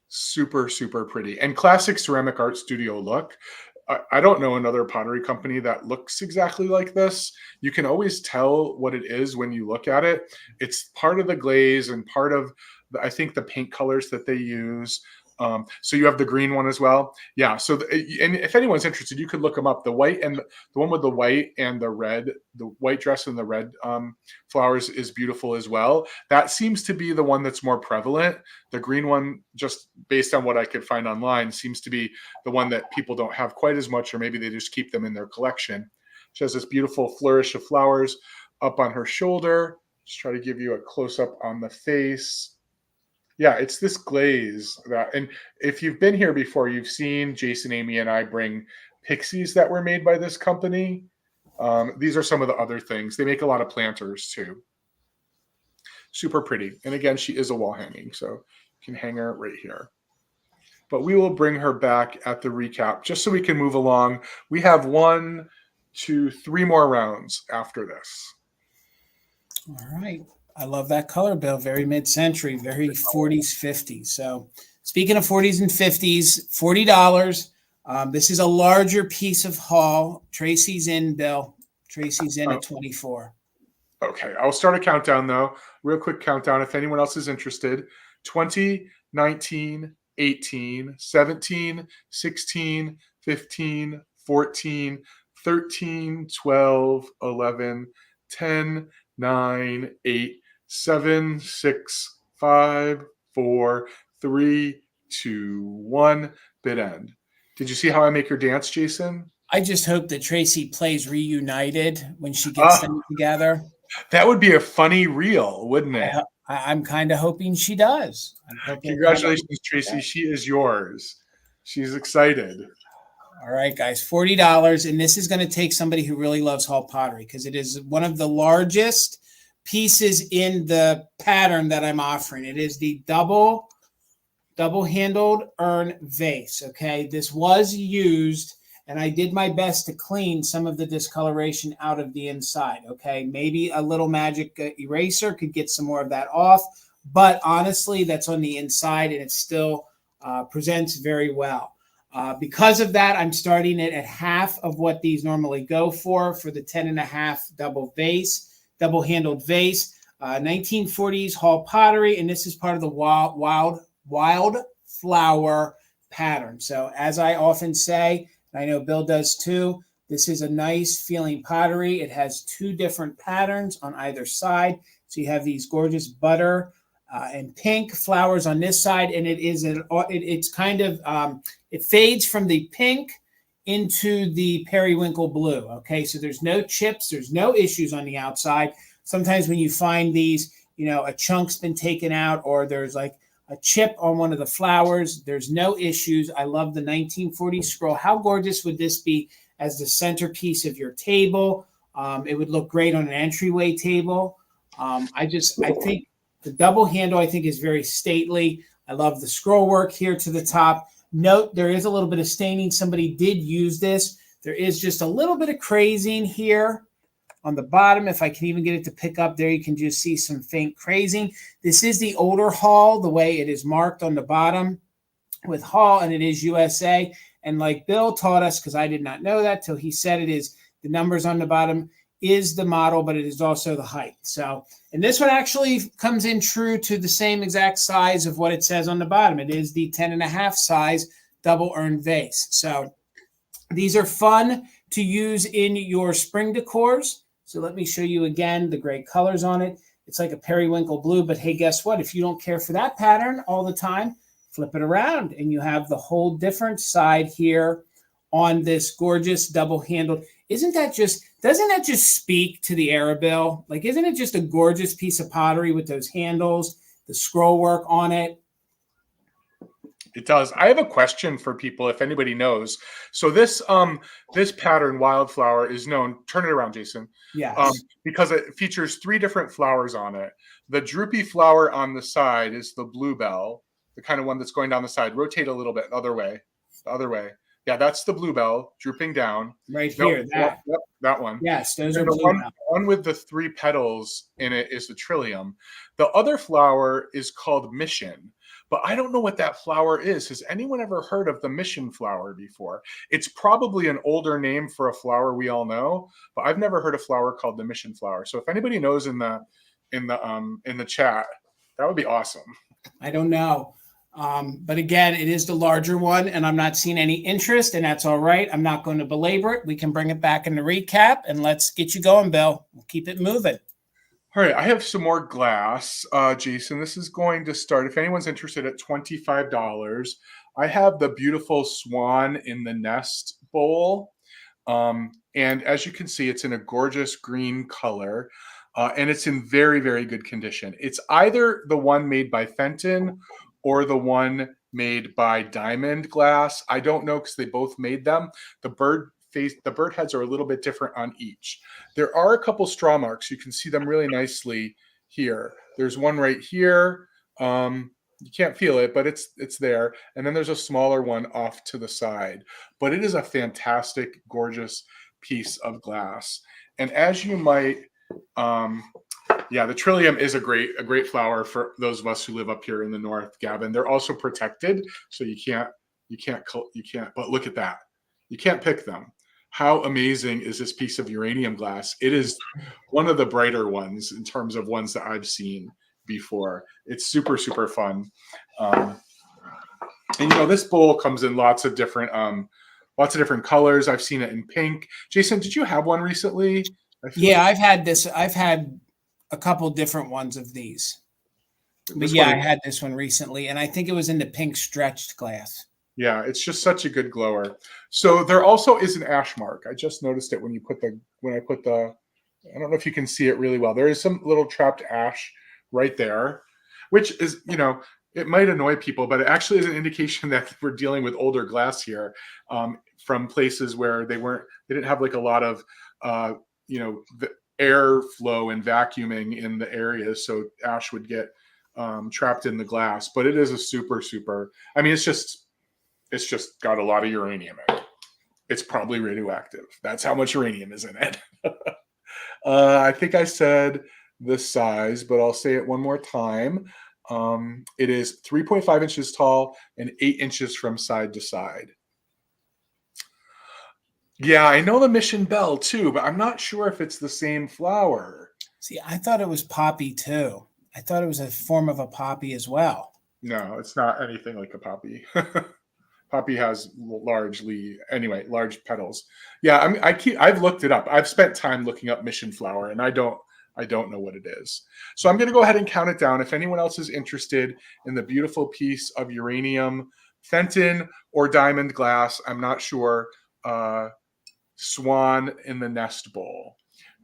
Super, super pretty. And classic ceramic art studio look. I don't know another pottery company that looks exactly like this. You can always tell what it is when you look at it. It's part of the glaze and part of, I think, the paint colors that they use. So you have the green one as well. Yeah. So, and if anyone's interested, you could look them up. The white and the one with the white and the red, the white dress and the red flowers is beautiful as well. That seems to be the one that's more prevalent. The green one, just based on what I could find online, seems to be the one that people don't have quite as much, or maybe they just keep them in their collection. She has this beautiful flourish of flowers up on her shoulder. Just try to give you a close up on the face. Yeah, it's this glaze that, and if you've been here before, you've seen Jason, Amy, and I bring pixies that were made by this company. These are some of the other things. They make a lot of planters too. Super pretty. And again, she is a wall hanging, so you can hang her right here. But we will bring her back at the recap just so we can move along. We have 1, 2, 3 more rounds after this. All right. I love that color, Bill. Very mid-century, very 40s, 50s. So speaking of 40s and 50s, $40. This is a larger piece of haul. Tracy's in, Bill. Tracy's in at 24. Okay. I'll start a countdown, though. Real quick countdown if anyone else is interested. 20, 19, 18, 17, 16, 15, 14, 13, 12, 11, 10, 9, 8, 7, 6, 5, 4, 3, 2, 1. Bid end. Did you see how I make her dance, Jason? I just hope that Tracy plays Reunited when she gets them together. That would be a funny reel, wouldn't it? I'm kind of hoping she does. Congratulations, Tracy. She is yours. She's excited. All right, guys, $40. And this is going to take somebody who really loves hall pottery because it is one of the largest pieces in the pattern that I'm offering. It is the double-handled urn vase, okay? This was used, and I did my best to clean some of the discoloration out of the inside, okay? Maybe a little magic eraser could get some more of that off, but honestly, that's on the inside, and it still presents very well. Because of that, I'm starting it at half of what these normally go for the 10.5 double-handled vase, 1940s hall pottery, and this is part of the wild flower pattern. So as I often say, and I know Bill does too, this is a nice feeling pottery. It has 2 different patterns on either side. So you have these gorgeous butter and pink flowers on this side, and it's kind of it fades from the pink into the periwinkle blue. Okay, so there's no chips, there's no issues on the outside. Sometimes when you find these, a chunk's been taken out or there's like a chip on one of the flowers, there's no issues. I love the 1940s scroll. How gorgeous would this be as the centerpiece of your table? It would look great on an entryway table. I think the double handle, I think, is very stately. I love the scroll work here to the top. Note, there is a little bit of staining. Somebody did use this. There is just a little bit of crazing here on the bottom. If I can even get it to pick up there, you can just see some faint crazing. This is the older Hall, the way it is marked on the bottom with Hall, and it is USA. And like Bill taught us, because I did not know that till he said it, is the numbers on the bottom is the model, but it is also the height. So, and this one actually comes in true to the same exact size of what it says on the bottom. It is the 10.5 size double urn vase. So these are fun to use in your spring decors. So let me show you again the great colors on it. It's like a periwinkle blue, but hey, guess what? If you don't care for that pattern all the time, flip it around and you have the whole different side here on this gorgeous double-handled. Doesn't that just speak to the era, Bill? Like, isn't it just a gorgeous piece of pottery with those handles, the scroll work on it? It does. I have a question for people if anybody knows. So this pattern wildflower is known, turn it around, Jason. Yes. Because it features 3 different flowers on it. The droopy flower on the side is the bluebell, the kind of one that's going down the side. Rotate a little bit the other way. The other way. Yeah, that's the bluebell drooping down. Right here. That. Yep, that one. Yes, those And are the bluebell. one with the 3 petals in it is the trillium. The other flower is called mission. But I don't know what that flower is. Has anyone ever heard of the mission flower before? It's probably an older name for a flower we all know, but I've never heard a flower called the mission flower. So if anybody knows in the chat, that would be awesome. I don't know. But again, it is the larger one, and I'm not seeing any interest, and that's all right. I'm not going to belabor it. We can bring it back in the recap, and let's get you going, Bill. We'll keep it moving. All right, I have some more glass, Jason. This is going to start, if anyone's interested, at $25. I have the beautiful swan in the nest bowl. And as you can see, it's in a gorgeous green color, and it's in very, very good condition. It's either the one made by Fenton or the one made by Diamond Glass. I don't know because they both made them. The bird heads are a little bit different on each. There are a couple straw marks. You can see them really nicely here. There's one right here. You can't feel it, but it's there. And then there's a smaller one off to the side. But it is a fantastic, gorgeous piece of glass. And as you might, the trillium is a great flower for those of us who live up here in the north, Gavin. They're also protected, so you can't. But look at that. You can't pick them. How amazing is this piece of uranium glass? It is one of the brighter ones in terms of ones that I've seen before. It's super, super fun. And this bowl comes in lots of different colors. I've seen it in pink. Jason, did you have one recently? Yeah, I've had this. I've had a couple different ones of these. But yeah, I had this one recently, and I think it was in the pink stretched glass. Yeah, it's just such a good glower. So there also is an ash mark. I just noticed it when I put the, I don't know if you can see it really well. There is some little trapped ash right there, which is, it might annoy people, but it actually is an indication that we're dealing with older glass here, from places where they didn't have like a lot of, the airflow and vacuuming in the areas. So ash would get trapped in the glass, but it is a super, super, it's just got a lot of uranium in it. It's probably radioactive. That's how much uranium is in it. I think I said the size, but I'll say it one more time. It is 3.5 inches tall and 8 inches from side to side. Yeah, I know the mission bell too, but I'm not sure if it's the same flower. See, I thought it was poppy too. I thought it was a form of a poppy as well. No, it's not anything like a poppy. Poppy has large petals. Yeah, I've looked it up. I've spent time looking up mission flower, and I don't know what it is. So I'm going to go ahead and count it down. If anyone else is interested in the beautiful piece of uranium, Fenton or diamond glass, I'm not sure. Swan in the nest bowl.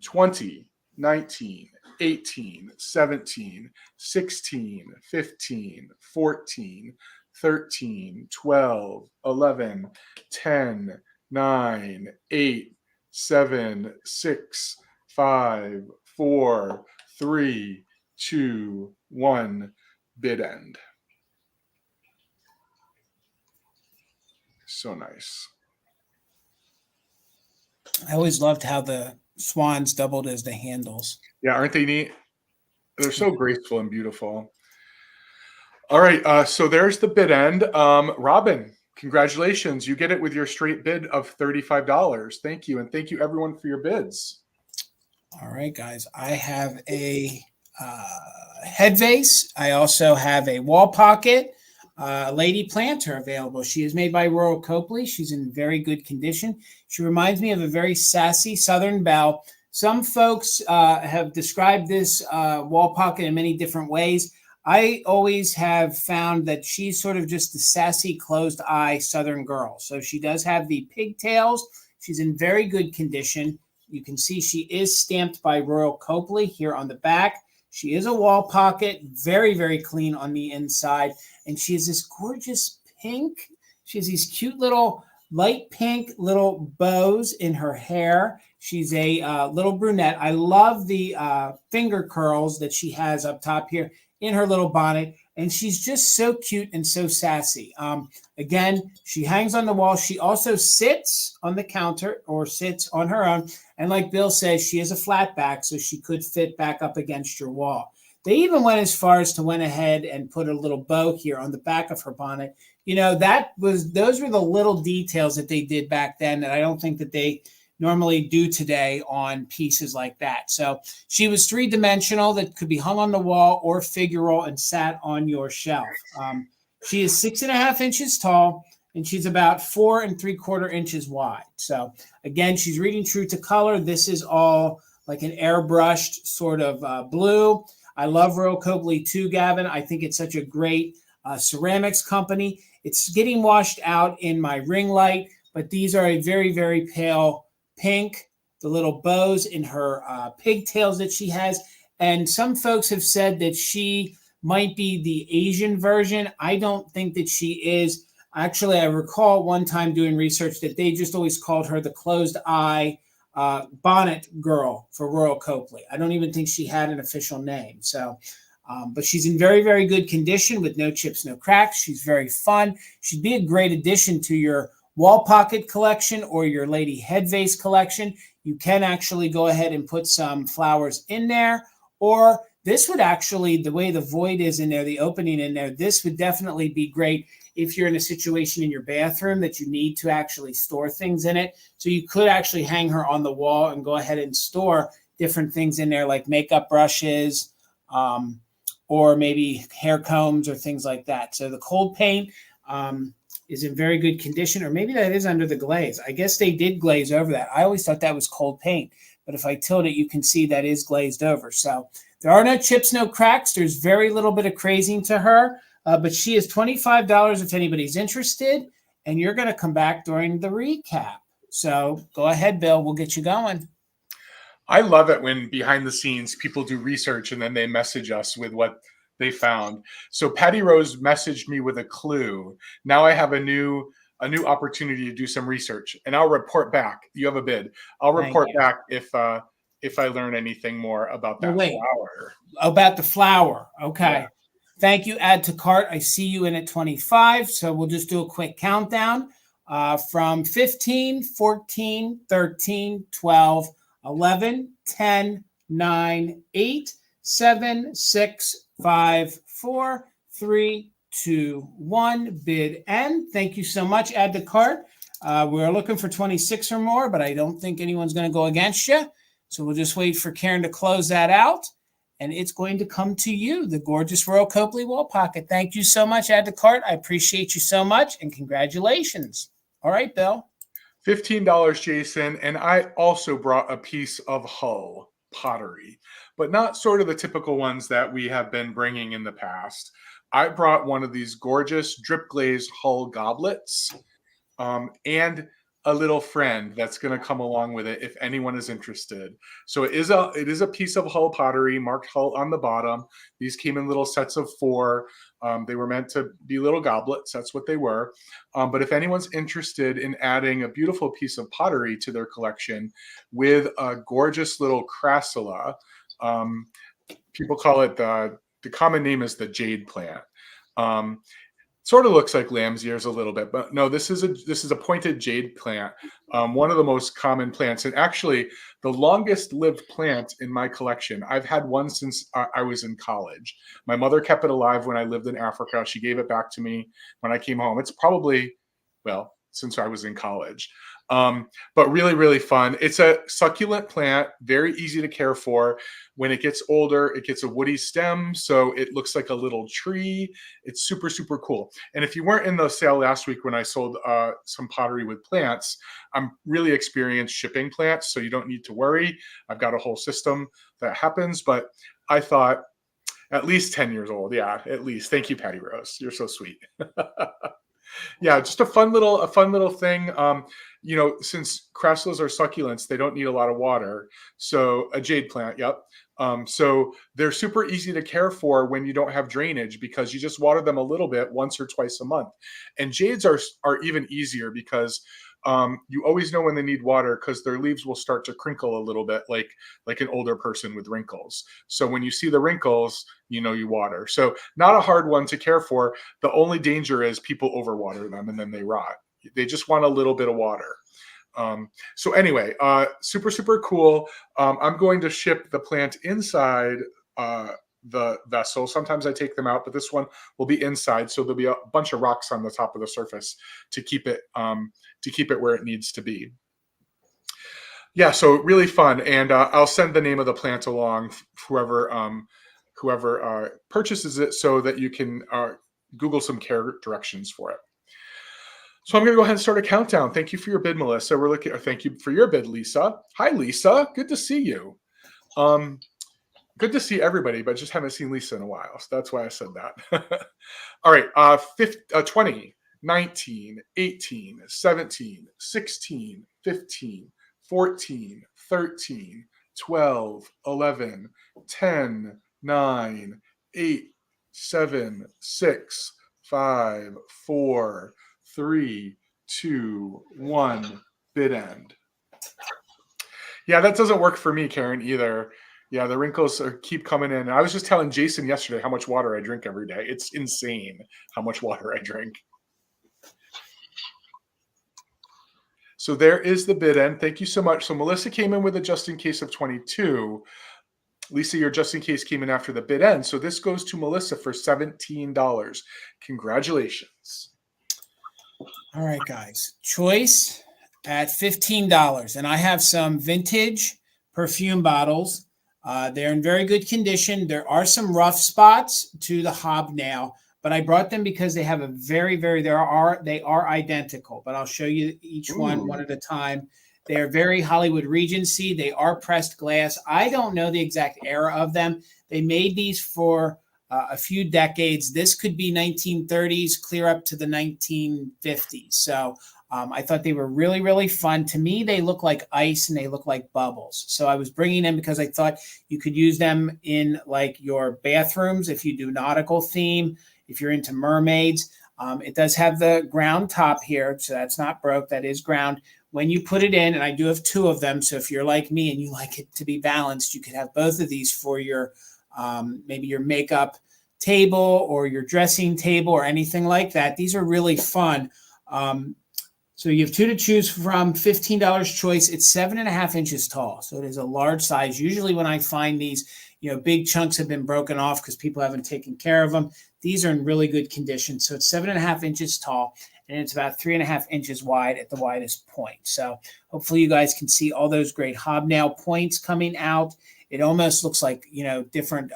20, 19, 18, 17, 16, 15, 14, 13, 12, 11, 10, 9, 8, 7, 6, 5, 4, 3, 2, 1, bid end. So nice. I always loved how the swans doubled as the handles. Yeah, aren't they neat? They're so graceful and beautiful. All right, so there's the bid end. Robin, congratulations. You get it with your straight bid of $35. Thank you, and thank you everyone for your bids. All right, guys. I have a head vase. I also have a wall pocket. Lady planter available. She is made by Royal Copley. She's in very good condition. She reminds me of a very sassy Southern belle. Some folks have described this wall pocket in many different ways. I always have found that she's sort of just the sassy, closed eye Southern girl. So she does have the pigtails. She's in very good condition. You can see she is stamped by Royal Copley here on the back. She is a wall pocket, very, very clean on the inside. And she has this gorgeous pink. She has these cute little light pink little bows in her hair. She's a little brunette. I love the finger curls that she has up top here in her little bonnet. And she's just so cute and so sassy. Again, she hangs on the wall. She also sits on the counter or sits on her own. And like Bill says, she has a flat back, so she could fit back up against your wall. They even went as far as to went ahead and put a little bow here on the back of her bonnet. You know, those were the little details that they did back then that I don't think that they normally do today on pieces like that. So she was three-dimensional that could be hung on the wall or figural and sat on your shelf. She is 6.5 inches tall, and she's about 4 3/4 inches wide. So again, she's reading true to color. This is all like an airbrushed sort of blue. I love Royal Copley too, Gavin. I think it's such a great ceramics company. It's getting washed out in my ring light, but these are a very, very pale pink, the little bows in her pigtails that she has. And some folks have said that she might be the Asian version. I don't think that she is. Actually, I recall one time doing research that they just always called her the closed eye bonnet girl for Royal Copley. I don't even think she had an official name. So, but she's in very, very good condition with no chips, no cracks. She's very fun. She'd be a great addition to your wall pocket collection or your lady head vase collection. You can actually go ahead and put some flowers in there, or this would actually, the way the void is in there, the opening in there, this would definitely be great if you're in a situation in your bathroom that you need to actually store things in it. So you could actually hang her on the wall and go ahead and store different things in there like makeup brushes, or maybe hair combs or things like that. So the cold paint is in very good condition, or maybe that is under the glaze. I guess they did glaze over that. I always thought that was cold paint, but if I tilt it, you can see that is glazed over. So there are no chips, no cracks. There's very little bit of crazing to her, but she is $25 if anybody's interested, and you're going to come back during the recap. So go ahead, Bill. We'll get you going. I love it when behind the scenes people do research and then they message us with what they found. So Patty Rose messaged me with a clue. Now I have a new opportunity to do some research, and I'll report back. You have a bid. I'll report back if I learn anything more about that flower. About the flower. Okay. Yeah. Thank you. Add to cart. I see you in at 25. So we'll just do a quick countdown from 15, 14, 13, 12, 11, 10, 9, 8, 7, 6, 5, 4, 3, 2, 1. Bid end. Thank you so much. Add to cart. We're looking for 26 or more, but I don't think anyone's going to go against you. So we'll just wait for Karen to close that out, and it's going to come to you, the gorgeous Royal Copley wall pocket. Thank you so much. Add to cart. I appreciate you so much, and congratulations. All right, Bill. $15, Jason. And I also brought a piece of Hull pottery, but not sort of the typical ones that we have been bringing in the past. I brought one of these gorgeous drip glazed Hull goblets, and a little friend that's going to come along with it if anyone is interested. So it is a piece of Hull pottery, marked Hull on the bottom. These came in little sets of 4. They were meant to be little goblets. That's what they were. But if anyone's interested in adding a beautiful piece of pottery to their collection with a gorgeous little crassula, people call it the common name is the jade plant. Sort of looks like lamb's ears a little bit, but no, this is a pointed jade plant, one of the most common plants, and actually the longest lived plant in my collection. I've had one since I was in college. My mother kept it alive when I lived in Africa. She gave it back to me when I came home. It's probably, well, since I was in college. But really, really fun. It's a succulent plant, very easy to care for. When it gets older, it gets a woody stem, so it looks like a little tree. It's super, super cool. And if you weren't in the sale last week when I sold some pottery with plants, I'm really experienced shipping plants, so you don't need to worry. I've got a whole system that happens, but I thought at least 10 years old. Yeah, at least. Thank you, Patty Rose. You're so sweet. Yeah, just a fun little thing. You know, since crassulas are succulents, they don't need a lot of water. So a jade plant, yep. So they're super easy to care for when you don't have drainage, because you just water them a little bit once or twice a month. And jades are even easier because you always know when they need water, because their leaves will start to crinkle a little bit, like an older person with wrinkles. So when you see the wrinkles, you know you water. So not a hard one to care for. The only danger is people overwater them and then they rot. They just want a little bit of water. So anyway, super, super cool. I'm going to ship the plant inside the vessel. Sometimes I take them out, but this one will be inside. So there'll be a bunch of rocks on the top of the surface to keep it where it needs to be. Yeah, so really fun. And I'll send the name of the plant along, whoever purchases it, so that you can Google some care directions for it. So I'm going to go ahead and start a countdown. Thank you for your bid, Melissa. Thank you for your bid, Lisa. Hi, Lisa. Good to see you. Good to see everybody, but just haven't seen Lisa in a while. So that's why I said that. All right. 20, 19, 18, 17, 16, 15, 14, 13, 12, 11, 10, 9, 8, 7, 6, 5, 4, 3, 2, 1, bid end. Yeah, that doesn't work for me, Karen, either. Yeah, the wrinkles keep coming in. I was just telling Jason yesterday how much water I drink every day. It's insane how much water I drink. So there is the bid end. Thank you so much. So Melissa came in with a just in case of 22. Lisa, your just in case came in after the bid end. So this goes to Melissa for $17. Congratulations. All right, guys. Choice at $15. And I have some vintage perfume bottles. They're in very good condition. There are some rough spots to the hobnail, but I brought them because they have a they are identical, but I'll show you each one at a time. They are very Hollywood Regency. They are pressed glass. I don't know the exact era of them. They made these for a few decades. This could be 1930s, clear up to the 1950s. So I thought they were really, really fun. To me, they look like ice and they look like bubbles. So I was bringing them because I thought you could use them in like your bathrooms if you do nautical theme, if you're into mermaids. It does have the ground top here, so that's not broke. That is ground. When you put it in, and I do have two of them, so if you're like me and you like it to be balanced, you could have both of these for your maybe your makeup table or your dressing table or anything like that. These are really fun. So you have two to choose from. $15 choice. It's 7.5 inches tall, so it is a large size. Usually when I find these, big chunks have been broken off because people haven't taken care of them. These are in really good condition. So it's 7.5 inches tall, and it's about 3.5 inches wide at the widest point. So hopefully you guys can see all those great hobnail points coming out. It almost looks like, different.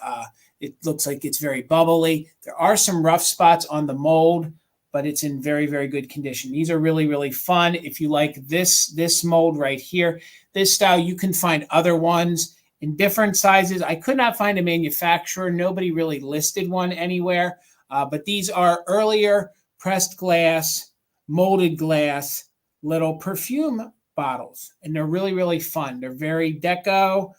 It looks like it's very bubbly. There are some rough spots on the mold, but it's in very, very good condition. These are really, really fun. If you like this mold right here, this style, you can find other ones in different sizes. I could not find a manufacturer. Nobody really listed one anywhere, but these are earlier pressed glass, molded glass, little perfume bottles, and they're really, really fun. They're very deco,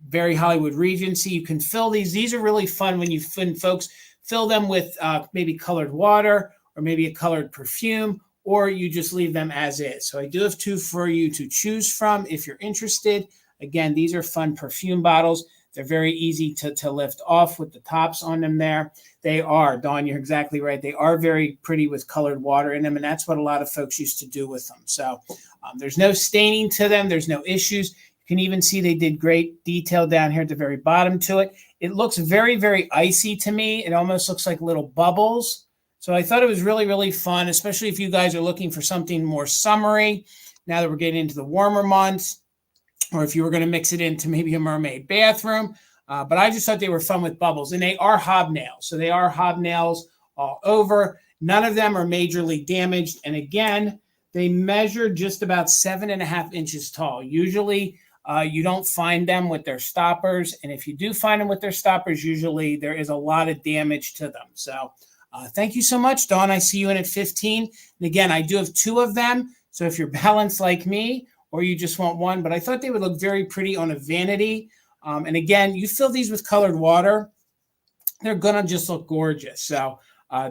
very Hollywood Regency. You can fill these. These are really fun when folks fill them with maybe colored water or maybe a colored perfume, or you just leave them as is. So I do have two for you to choose from if you're interested. Again, these are fun perfume bottles. They're very easy to lift off with the tops on them there. They are, Dawn, you're exactly right. They are very pretty with colored water in them, and that's what a lot of folks used to do with them. So there's no staining to them. There's no issues. You can even see they did great detail down here at the very bottom to it. It looks very, very icy to me. It almost looks like little bubbles. So I thought it was really, really fun, especially if you guys are looking for something more summery now that we're getting into the warmer months, or if you were going to mix it into maybe a mermaid bathroom. But I just thought they were fun with bubbles. And they are hobnails. So they are hobnails all over. None of them are majorly damaged. And again, they measure just about 7.5 inches tall. Usually you don't find them with their stoppers. And if you do find them with their stoppers, usually there is a lot of damage to them. So thank you so much, Dawn. I see you in at 15. And again, I do have two of them. So if you're balanced like me, or you just want one, but I thought they would look very pretty on a vanity. And again, you fill these with colored water, they're gonna just look gorgeous. So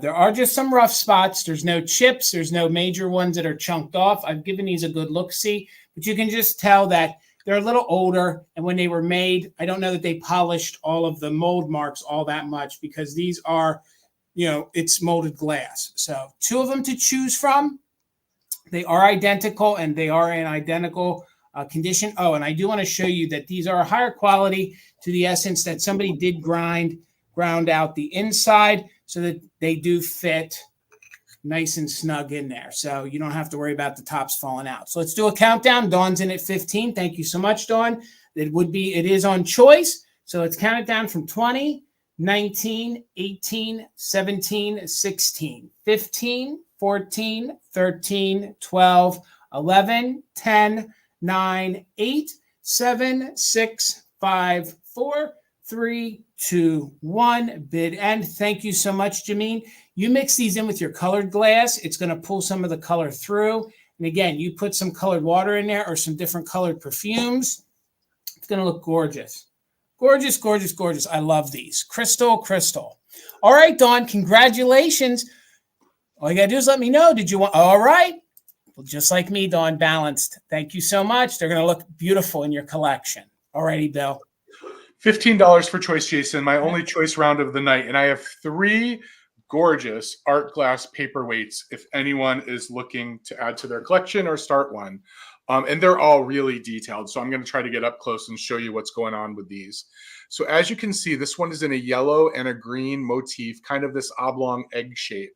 there are just some rough spots. There's no chips. There's no major ones that are chunked off. I've given these a good look-see, but you can just tell that they're a little older. And when they were made, I don't know that they polished all of the mold marks all that much, because these are, it's molded glass. So 2 of them to choose from. They are identical, and they are in identical condition. Oh, and I do want to show you that these are a higher quality to the essence that somebody did ground out the inside so that they do fit nice and snug in there. So you don't have to worry about the tops falling out. So let's do a countdown. Dawn's in at 15. Thank you so much, Dawn. It is on choice. So let's count it down from 20, 19, 18, 17, 16, 15, 14, 13, 12, 11, 10, 9, 8, 7, 6, 5, 4, 3, 2, 1. Bid end. Thank you so much, Jameen. You mix these in with your colored glass. It's going to pull some of the color through. And again, you put some colored water in there or some different colored perfumes. It's going to look gorgeous. Gorgeous, gorgeous, gorgeous. I love these. Crystal, crystal. All right, Dawn, congratulations. All you got to do is let me know. Did you want? All right. Well, just like me, Dawn, balanced. Thank you so much. They're going to look beautiful in your collection. All righty, Bill. $15 for choice, Jason. My only choice round of the night. And I have 3 gorgeous art glass paperweights if anyone is looking to add to their collection or start one. And they're all really detailed. So I'm going to try to get up close and show you what's going on with these. So as you can see, this one is in a yellow and a green motif, kind of this oblong egg shape.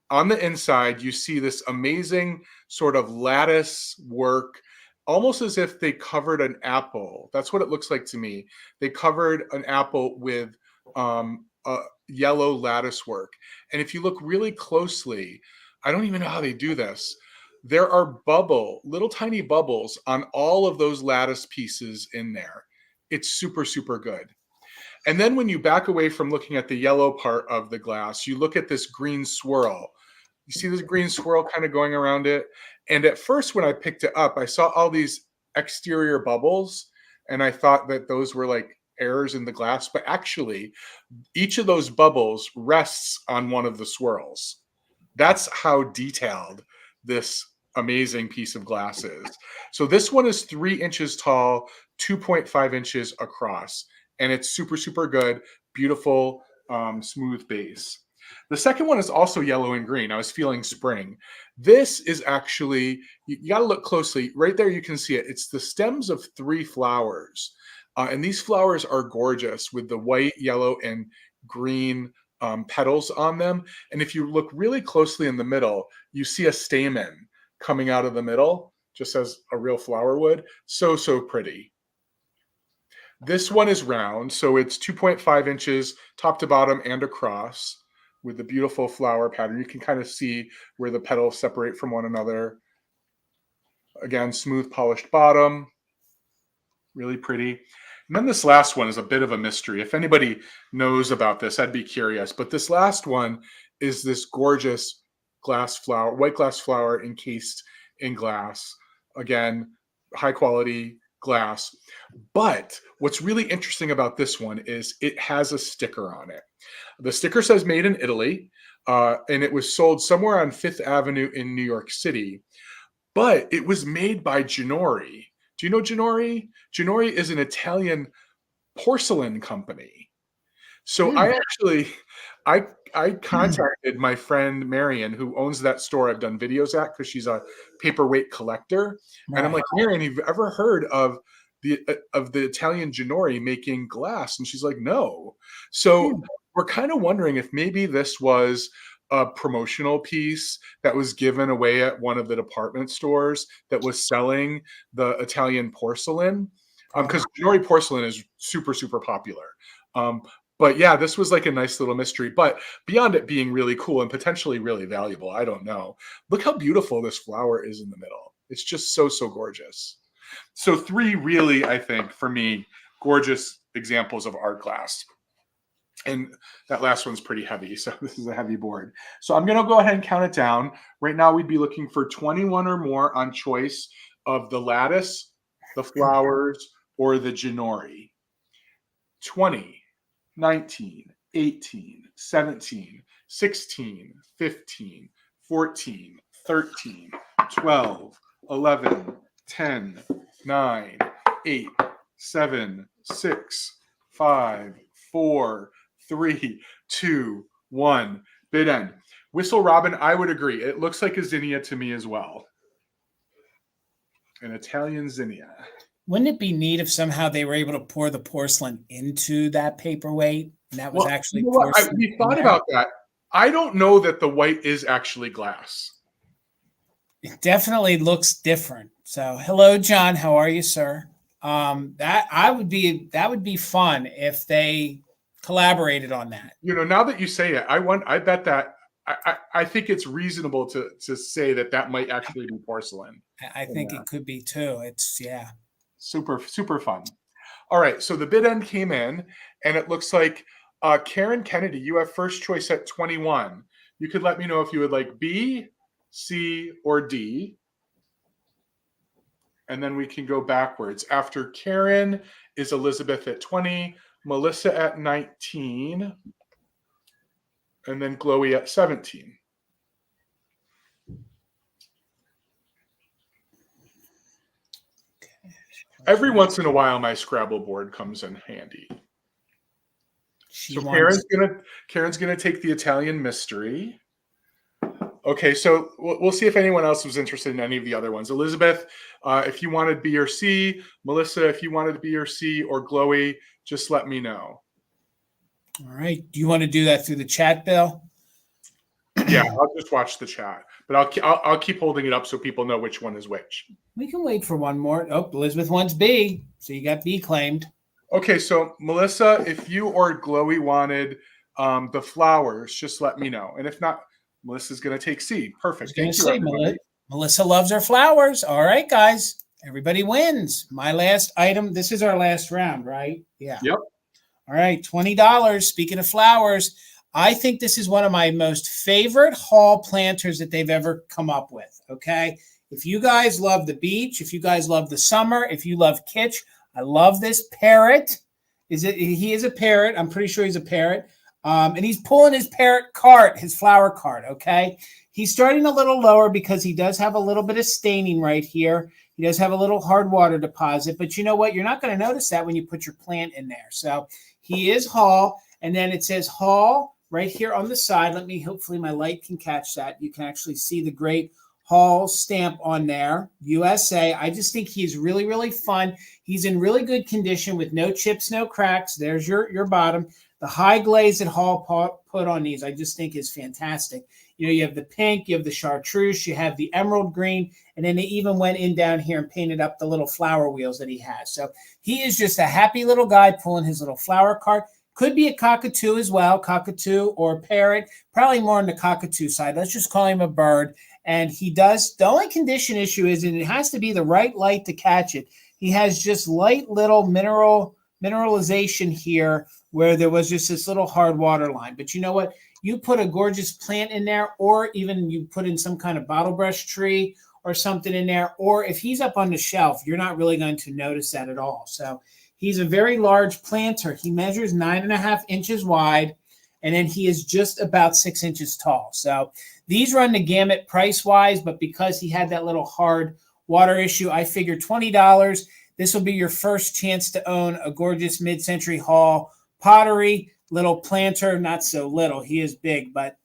On the inside, you see this amazing sort of lattice work, almost as if they covered an apple. That's what it looks like to me. They covered an apple with a yellow lattice work. And if you look really closely, I don't even know how they do this. There are little tiny bubbles on all of those lattice pieces in there. It's super, super good. And then when you back away from looking at the yellow part of the glass, you look at this green swirl. You see this green swirl kind of going around it. And at first, when I picked it up, I saw all these exterior bubbles, and I thought that those were like errors in the glass. But actually, each of those bubbles rests on one of the swirls. That's how detailed this amazing piece of glass is. So this one is 3 inches tall, 2.5 inches across, and it's super, super good, beautiful, smooth base. The second one is also yellow and green. I was feeling spring. This is actually, you got to look closely. Right there, you can see it. It's the stems of 3 flowers. And these flowers are gorgeous with the white, yellow, and green petals on them. And if you look really closely in the middle, you see a stamen coming out of the middle, just as a real flower would. So, so pretty. This one is round, so it's 2.5 inches top to bottom and across with the beautiful flower pattern. You can kind of see where the petals separate from one another. Again, smooth polished bottom, really pretty. And then this last one is a bit of a mystery. If anybody knows about this, I'd be curious. But this last one is this gorgeous glass flower, white glass flower encased in glass. Again, high quality glass. But what's really interesting about this one is it has a sticker on it. The sticker says made in Italy, and it was sold somewhere on 5th Avenue in New York City. But it was made by Ginori. Do you know Ginori? Ginori is an Italian porcelain company. So I contacted my friend Marion, who owns that store I've done videos at, because she's a paperweight collector. Right. And I'm like, Marion, have you ever heard of the Italian Ginori making glass? And she's like, no. So we're kind of wondering if maybe this was a promotional piece that was given away at one of the department stores that was selling the Italian porcelain. Because Ginori porcelain is super, super popular. But yeah, this was like a nice little mystery. But beyond it being really cool and potentially really valuable, I don't know. Look how beautiful this flower is in the middle. It's just so, so gorgeous. So 3 really, I think, for me, gorgeous examples of art glass. And that last one's pretty heavy, so this is a heavy board. So I'm going to go ahead and count it down. Right now, we'd be looking for 21 or more on choice of the lattice, the flowers, or the Ginori. 20, 19, 18, 17, 16, 15, 14, 13, 12, 11, 10, 9, 8, 7, 6, 5, 4, 3, 2, 1. Bid end. Whistle Robin, I would agree. It looks like a zinnia to me as well. An Italian zinnia. Wouldn't it be neat if somehow they were able to pour the porcelain into that paperweight? And that was actually porcelain. We thought about that. I don't know that the white is actually glass. It definitely looks different. So, hello, John. How are you, sir? That would be fun if they collaborated on that. Now that you say it, I bet that I think it's reasonable to say that might actually be porcelain. I think it could be too. It's super fun. All right, so the bid end came in, and it looks like Karen Kennedy, you have first choice at 21. You could let me know if you would like B, C, or D, and then we can go backwards. After Karen is Elizabeth at 20, Melissa at 19, and then Chloe at 17. Every once in a while, my Scrabble board comes in handy. So Karen's gonna take the Italian mystery. Okay, so we'll see if anyone else was interested in any of the other ones. Elizabeth, if you wanted B or C, Melissa, if you wanted B or C, or Chloe, just let me know. All right. Do you want to do that through the chat, Bill? Yeah, I'll just watch the chat, but I'll keep holding it up so people know which one is which. We can wait for one more. Oh, Elizabeth wants B, so you got B claimed. Okay, so Melissa, if you or Chloe wanted the flowers, just let me know, and if not, Melissa's going to take C. Perfect. Thank you, everybody. Melissa loves her flowers. All right, guys, everybody wins. My last item. This is our last round, right? Yeah. Yep. All right, $20. Speaking of flowers, I think this is one of my most favorite hall planters that they've ever come up with, okay? If you guys love the beach, if you guys love the summer, if you love kitsch, I love this parrot. He is a parrot. I'm pretty sure he's a parrot. And he's pulling his parrot cart, his flower cart, okay? He's starting a little lower because he does have a little bit of staining right here. He does have a little hard water deposit, but you know what? You're not going to notice that when you put your plant in there. So he is Hall, and then it says Hall right here on the side. Hopefully my light can catch that. You can actually see the great Hall stamp on there, USA. I just think he's really, really fun. He's in really good condition with no chips, no cracks. There's your bottom. The high glaze that Hall put on these, I just think is fantastic. You have the pink, you have the chartreuse, you have the emerald green, and then they even went in down here and painted up the little flower wheels that he has. So he is just a happy little guy pulling his little flower cart. Could be a cockatoo as well, cockatoo or parrot, probably more on the cockatoo side. Let's just call him a bird. And he does, the only condition issue is, and it has to be the right light to catch it. He has just light little mineralization here where there was just this little hard water line. But you know what? You put a gorgeous plant in there, or even you put in some kind of bottle brush tree or something in there, or if he's up on the shelf, you're not really going to notice that at all. So he's a very large planter. He measures 9.5 inches wide, and then he is just about 6 inches tall. So these run the gamut price-wise, but because he had that little hard water issue, I figured $20. This will be your first chance to own a gorgeous mid-century Hall pottery little planter. Not so little. He is big, but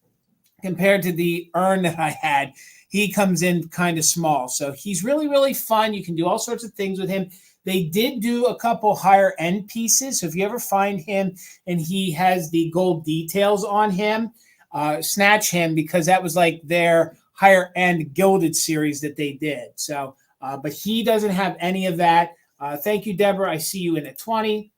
compared to the urn that I had, he comes in kind of small. So he's really, really fun. You can do all sorts of things with him. They did do a couple higher end pieces. So if you ever find him and he has the gold details on him, snatch him, because that was like their higher end gilded series that they did. So, but he doesn't have any of that. Thank you, Deborah. I see you in at 20.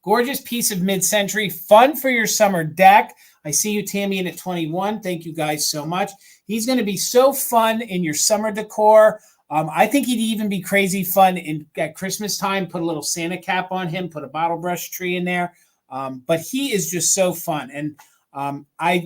Gorgeous piece of mid-century, fun for your summer deck. I see you, Tammy, in at 21. Thank you guys so much. He's going to be so fun in your summer decor. I think he'd even be crazy fun at Christmas time. Put a little Santa cap on him, put a bottle brush tree in there. But he is just so fun. And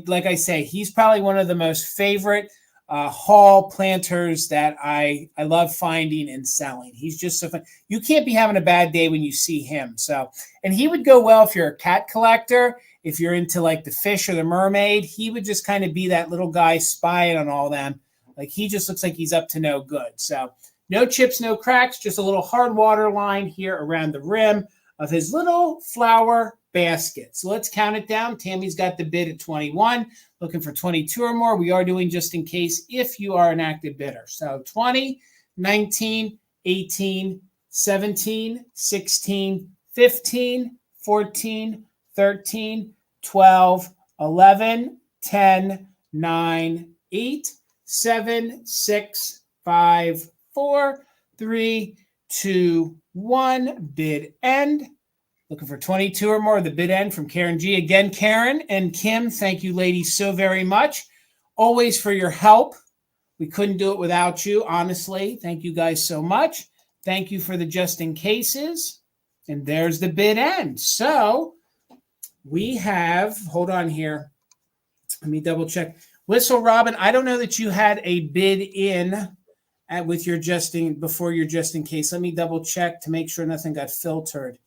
like I say, he's probably one of the most favorite hall planters that I love finding and selling. He's just so fun. You can't be having a bad day when you see him. So, and he would go well if you're a cat collector. If you're into like the fish or the mermaid, he would just kind of be that little guy spying on all them. Like he just looks like he's up to no good. So no chips, no cracks, just a little hard water line here around the rim of his little flower basket. So let's count it down. Tammy's got the bid at 21, looking for 22 or more. We are doing just in case if you are an active bidder. So 20, 19, 18, 17, 16, 15, 14, 13, 12, 11, 10, 9, 8, 7, 6, 5, 4, 3, 2, 1. Bid end. Looking for 22 or more. The bid end from Karen G. Again, Karen and Kim, thank you ladies so very much. Always for your help. We couldn't do it without you, honestly. Thank you guys so much. Thank you for the just in cases. And there's the bid end. So we have, hold on here. Let me double check. Whistle Robin, I don't know that you had a bid in with your before your just in case. Let me double check to make sure nothing got filtered.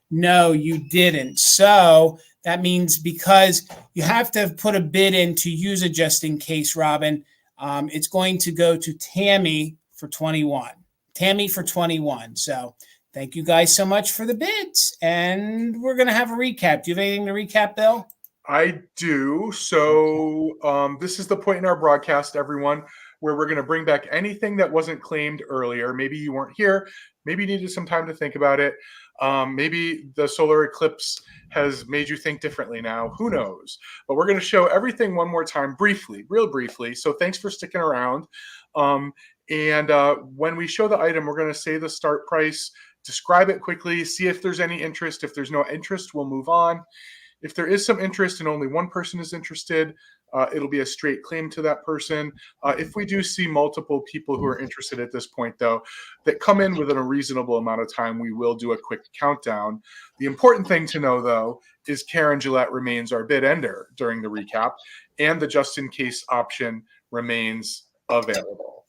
No, you didn't. So that means because you have to put a bid in to use a just in case, Robin, it's going to go to Tammy for 21. Tammy for 21. So thank you guys so much for the bids. And we're going to have a recap. Do you have anything to recap, Bill? I do. So this is the point in our broadcast, everyone, where we're going to bring back anything that wasn't claimed earlier. Maybe you weren't here. Maybe you needed some time to think about it. Maybe the solar eclipse has made you think differently now. Who knows? But we're going to show everything one more time, briefly, real briefly. So thanks for sticking around. And when we show the item, we're going to say the start price, describe it quickly, see if there's any interest. If there's no interest, we'll move on. If there is some interest and only one person is interested, it'll be a straight claim to that person. If we do see multiple people who are interested at this point, though, that come in within a reasonable amount of time, we will do a quick countdown. The important thing to know, though, is Karen Gillette remains our bid ender during the recap, and the just-in-case option remains available.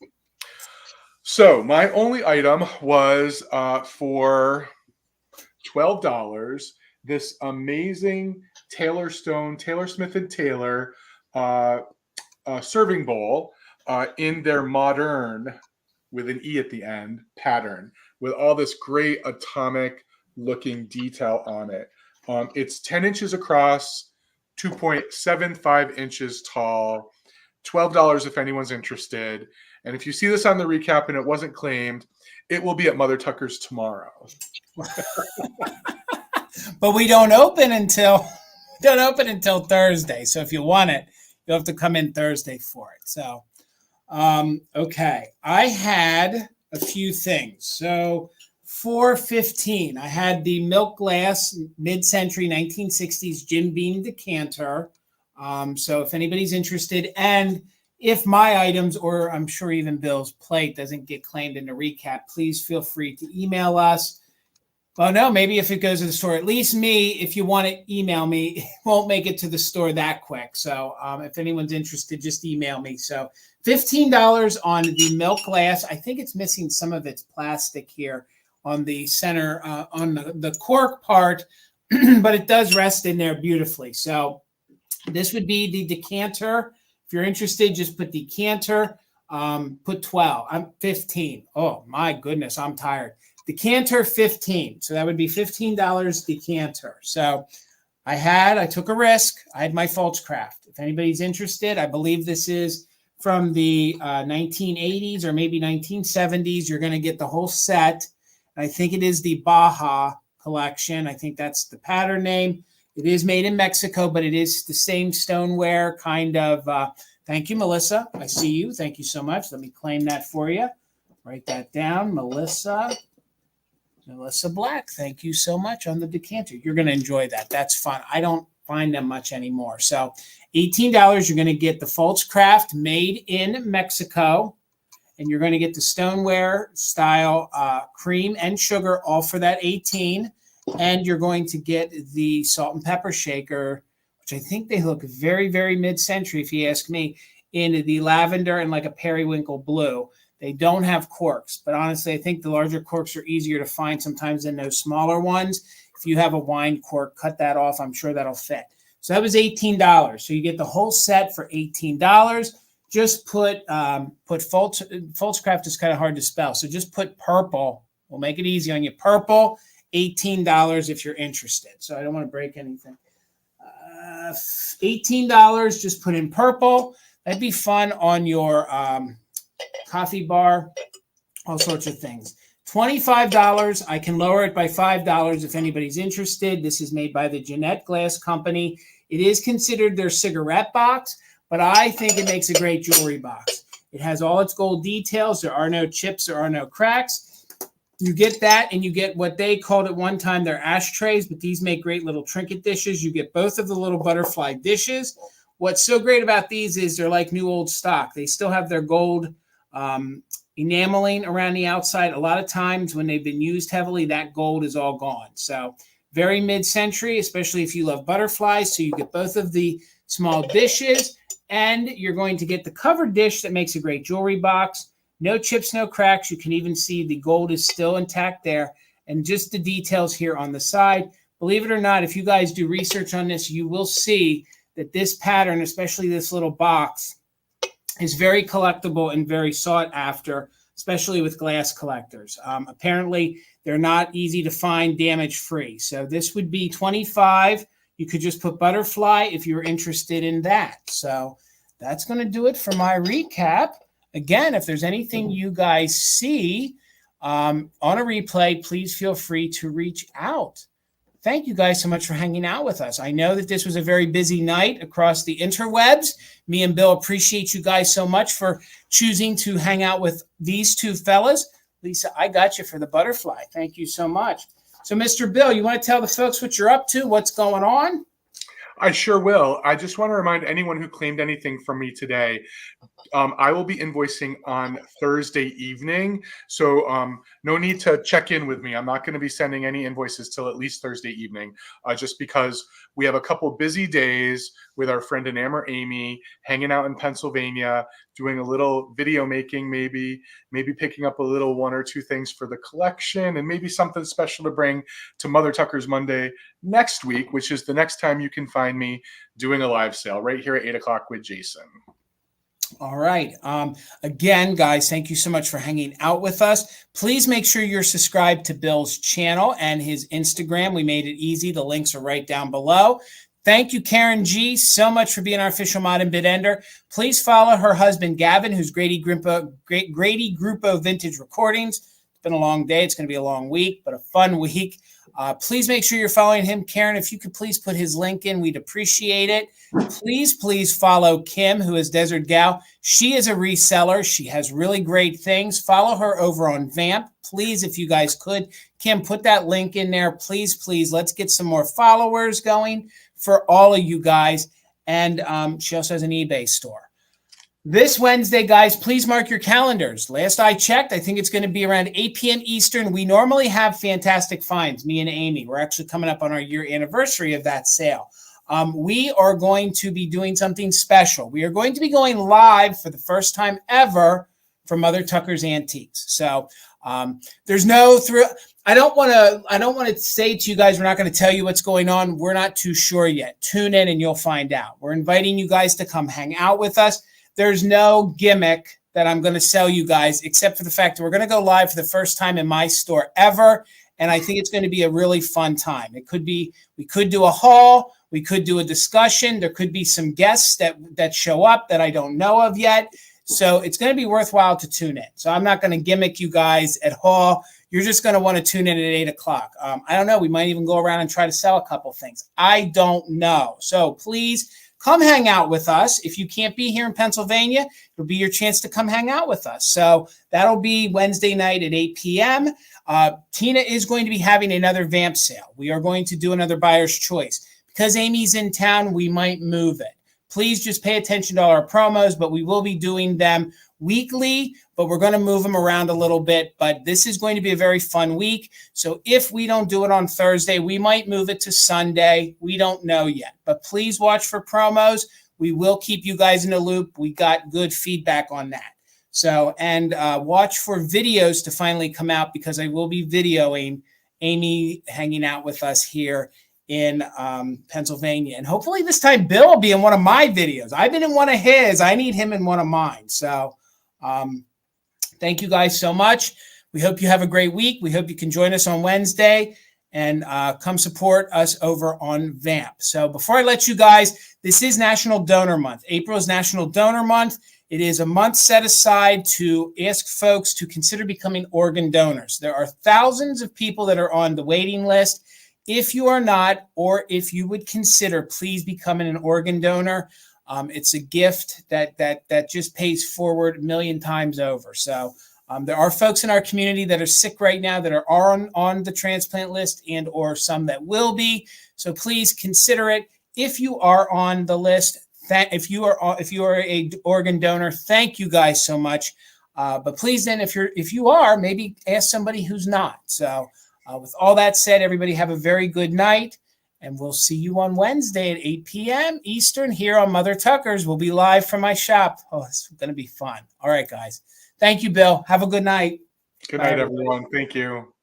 So my only item was for $12. This amazing Taylor Smith & Taylor serving bowl in their modern, with an E at the end, pattern, with all this great atomic looking detail on it. It's 10 inches across, 2.75 inches tall, $12 if anyone's interested. And if you see this on the recap and it wasn't claimed, it will be at Mother Tucker's tomorrow. But we don't open until Thursday. So if you want it, you'll have to come in Thursday for it. So, okay. I had a few things. So 415, I had the milk glass mid-century 1960s Jim Beam decanter. So if anybody's interested, and if my items, or I'm sure even Bill's plate, doesn't get claimed in the recap, please feel free to email us. Well, no, maybe if it goes to the store, at least me, if you want to email me, it won't make it to the store that quick. So if anyone's interested, just email me. So $15 on the milk glass. I think it's missing some of its plastic here on the center, on the cork part, but it does rest in there beautifully. So this would be the decanter. If you're interested, just put decanter, put 12. I'm 15. Oh, my goodness, I'm tired. Decanter 15. So that would be $15 decanter. So I took a risk. I had my Falchcraft. If anybody's interested, I believe this is from the 1980s or maybe 1970s. You're going to get the whole set. I think it is the Baja collection. I think that's the pattern name. It is made in Mexico, but it is the same stoneware kind of. Thank you, Melissa. I see you. Thank you so much. Let me claim that for you. Write that down, Melissa Black. Thank you so much on the decanter. You're going to enjoy that. That's fun. I don't find them much anymore. So $18, you're going to get the Falchcraft made in Mexico, and you're going to get the stoneware style cream and sugar, all for that $18. And you're going to get the salt and pepper shaker, which I think they look very, very mid-century, if you ask me. in the lavender and like a periwinkle blue. They don't have corks, but honestly, I think the larger corks are easier to find sometimes than those smaller ones. If you have a wine cork, cut that off. I'm sure that'll fit. So that was $18. So you get the whole set for $18. Just put Foltzcraft is kind of hard to spell. So just put purple. We'll make it easy on you. Purple, $18 if you're interested. So I don't want to break anything. $18, just put in purple. That'd be fun on your coffee bar, all sorts of things. $25, I can lower it by $5 if anybody's interested. This is made by the Jeanette Glass Company. It is considered their cigarette box, but I think it makes a great jewelry box. It has all its gold details. There are no chips, there are no cracks. You get that, and you get what they called at one time their ashtrays, but these make great little trinket dishes. You get both of the little butterfly dishes. What's so great about these is they're like new old stock. They still have their gold enameling around the outside. A lot of times when they've been used heavily, that gold is all gone. So very mid-century, especially if you love butterflies. So you get both of the small dishes, and you're going to get the covered dish that makes a great jewelry box. No chips, no cracks. You can even see the gold is still intact there, and just the details here on the side. Believe it or not, if you guys do research on this, you will see that this pattern, especially this little box, is very collectible and very sought after, especially with glass collectors. Apparently, they're not easy to find damage-free. So this would be $25. You could just put butterfly if you're interested in that. So that's going to do it for my recap. Again, if there's anything you guys see on a replay, please feel free to reach out. Thank you guys so much for hanging out with us. I know that this was a very busy night across the interwebs. Me and Bill appreciate you guys so much for choosing to hang out with these two fellas. Lisa, I got you for the butterfly. Thank you so much. So, Mr. Bill, you want to tell the folks what you're up to, what's going on? I sure will. I just want to remind anyone who claimed anything from me today, I will be invoicing on Thursday evening. So no need to check in with me. I'm not going to be sending any invoices till at least Thursday evening, just because we have a couple busy days with our friend Ephemera Amy, hanging out in Pennsylvania, doing a little video making, maybe picking up a little one or two things for the collection, and maybe something special to bring to Mother Tucker's Monday next week, which is the next time you can find me doing a live sale right here at 8 o'clock with Jason. All right. Again, guys, thank you so much for hanging out with us. Please make sure you're subscribed to Bill's channel and his Instagram. We made it easy. The links are right down below. Thank you, Karen G, so much for being our official mod and bid ender. Please follow her husband, Gavin, who's Grady Gruppo Vintage Recordings. It's been a long day. It's going to be a long week, but a fun week. Please make sure you're following him. Karen, if you could please put his link in, we'd appreciate it. Please follow Kim, who is Desert Gal. She is a reseller. She has really great things. Follow her over on Vamp. Please, if you guys could. Kim, put that link in there. Please, let's get some more followers going for all of you guys. And she also has an eBay store. This Wednesday, guys, please mark your calendars. Last I checked, I think it's going to be around 8 p.m. Eastern. We normally have fantastic finds, me and Amy. We're actually coming up on our year anniversary of that sale. We are going to be doing something special. We are going to be going live for the first time ever for Mother Tucker's Antiques. So there's no thrill. I don't want to say to you guys, we're not going to tell you what's going on. We're not too sure yet. Tune in and you'll find out. We're inviting you guys to come hang out with us. There's no gimmick that I'm going to sell you guys, except for the fact that we're going to go live for the first time in my store ever. And I think it's going to be a really fun time. It could be, we could do a haul. We could do a discussion. There could be some guests that show up that I don't know of yet. So it's going to be worthwhile to tune in. So I'm not going to gimmick you guys at haul. You're just going to want to tune in at 8 o'clock. I don't know. We might even go around and try to sell a couple things. I don't know. So please come hang out with us. If you can't be here in Pennsylvania, it'll be your chance to come hang out with us. So that'll be Wednesday night at 8 p.m. Tina is going to be having another Vamp sale. We are going to do another buyer's choice. Because Amy's in town, we might move it. Please just pay attention to all our promos, but we will be doing them weekly, but we're going to move them around a little bit. But this is going to be a very fun week. So if we don't do it on Thursday, we might move it to Sunday. We don't know yet, but please watch for promos. We will keep you guys in the loop. We got good feedback on that. So, and watch for videos to finally come out, because I will be videoing Amy hanging out with us here in Pennsylvania. And hopefully this time Bill will be in one of my videos. I've been in one of his. I need him in one of mine. So thank you guys so much. We hope you have a great week. We hope you can join us on Wednesday and come support us over on VAMP. So before I let you guys, this is National Donor Month. April is National Donor Month. It is a month set aside to ask folks to consider becoming organ donors. There are thousands of people that are on the waiting list. If you are not, or if you would consider, please becoming an organ donor. It's a gift that just pays forward a million times over. So there are folks in our community that are sick right now that are on the transplant list, and or some that will be. So please consider it. If you are on the list, if you are a organ donor, thank you guys so much. But please, then, if you are, maybe ask somebody who's not. So with all that said, everybody have a very good night, and we'll see you on Wednesday at 8 p.m. Eastern here on Mother Tucker's. We'll be live from my shop. Oh, it's going to be fun. All right, guys. Thank you, Bill. Have a good night. Good night, everyone. Thank you.